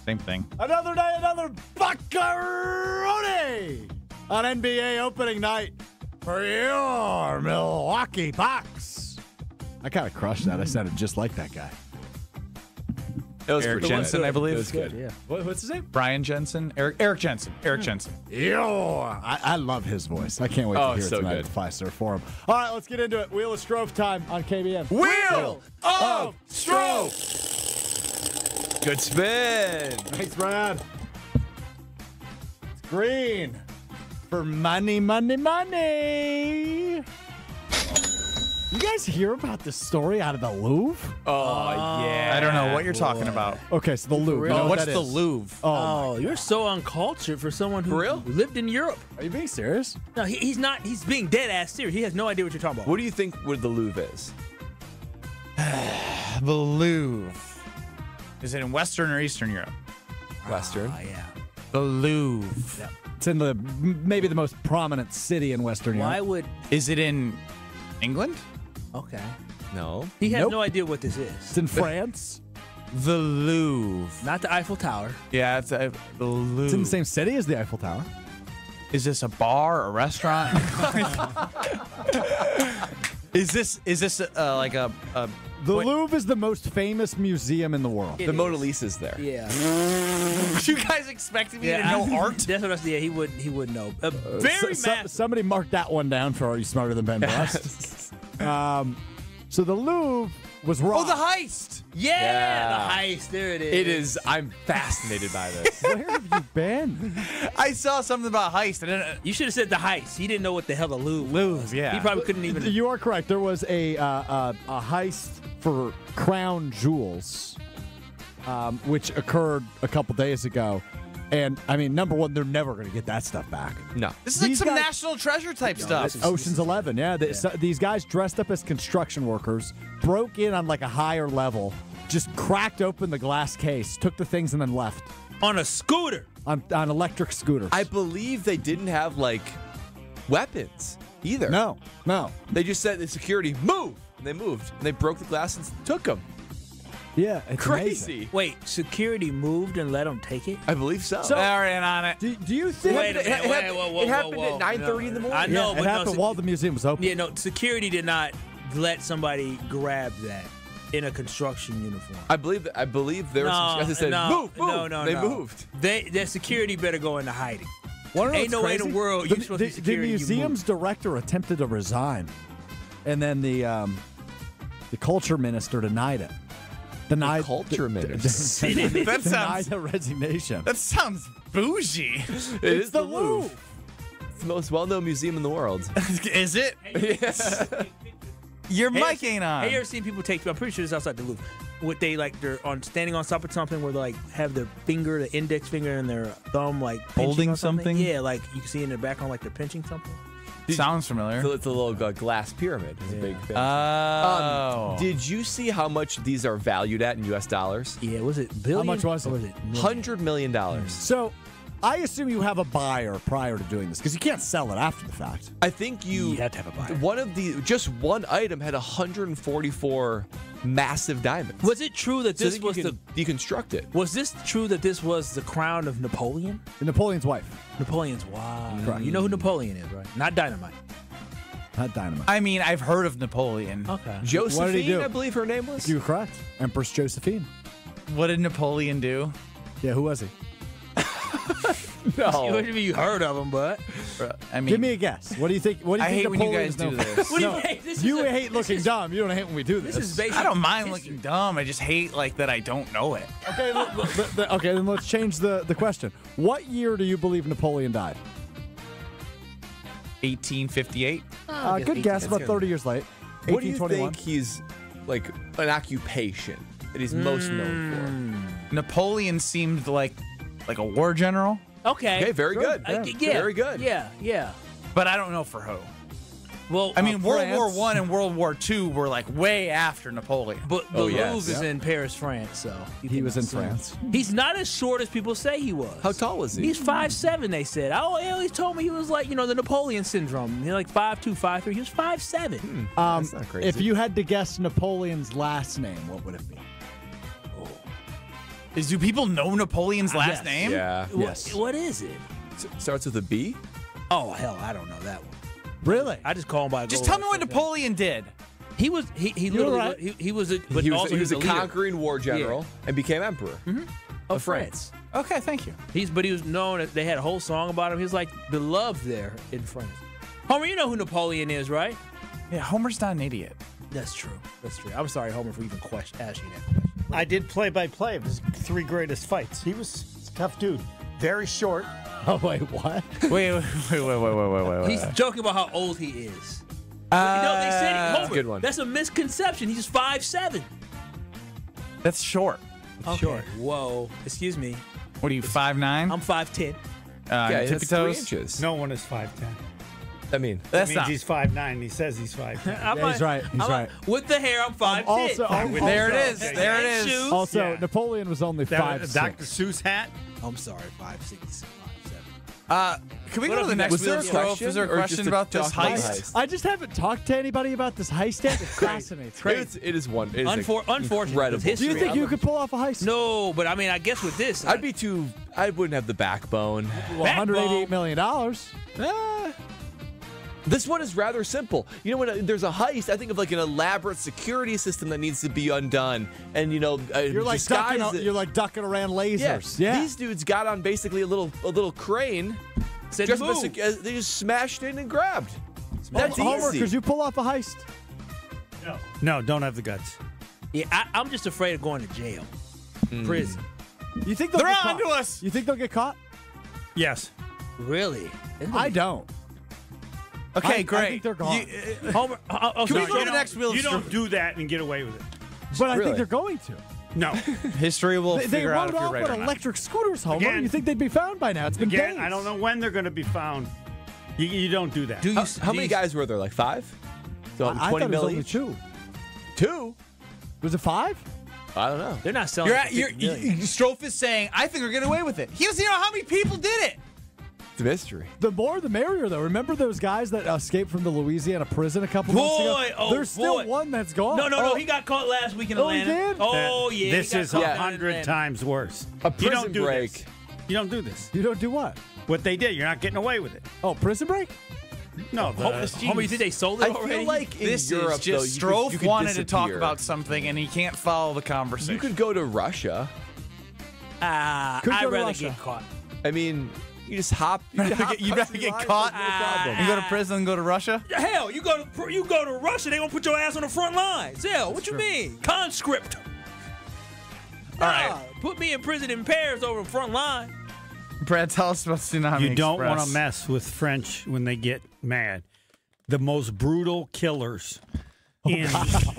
Speaker 2: Same thing.
Speaker 5: Another day, another Buckaroni on NBA opening night for your Milwaukee Bucks. I kind of crushed that. I sounded just like that guy.
Speaker 4: It was
Speaker 2: Eric Jensen, I believe.
Speaker 4: It was good.
Speaker 5: Yeah. What's his name?
Speaker 2: Brian Jensen. Eric Jensen. Eric Jensen.
Speaker 5: Yo, I love his voice. I can't wait to hear it tonight at the Fiserv Forum. All right, let's get into it. Wheel of Strofe time on KBN.
Speaker 4: Wheel of Strofe. Good spin.
Speaker 5: Thanks, Brad. It's green for money, money, money. You guys hear about this story out of the Louvre?
Speaker 4: Oh, yeah.
Speaker 2: I don't know what you're talking about.
Speaker 5: Okay, so the Louvre.
Speaker 2: No, what's the Louvre?
Speaker 3: Oh, you're so uncultured for someone who lived in Europe.
Speaker 5: Are you being serious?
Speaker 3: No, he's not. He's being dead ass serious. He has no idea what you're talking about.
Speaker 4: What do you think what the Louvre is?
Speaker 2: The Louvre. Is it in Western or Eastern Europe?
Speaker 4: Western.
Speaker 3: Yeah.
Speaker 2: The Louvre.
Speaker 3: Yep.
Speaker 5: It's in maybe the most prominent city in Western Europe.
Speaker 2: Is it in England?
Speaker 3: Okay.
Speaker 4: No.
Speaker 3: He has no idea what this is.
Speaker 5: It's in France.
Speaker 2: The Louvre.
Speaker 3: Not the Eiffel Tower.
Speaker 2: Yeah, it's the Louvre.
Speaker 5: It's in the same city as the Eiffel Tower.
Speaker 2: Is this a bar, a restaurant? Is this like a
Speaker 5: The Louvre is the most famous museum in the world.
Speaker 4: The Mona Lisa's there.
Speaker 3: Yeah.
Speaker 2: You guys expected me to know art?
Speaker 3: That's what I said. Yeah, he would know.
Speaker 5: Somebody marked that one down for Are You Smarter Than Ben Brust? So the Louvre was wrong.
Speaker 2: Oh, the heist!
Speaker 3: Yeah, the heist. There it is.
Speaker 4: It is. I'm fascinated by this.
Speaker 5: Where have you been?
Speaker 2: I saw something about heist.
Speaker 3: You should have said the heist. He didn't know what the hell the Louvre was.
Speaker 2: Yeah.
Speaker 3: He probably couldn't even.
Speaker 5: You are correct. There was a heist for crown jewels, which occurred a couple days ago. And, I mean, number one, they're never going to get that stuff back.
Speaker 4: No.
Speaker 2: This is like some National Treasure type stuff.
Speaker 5: Ocean's 11, yeah. These guys dressed up as construction workers, broke in on like a higher level, just cracked open the glass case, took the things, and then left.
Speaker 3: On a scooter.
Speaker 5: On electric scooters.
Speaker 4: I believe they didn't have, like, weapons either.
Speaker 5: No.
Speaker 4: They just said the security, move! And they moved. And they broke the glass and took them.
Speaker 5: Yeah, it's
Speaker 4: crazy.
Speaker 5: Amazing.
Speaker 3: Wait, security moved and let them take it?
Speaker 4: I believe so.
Speaker 2: They're in on it.
Speaker 5: Do you think
Speaker 3: Wait a minute,
Speaker 4: it happened at 9:30 in the morning?
Speaker 3: I know,
Speaker 5: it
Speaker 3: but
Speaker 5: happened while the museum was open.
Speaker 3: Yeah, no, security did not let somebody grab that in a construction uniform.
Speaker 4: I believe there were some guys that said, move.
Speaker 3: No.
Speaker 4: They moved.
Speaker 3: Their security better go into hiding.
Speaker 5: Ain't
Speaker 3: no way in the world you're supposed to security.
Speaker 5: The museum's director attempted to resign, and then the culture minister denied it.
Speaker 4: Denied culture minister.
Speaker 5: Denied the resignation.
Speaker 2: That sounds bougie.
Speaker 4: It's the Louvre. It's the most well-known museum in the world.
Speaker 2: Is it?
Speaker 4: Yes.
Speaker 2: Your mic ain't on.
Speaker 3: Have you ever seen people take? I'm pretty sure it's outside Duluth. What they're standing on top of something where they like have their finger, the index finger, and their thumb like
Speaker 2: holding
Speaker 3: something. Yeah, like you can see in the background like they're pinching something.
Speaker 2: Sounds familiar.
Speaker 4: So it's a little glass pyramid. It's a big thing.
Speaker 2: Oh.
Speaker 4: Did you see how much these are valued at in U.S. dollars?
Speaker 3: Yeah, was it billion?
Speaker 5: How much was it?
Speaker 3: Or was it
Speaker 4: $100 million.
Speaker 5: So, I assume you have a buyer prior to doing this because you can't sell it after the fact.
Speaker 4: I think you
Speaker 3: have to have a buyer.
Speaker 4: Just one item had 144 massive diamonds.
Speaker 3: Was it true that this was the
Speaker 4: deconstruct it?
Speaker 3: Was this true that this was the crown of Napoleon?
Speaker 5: Napoleon's wife.
Speaker 3: Napoleon's wife.
Speaker 5: Correct.
Speaker 3: You know who Napoleon is, right? Not Dynamite.
Speaker 5: Not Dynamite.
Speaker 2: I mean, I've heard of Napoleon.
Speaker 3: Okay.
Speaker 4: Josephine,
Speaker 5: what did he do?
Speaker 4: I believe her name was.
Speaker 5: You were correct. Empress Josephine.
Speaker 2: What did Napoleon do?
Speaker 5: Yeah, who was he?
Speaker 4: No.
Speaker 3: You heard of him, but
Speaker 2: I mean,
Speaker 5: give me a guess. What do you think? What do you
Speaker 2: I
Speaker 5: think
Speaker 2: hate when you
Speaker 5: Napoleon's
Speaker 2: guys do
Speaker 5: known for?
Speaker 2: this.
Speaker 3: What do you
Speaker 5: No,
Speaker 3: hate? This
Speaker 5: you
Speaker 3: is
Speaker 5: hate looking dumb. You don't hate when we do this.
Speaker 3: This is basically
Speaker 2: I don't mind looking dumb. I just hate that I don't know it.
Speaker 5: Okay, okay. Then let's change the question. What year do you believe Napoleon died?
Speaker 2: 1858.
Speaker 5: Good guess. About 30 years late.
Speaker 4: What do you
Speaker 5: 1821.
Speaker 4: think he's like an occupation that he's most known
Speaker 2: Napoleon seemed like a war general.
Speaker 3: Okay.
Speaker 4: Okay, very good.
Speaker 3: Yeah.
Speaker 4: Very good.
Speaker 3: Yeah.
Speaker 2: But I don't know for who.
Speaker 3: Well,
Speaker 2: I mean, World
Speaker 5: France.
Speaker 2: War I and World War II were like way after Napoleon.
Speaker 3: But the Louvre is in Paris, France, so
Speaker 5: He was in France.
Speaker 3: He's not as short as people say he was.
Speaker 4: How tall was he?
Speaker 3: He's 5'7", they said. Oh, he always told me he was like, the Napoleon syndrome. He's like 5'2", 5'3". He was 5'7".
Speaker 4: That's not crazy.
Speaker 5: If you had to guess Napoleon's last name, what would it be?
Speaker 2: Do people know Napoleon's last name?
Speaker 4: Yeah.
Speaker 5: Yes.
Speaker 3: What is it?
Speaker 4: Starts with a B?
Speaker 3: Oh, hell, I don't know that one.
Speaker 5: Really?
Speaker 3: I just call him by a
Speaker 2: Just
Speaker 3: goal
Speaker 2: tell me what Napoleon did.
Speaker 3: He was he literally
Speaker 5: right.
Speaker 3: he was a but
Speaker 4: He
Speaker 3: also
Speaker 4: was a
Speaker 3: leader
Speaker 4: conquering war general and became emperor
Speaker 3: of France.
Speaker 2: Okay, thank you.
Speaker 3: He was known as, they had a whole song about him. He was like beloved there in France. Homer, you know who Napoleon is, right?
Speaker 2: Yeah, Homer's not an idiot.
Speaker 3: That's true. I'm sorry, Homer, for even asking that question.
Speaker 8: I did play-by-play of his 3 greatest fights. He was a tough dude. Very short.
Speaker 5: Oh, wait, what?
Speaker 2: Wait.
Speaker 3: He's joking about how old he is. They said Homer.
Speaker 4: Good one.
Speaker 3: That's a misconception. He's 5'7".
Speaker 2: That's short.
Speaker 3: Okay. Short. Whoa. Excuse me.
Speaker 2: What are you, 5'9"?
Speaker 3: I'm 5'10".
Speaker 4: Yeah,
Speaker 2: tippy
Speaker 4: that's 3
Speaker 2: toes.
Speaker 4: inches.
Speaker 8: No one is 5'10".
Speaker 4: I mean,
Speaker 2: That's
Speaker 8: That
Speaker 2: not.
Speaker 8: means he's 5'9". He says he's 5'10".
Speaker 5: Yeah, he's right. He's right.
Speaker 3: With the hair, I'm 5'10".
Speaker 2: There it is.
Speaker 8: Okay.
Speaker 2: There it
Speaker 3: And
Speaker 2: is.
Speaker 3: shoes.
Speaker 5: Also,
Speaker 8: Yeah.
Speaker 5: Napoleon was only
Speaker 8: That
Speaker 5: 5'6".
Speaker 8: Dr. Seuss hat.
Speaker 3: I'm sorry, 5'6", 5'7".
Speaker 2: Can we
Speaker 3: What
Speaker 2: go to
Speaker 3: up
Speaker 2: the next
Speaker 4: was there a
Speaker 2: wheel stove?
Speaker 4: question
Speaker 2: Is there a
Speaker 4: or
Speaker 2: question
Speaker 4: just a
Speaker 2: about this
Speaker 4: talk about
Speaker 2: heist?
Speaker 4: heist?
Speaker 5: I just haven't talked to anybody about this heist yet. It fascinates me.
Speaker 4: It is one. It is
Speaker 3: Unfortunate.
Speaker 4: incredible.
Speaker 3: It's
Speaker 5: Do you
Speaker 3: history.
Speaker 5: think you could pull off a heist?
Speaker 3: No, but I mean, I guess with this,
Speaker 4: I wouldn't have the backbone.
Speaker 5: Well, $188 million.
Speaker 4: This one is rather simple. You know, when there's a heist, I think of like an elaborate security system that needs to be undone, and
Speaker 5: You're like
Speaker 4: disguise
Speaker 5: ducking.
Speaker 4: it.
Speaker 5: You're like ducking around lasers. Yeah.
Speaker 4: These dudes got on basically a little crane.
Speaker 3: said
Speaker 4: Just
Speaker 3: move.
Speaker 4: they just smashed in and grabbed. That's
Speaker 5: Homer,
Speaker 4: easy.
Speaker 5: could you pull off a heist?
Speaker 8: No, don't have the guts.
Speaker 3: Yeah, I'm just afraid of going to jail, prison.
Speaker 5: You think they'll
Speaker 2: They're
Speaker 5: get
Speaker 2: on
Speaker 5: caught?
Speaker 2: to us.
Speaker 5: You think they'll get caught?
Speaker 8: Yes.
Speaker 3: Really?
Speaker 5: I don't.
Speaker 2: Okay,
Speaker 5: I
Speaker 2: great.
Speaker 5: think they're gone.
Speaker 3: Homer,
Speaker 2: Can we go to the next wheel
Speaker 8: You
Speaker 2: stove?
Speaker 8: don't do that and get away with it.
Speaker 5: But I
Speaker 4: Really?
Speaker 5: think they're going to.
Speaker 8: No.
Speaker 2: History will
Speaker 5: They
Speaker 2: figure out
Speaker 5: rode
Speaker 2: if you're
Speaker 5: off
Speaker 2: right
Speaker 5: with
Speaker 2: or not.
Speaker 5: electric scooters, Homer.
Speaker 8: Again-
Speaker 5: You think they'd be found by now? It's been
Speaker 8: Again,
Speaker 5: days.
Speaker 8: I don't know when they're going to be found. You don't do that.
Speaker 4: How many guys were there? Like 5? So
Speaker 5: I thought
Speaker 4: 20
Speaker 5: it was
Speaker 4: mil
Speaker 5: only
Speaker 4: each?
Speaker 5: 2.
Speaker 4: 2?
Speaker 5: Was it 5?
Speaker 4: I don't know.
Speaker 3: They're not selling.
Speaker 2: Strofe is saying, I think we're getting away with it. He doesn't know how many people did it.
Speaker 4: It's a mystery.
Speaker 5: The more the merrier, though. Remember those guys that escaped from the Louisiana prison a couple months ago? There's still one that's gone.
Speaker 3: No, he got caught last week in
Speaker 5: Oh, he
Speaker 3: Atlanta.
Speaker 5: did?
Speaker 3: Oh, yeah.
Speaker 8: This
Speaker 3: he got
Speaker 8: is
Speaker 3: caught down in
Speaker 8: 100
Speaker 3: Atlanta.
Speaker 8: times worse.
Speaker 4: A
Speaker 8: You
Speaker 4: prison
Speaker 8: don't do
Speaker 4: break.
Speaker 8: this. You don't do this.
Speaker 5: You don't do what?
Speaker 8: What they did, you're not getting away with it.
Speaker 5: Oh, prison break?
Speaker 8: No,
Speaker 3: Homer, you think they sold it
Speaker 4: I
Speaker 3: already?
Speaker 4: feel like in
Speaker 2: This
Speaker 4: Europe,
Speaker 2: is just
Speaker 4: though, you
Speaker 2: Strofe
Speaker 4: could
Speaker 2: wanted to talk
Speaker 4: disappear.
Speaker 2: about something and he can't follow the conversation.
Speaker 4: You could go to Russia.
Speaker 3: I'd
Speaker 5: go to
Speaker 3: rather
Speaker 5: Russia.
Speaker 3: get caught.
Speaker 4: I mean, you just hop. You
Speaker 2: You'd rather get caught and go to prison and go to Russia?
Speaker 3: Hell, you go to Russia, they gonna put your ass on the front lines. Hell, what you mean? Conscript.
Speaker 2: All right.
Speaker 3: Put me in prison in Paris over the front line.
Speaker 2: Brad, tell us about Tsunami
Speaker 8: You don't
Speaker 2: Express.
Speaker 8: want to mess with French when they get mad. The most brutal killers in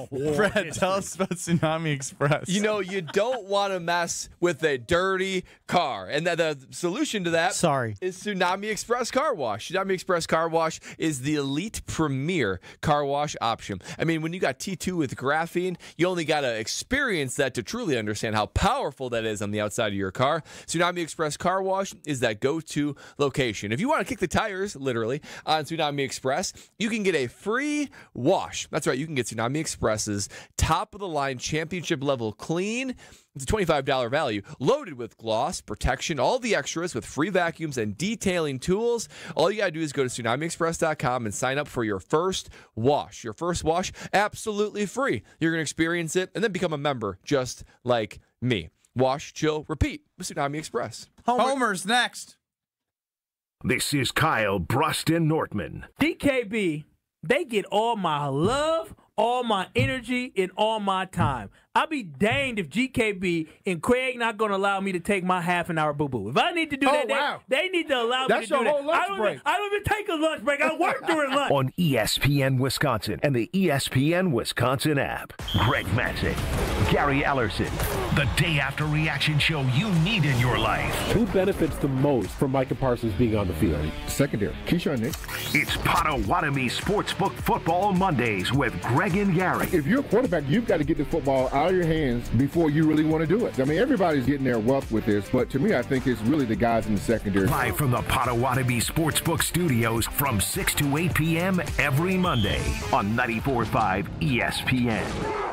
Speaker 2: Brad, tell us about Tsunami Express.
Speaker 4: You know, you don't want to mess with a dirty car. And the solution to that is Tsunami Express Car Wash. Tsunami Express Car Wash is the elite premier car wash option. I mean, when you got T2 with graphene, you only got to experience that to truly understand how powerful that is on the outside of your car. Tsunami Express Car Wash is that go-to location. If you want to kick the tires, literally, on Tsunami Express, you can get a free wash. That's right, you can get Tsunami Express's top-of-the-line championship-level clean. It's a $25 value, loaded with gloss, protection, all the extras with free vacuums and detailing tools. All you got to do is go to TsunamiExpress.com and sign up for your first wash. Your first wash, absolutely free. You're going to experience it and then become a member just like me. Wash, chill, repeat with Tsunami Express.
Speaker 2: Homer's next.
Speaker 1: This is Kyle Bruston Nortman.
Speaker 3: DKB, they get all my love, all my energy, and all my time. I'll be danged if GKB and Craig not going to allow me to take my half-an-hour boo-boo. If I need to do that, they need to allow me to do that.
Speaker 8: That's your whole lunch break.
Speaker 3: I don't even take a lunch break. I work during lunch.
Speaker 1: On ESPN Wisconsin and the ESPN Wisconsin app. Greg Matzek, Gary Ellerson, the day-after reaction show you need in your life.
Speaker 9: Who benefits the most from Micah Parsons being on the field? Secondary. Keyshawn Nick.
Speaker 1: It's Potawatomi Sportsbook Football Mondays with Greg and Gary.
Speaker 9: If you're a quarterback, you've got to get the football out of your hands before you really want to do it. I mean, everybody's getting their wealth with this, but to me, I think it's really the guys in the secondary.
Speaker 1: Live from the Potawatomi Sportsbook Studios from 6 to 8 p.m. every Monday on 94.5 ESPN.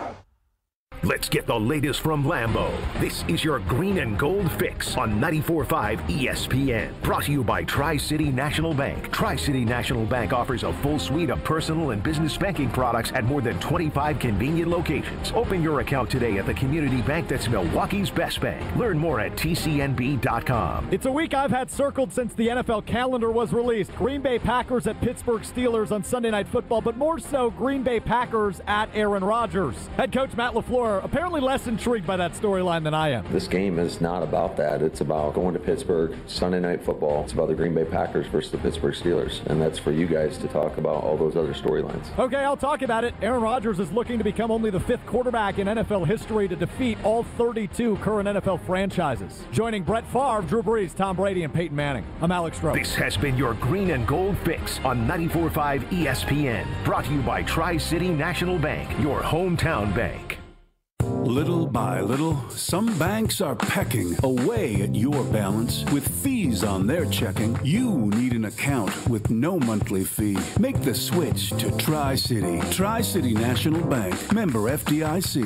Speaker 1: Let's get the latest from Lambeau. This is your green and gold fix on 94.5 ESPN. Brought to you by Tri-City National Bank. Tri-City National Bank offers a full suite of personal and business banking products at more than 25 convenient locations. Open your account today at the community bank that's Milwaukee's best bank. Learn more at tcnb.com.
Speaker 5: It's a week I've had circled since the NFL calendar was released. Green Bay Packers at Pittsburgh Steelers on Sunday Night Football, but more so Green Bay Packers at Aaron Rodgers. Head coach Matt LaFleur apparently less intrigued by that storyline than I am.
Speaker 10: This game is not about that. It's about going to Pittsburgh, Sunday Night Football. It's about the Green Bay Packers versus the Pittsburgh Steelers, and that's for you guys to talk about all those other storylines.
Speaker 5: Okay, I'll talk about it. Aaron Rodgers is looking to become only the 5th quarterback in NFL history to defeat all 32 current NFL franchises. Joining Brett Favre, Drew Brees, Tom Brady, and Peyton Manning, I'm Alex Stroh.
Speaker 1: This has been your green and gold fix on 94.5 ESPN. Brought to you by Tri-City National Bank, your hometown bank.
Speaker 13: Little by little, some banks are pecking away at your balance with fees on their checking. You need an account with no monthly fee. Make the switch to Tri-City. Tri-City National Bank. Member FDIC.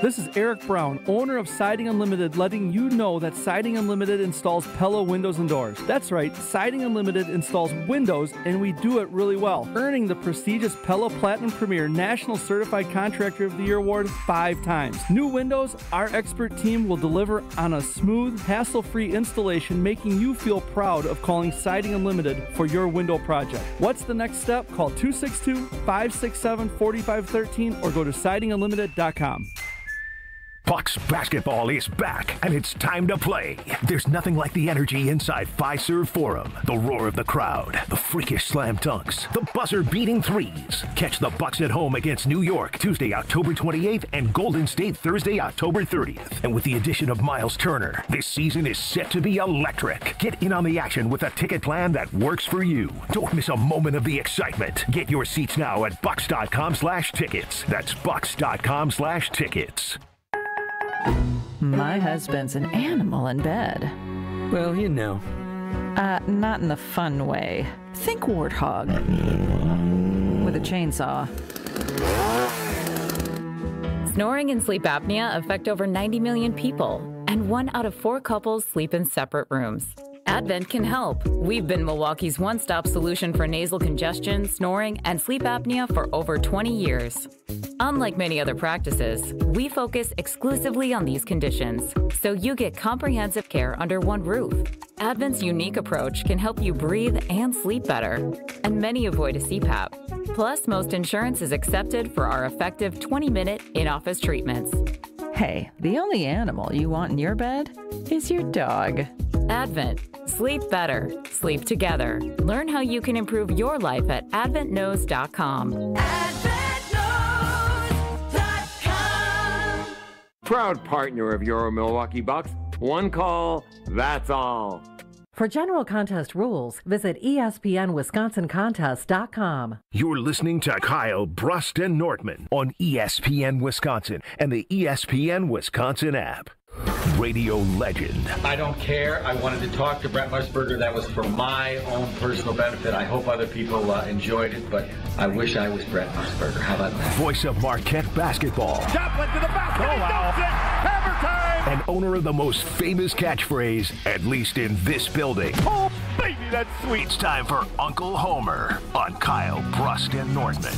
Speaker 15: This is Eric Brown, owner of Siding Unlimited, letting you know that Siding Unlimited installs Pella windows and doors. That's right, Siding Unlimited installs windows, and we do it really well, earning the prestigious Pella Platinum Premier National Certified Contractor of the Year award 5 times. New windows, our expert team will deliver on a smooth, hassle-free installation, making you feel proud of calling Siding Unlimited for your window project. What's the next step? Call 262-567-4513 or go to sidingunlimited.com.
Speaker 1: Bucks basketball is back, and it's time to play. There's nothing like the energy inside Fiserv Forum. The roar of the crowd, the freakish slam dunks, the buzzer-beating threes. Catch the Bucks at home against New York Tuesday, October 28th, and Golden State Thursday, October 30th. And with the addition of Miles Turner, this season is set to be electric. Get in on the action with a ticket plan that works for you. Don't miss a moment of the excitement. Get your seats now at bucks.com/tickets. That's bucks.com/tickets.
Speaker 20: My husband's an animal in bed.
Speaker 21: Well, you know.
Speaker 20: Not in the fun way. Think warthog. With a chainsaw.
Speaker 12: Snoring and sleep apnea affect over 90 million people, and 1 out of 4 couples sleep in separate rooms. Advent can help. We've been Milwaukee's one-stop solution for nasal congestion, snoring, and sleep apnea for over 20 years. Unlike many other practices, we focus exclusively on these conditions, so you get comprehensive care under one roof. Advent's unique approach can help you breathe and sleep better, and many avoid a CPAP. Plus, most insurance is accepted for our effective 20-minute in-office treatments.
Speaker 20: Hey, the only animal you want in your bed is your dog.
Speaker 12: Advent. Sleep better. Sleep together. Learn how you can improve your life at adventknows.com.
Speaker 6: Proud partner of your Milwaukee Bucks. One call, that's all.
Speaker 16: For general contest rules, visit ESPNWisconsinContest.com.
Speaker 1: You're listening to Kyle Brust and Nortman on ESPN Wisconsin and the ESPN Wisconsin app. Radio legend.
Speaker 17: I don't care. I wanted to talk to Brent Musburger. That was for my own personal benefit. I hope other people enjoyed it, but I wish I was Brent Musburger. How about that?
Speaker 1: Voice of Marquette basketball.
Speaker 18: Joplin to the basket. Oh, wow. Hammer time.
Speaker 1: And owner of the most famous catchphrase, at least in this building.
Speaker 18: Oh, baby, that's sweet.
Speaker 1: It's time for Uncle Homer on Kyle Brust and Nortman.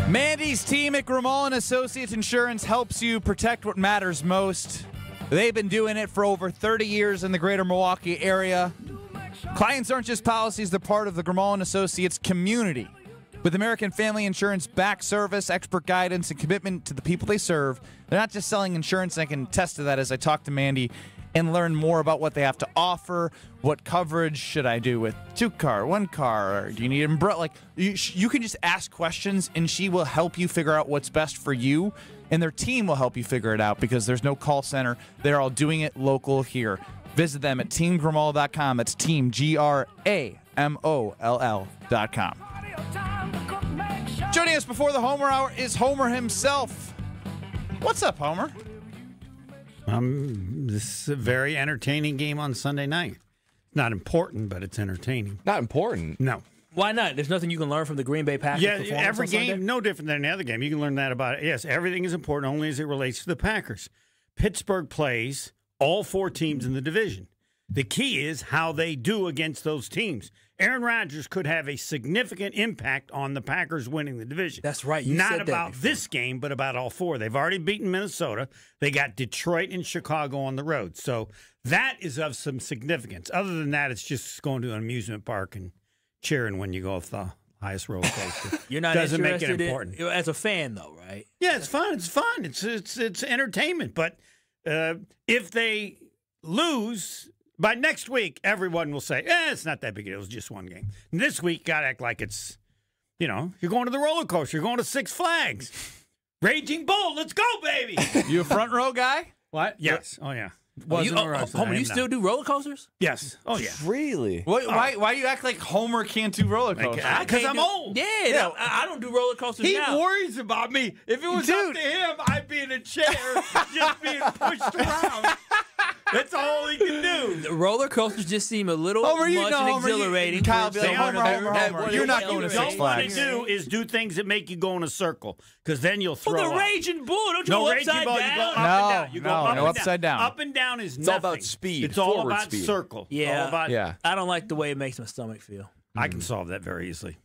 Speaker 2: Mandy's team at Grimal & Associates Insurance helps you protect what matters most. They've been doing it for over 30 years in the greater Milwaukee area. Clients aren't just policies, they're part of the Grimal & Associates community. With American Family Insurance back service, expert guidance, and commitment to the people they serve, they're not just selling insurance. I can attest to that as I talk to Mandy and learn more about what they have to offer. What coverage should I do with 2 car, 1 car? Or do you need an umbrella? Like you can just ask questions, and she will help you figure out what's best for you. And their team will help you figure it out because there's no call center. They're all doing it local here. Visit them at teamgrimal.com. That's team GRAMOLL.com. Joining us before the Homer Hour is Homer himself. What's up, Homer?
Speaker 8: This is a very entertaining game on Sunday night. Not important, but it's entertaining.
Speaker 4: Not important?
Speaker 8: No.
Speaker 3: Why not? There's nothing you can learn from the Green Bay Packers.
Speaker 8: Yeah, every game, no different than any other game. You can learn that about it. Yes, everything is important only as it relates to the Packers. Pittsburgh plays all 4 teams in the division. The key is how they do against those teams. Aaron Rodgers could have a significant impact on the Packers winning the division.
Speaker 3: That's right. You
Speaker 8: Not
Speaker 3: said
Speaker 8: about
Speaker 3: that
Speaker 8: this game, but about all 4. They've already beaten Minnesota. They got Detroit and Chicago on the road. So that is of some significance. Other than that, it's just going to an amusement park and cheering when you go off the highest roller coaster.
Speaker 3: You're not
Speaker 8: Doesn't
Speaker 3: interested
Speaker 8: make it important.
Speaker 3: as a fan, though, right?
Speaker 8: Yeah, it's fun. It's fun. It's entertainment. But if they lose by next week, everyone will say, it's not that big a deal. It was just one game. And this week, got to act like it's, you're going to the roller coaster. You're going to Six Flags. Raging Bull. Let's go, baby.
Speaker 2: You a front row guy?
Speaker 8: What? Yes. Oh, yeah.
Speaker 3: Homer, you still do roller coasters?
Speaker 8: Yes. Oh, yeah.
Speaker 4: Really?
Speaker 2: Why you act like Homer can't do roller coasters?
Speaker 8: Because I'm old.
Speaker 3: Yeah. I don't do roller coasters
Speaker 8: He
Speaker 3: now.
Speaker 8: worries about me. If it was up to him, I'd be in a chair just being pushed around. That's all he can do.
Speaker 3: The roller coasters just seem a little
Speaker 2: Homer,
Speaker 3: much and exhilarating.
Speaker 2: Kyle, Homer. You're not going to Six Flags.
Speaker 8: What you don't want to do is do things that make you go in a circle, because then you'll throw up.
Speaker 3: The Raging Bull, don't you go upside down?
Speaker 8: You go up and down. You go
Speaker 2: upside down.
Speaker 8: Up and down is nothing.
Speaker 4: It's all about speed.
Speaker 8: It's all about circle.
Speaker 3: Yeah. I don't like the way it makes my stomach feel.
Speaker 8: I can solve that very easily.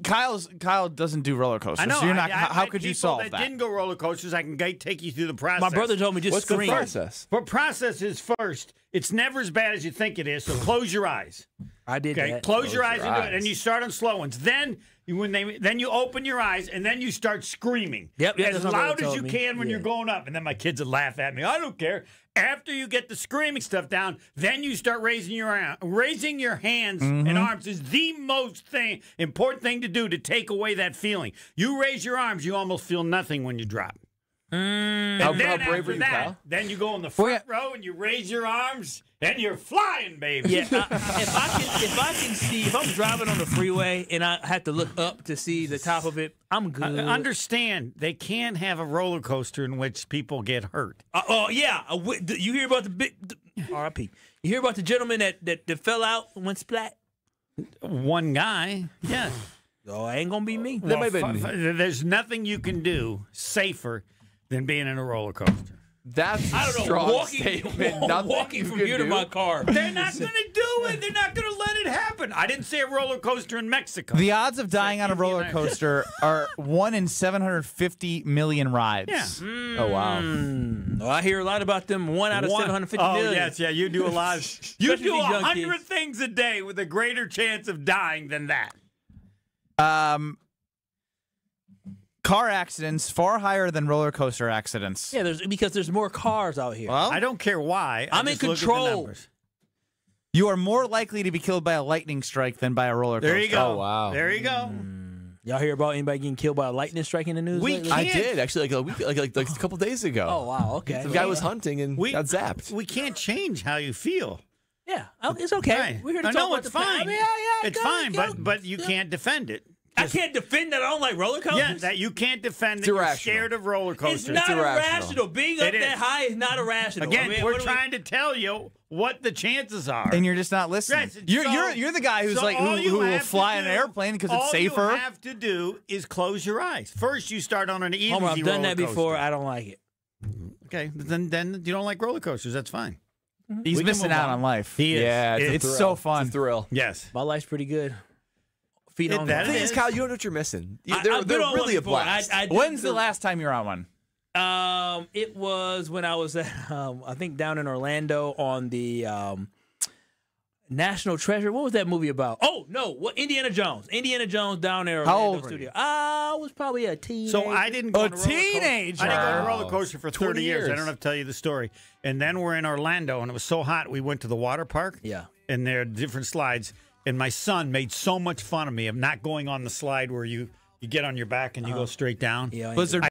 Speaker 2: Kyle doesn't do roller coasters.
Speaker 8: I know.
Speaker 2: So you're not, how could you solve that?
Speaker 8: Didn't go roller coasters. I can take you through the process.
Speaker 3: My brother told me just scream.
Speaker 4: What's the process?
Speaker 8: What process is first? It's never as bad as you think it is. So close your eyes.
Speaker 3: I did that.
Speaker 8: Close your eyes and do it, and you start on slow ones. Then you open your eyes and then you start screaming.
Speaker 3: Yep,
Speaker 8: as loud as you can when you're going up. And then my kids would laugh at me. I don't care. After you get the screaming stuff down, then you start raising your hands and arms is the most important thing to do to take away that feeling. You raise your arms, you almost feel nothing when you drop. And
Speaker 4: how
Speaker 8: then
Speaker 4: brave are you, Kyle?
Speaker 8: Then you go in the front row and you raise your arms, and you're flying, baby.
Speaker 3: Yeah, if I can see, if I'm driving on the freeway and I have to look up to see the top of it, I'm good.
Speaker 8: Understand, they can't have a roller coaster in which people get hurt.
Speaker 3: You hear about the big R.I.P. You hear about the gentleman that fell out and went splat?
Speaker 8: One guy, yeah.
Speaker 3: Oh, it ain't gonna be me.
Speaker 8: There's nothing you can do safer than being in a roller coaster.
Speaker 4: That's a strong statement.
Speaker 3: Walking from here to my car.
Speaker 8: They're not going to do it. They're not going to let it happen. I didn't say a roller coaster in Mexico.
Speaker 2: The odds of dying on a roller coaster are 1 in 750 million rides.
Speaker 8: Yeah.
Speaker 4: Oh, wow.
Speaker 3: Well, I hear a lot about them. 1 out of 750 million.
Speaker 8: Oh, yes. Yeah, you do a lot. You do 100 things a day with a greater chance of dying than that.
Speaker 2: Car accidents far higher than roller coaster accidents.
Speaker 3: Yeah, because there's more cars out here.
Speaker 8: Well, I don't care why.
Speaker 3: I'm in control.
Speaker 2: You are more likely to be killed by a lightning strike than by a roller coaster.
Speaker 8: There you go.
Speaker 4: Oh, wow.
Speaker 8: There you go.
Speaker 3: Y'all hear about anybody getting killed by a lightning strike in the news lately?
Speaker 4: I did, actually, like a couple days ago.
Speaker 3: Oh, wow, okay.
Speaker 4: The guy was hunting and got zapped.
Speaker 8: We can't change how you feel.
Speaker 3: Yeah, it's okay.
Speaker 8: Right.
Speaker 3: We're here to talk about
Speaker 8: it's fine. It's fine, but you can't defend it.
Speaker 3: I can't defend that I don't like roller coasters?
Speaker 8: Yeah, that you can't defend that you're scared of roller coasters.
Speaker 3: It's not irrational. Being up that high is not irrational.
Speaker 8: Again, we're trying to tell you what the chances are.
Speaker 2: And you're just not listening.
Speaker 8: Yes,
Speaker 2: you're the guy who's who will fly in an airplane because it's safer.
Speaker 8: All you have to do is close your eyes. First, you start on an easy roller coaster.
Speaker 3: I've done that before. I don't like it.
Speaker 8: Okay, then you don't like roller coasters. That's fine.
Speaker 2: He's missing out on life.
Speaker 8: He is.
Speaker 4: Yeah,
Speaker 2: it's so fun.
Speaker 4: It's a thrill.
Speaker 8: Yes.
Speaker 3: My life's pretty good.
Speaker 4: The thing is, Kyle, you don't know what you're missing. They're really a blast.
Speaker 2: When's the last time you were on one?
Speaker 3: It was when I was at, I think, down in Orlando on the National Treasure. What was that movie about? Oh, no. Indiana Jones. Indiana Jones down there in Orlando studio. I was probably a teenager.
Speaker 8: So I didn't go on a
Speaker 2: teenager.
Speaker 8: I didn't go on a roller coaster for 30 years. I don't have to tell you the story. And then we're in Orlando, and it was so hot, we went to the water park.
Speaker 3: Yeah.
Speaker 8: And there are different slides. And my son made so much fun of me of not going on the slide where you get on your back and you go straight down.
Speaker 3: Yeah,
Speaker 2: Blizzard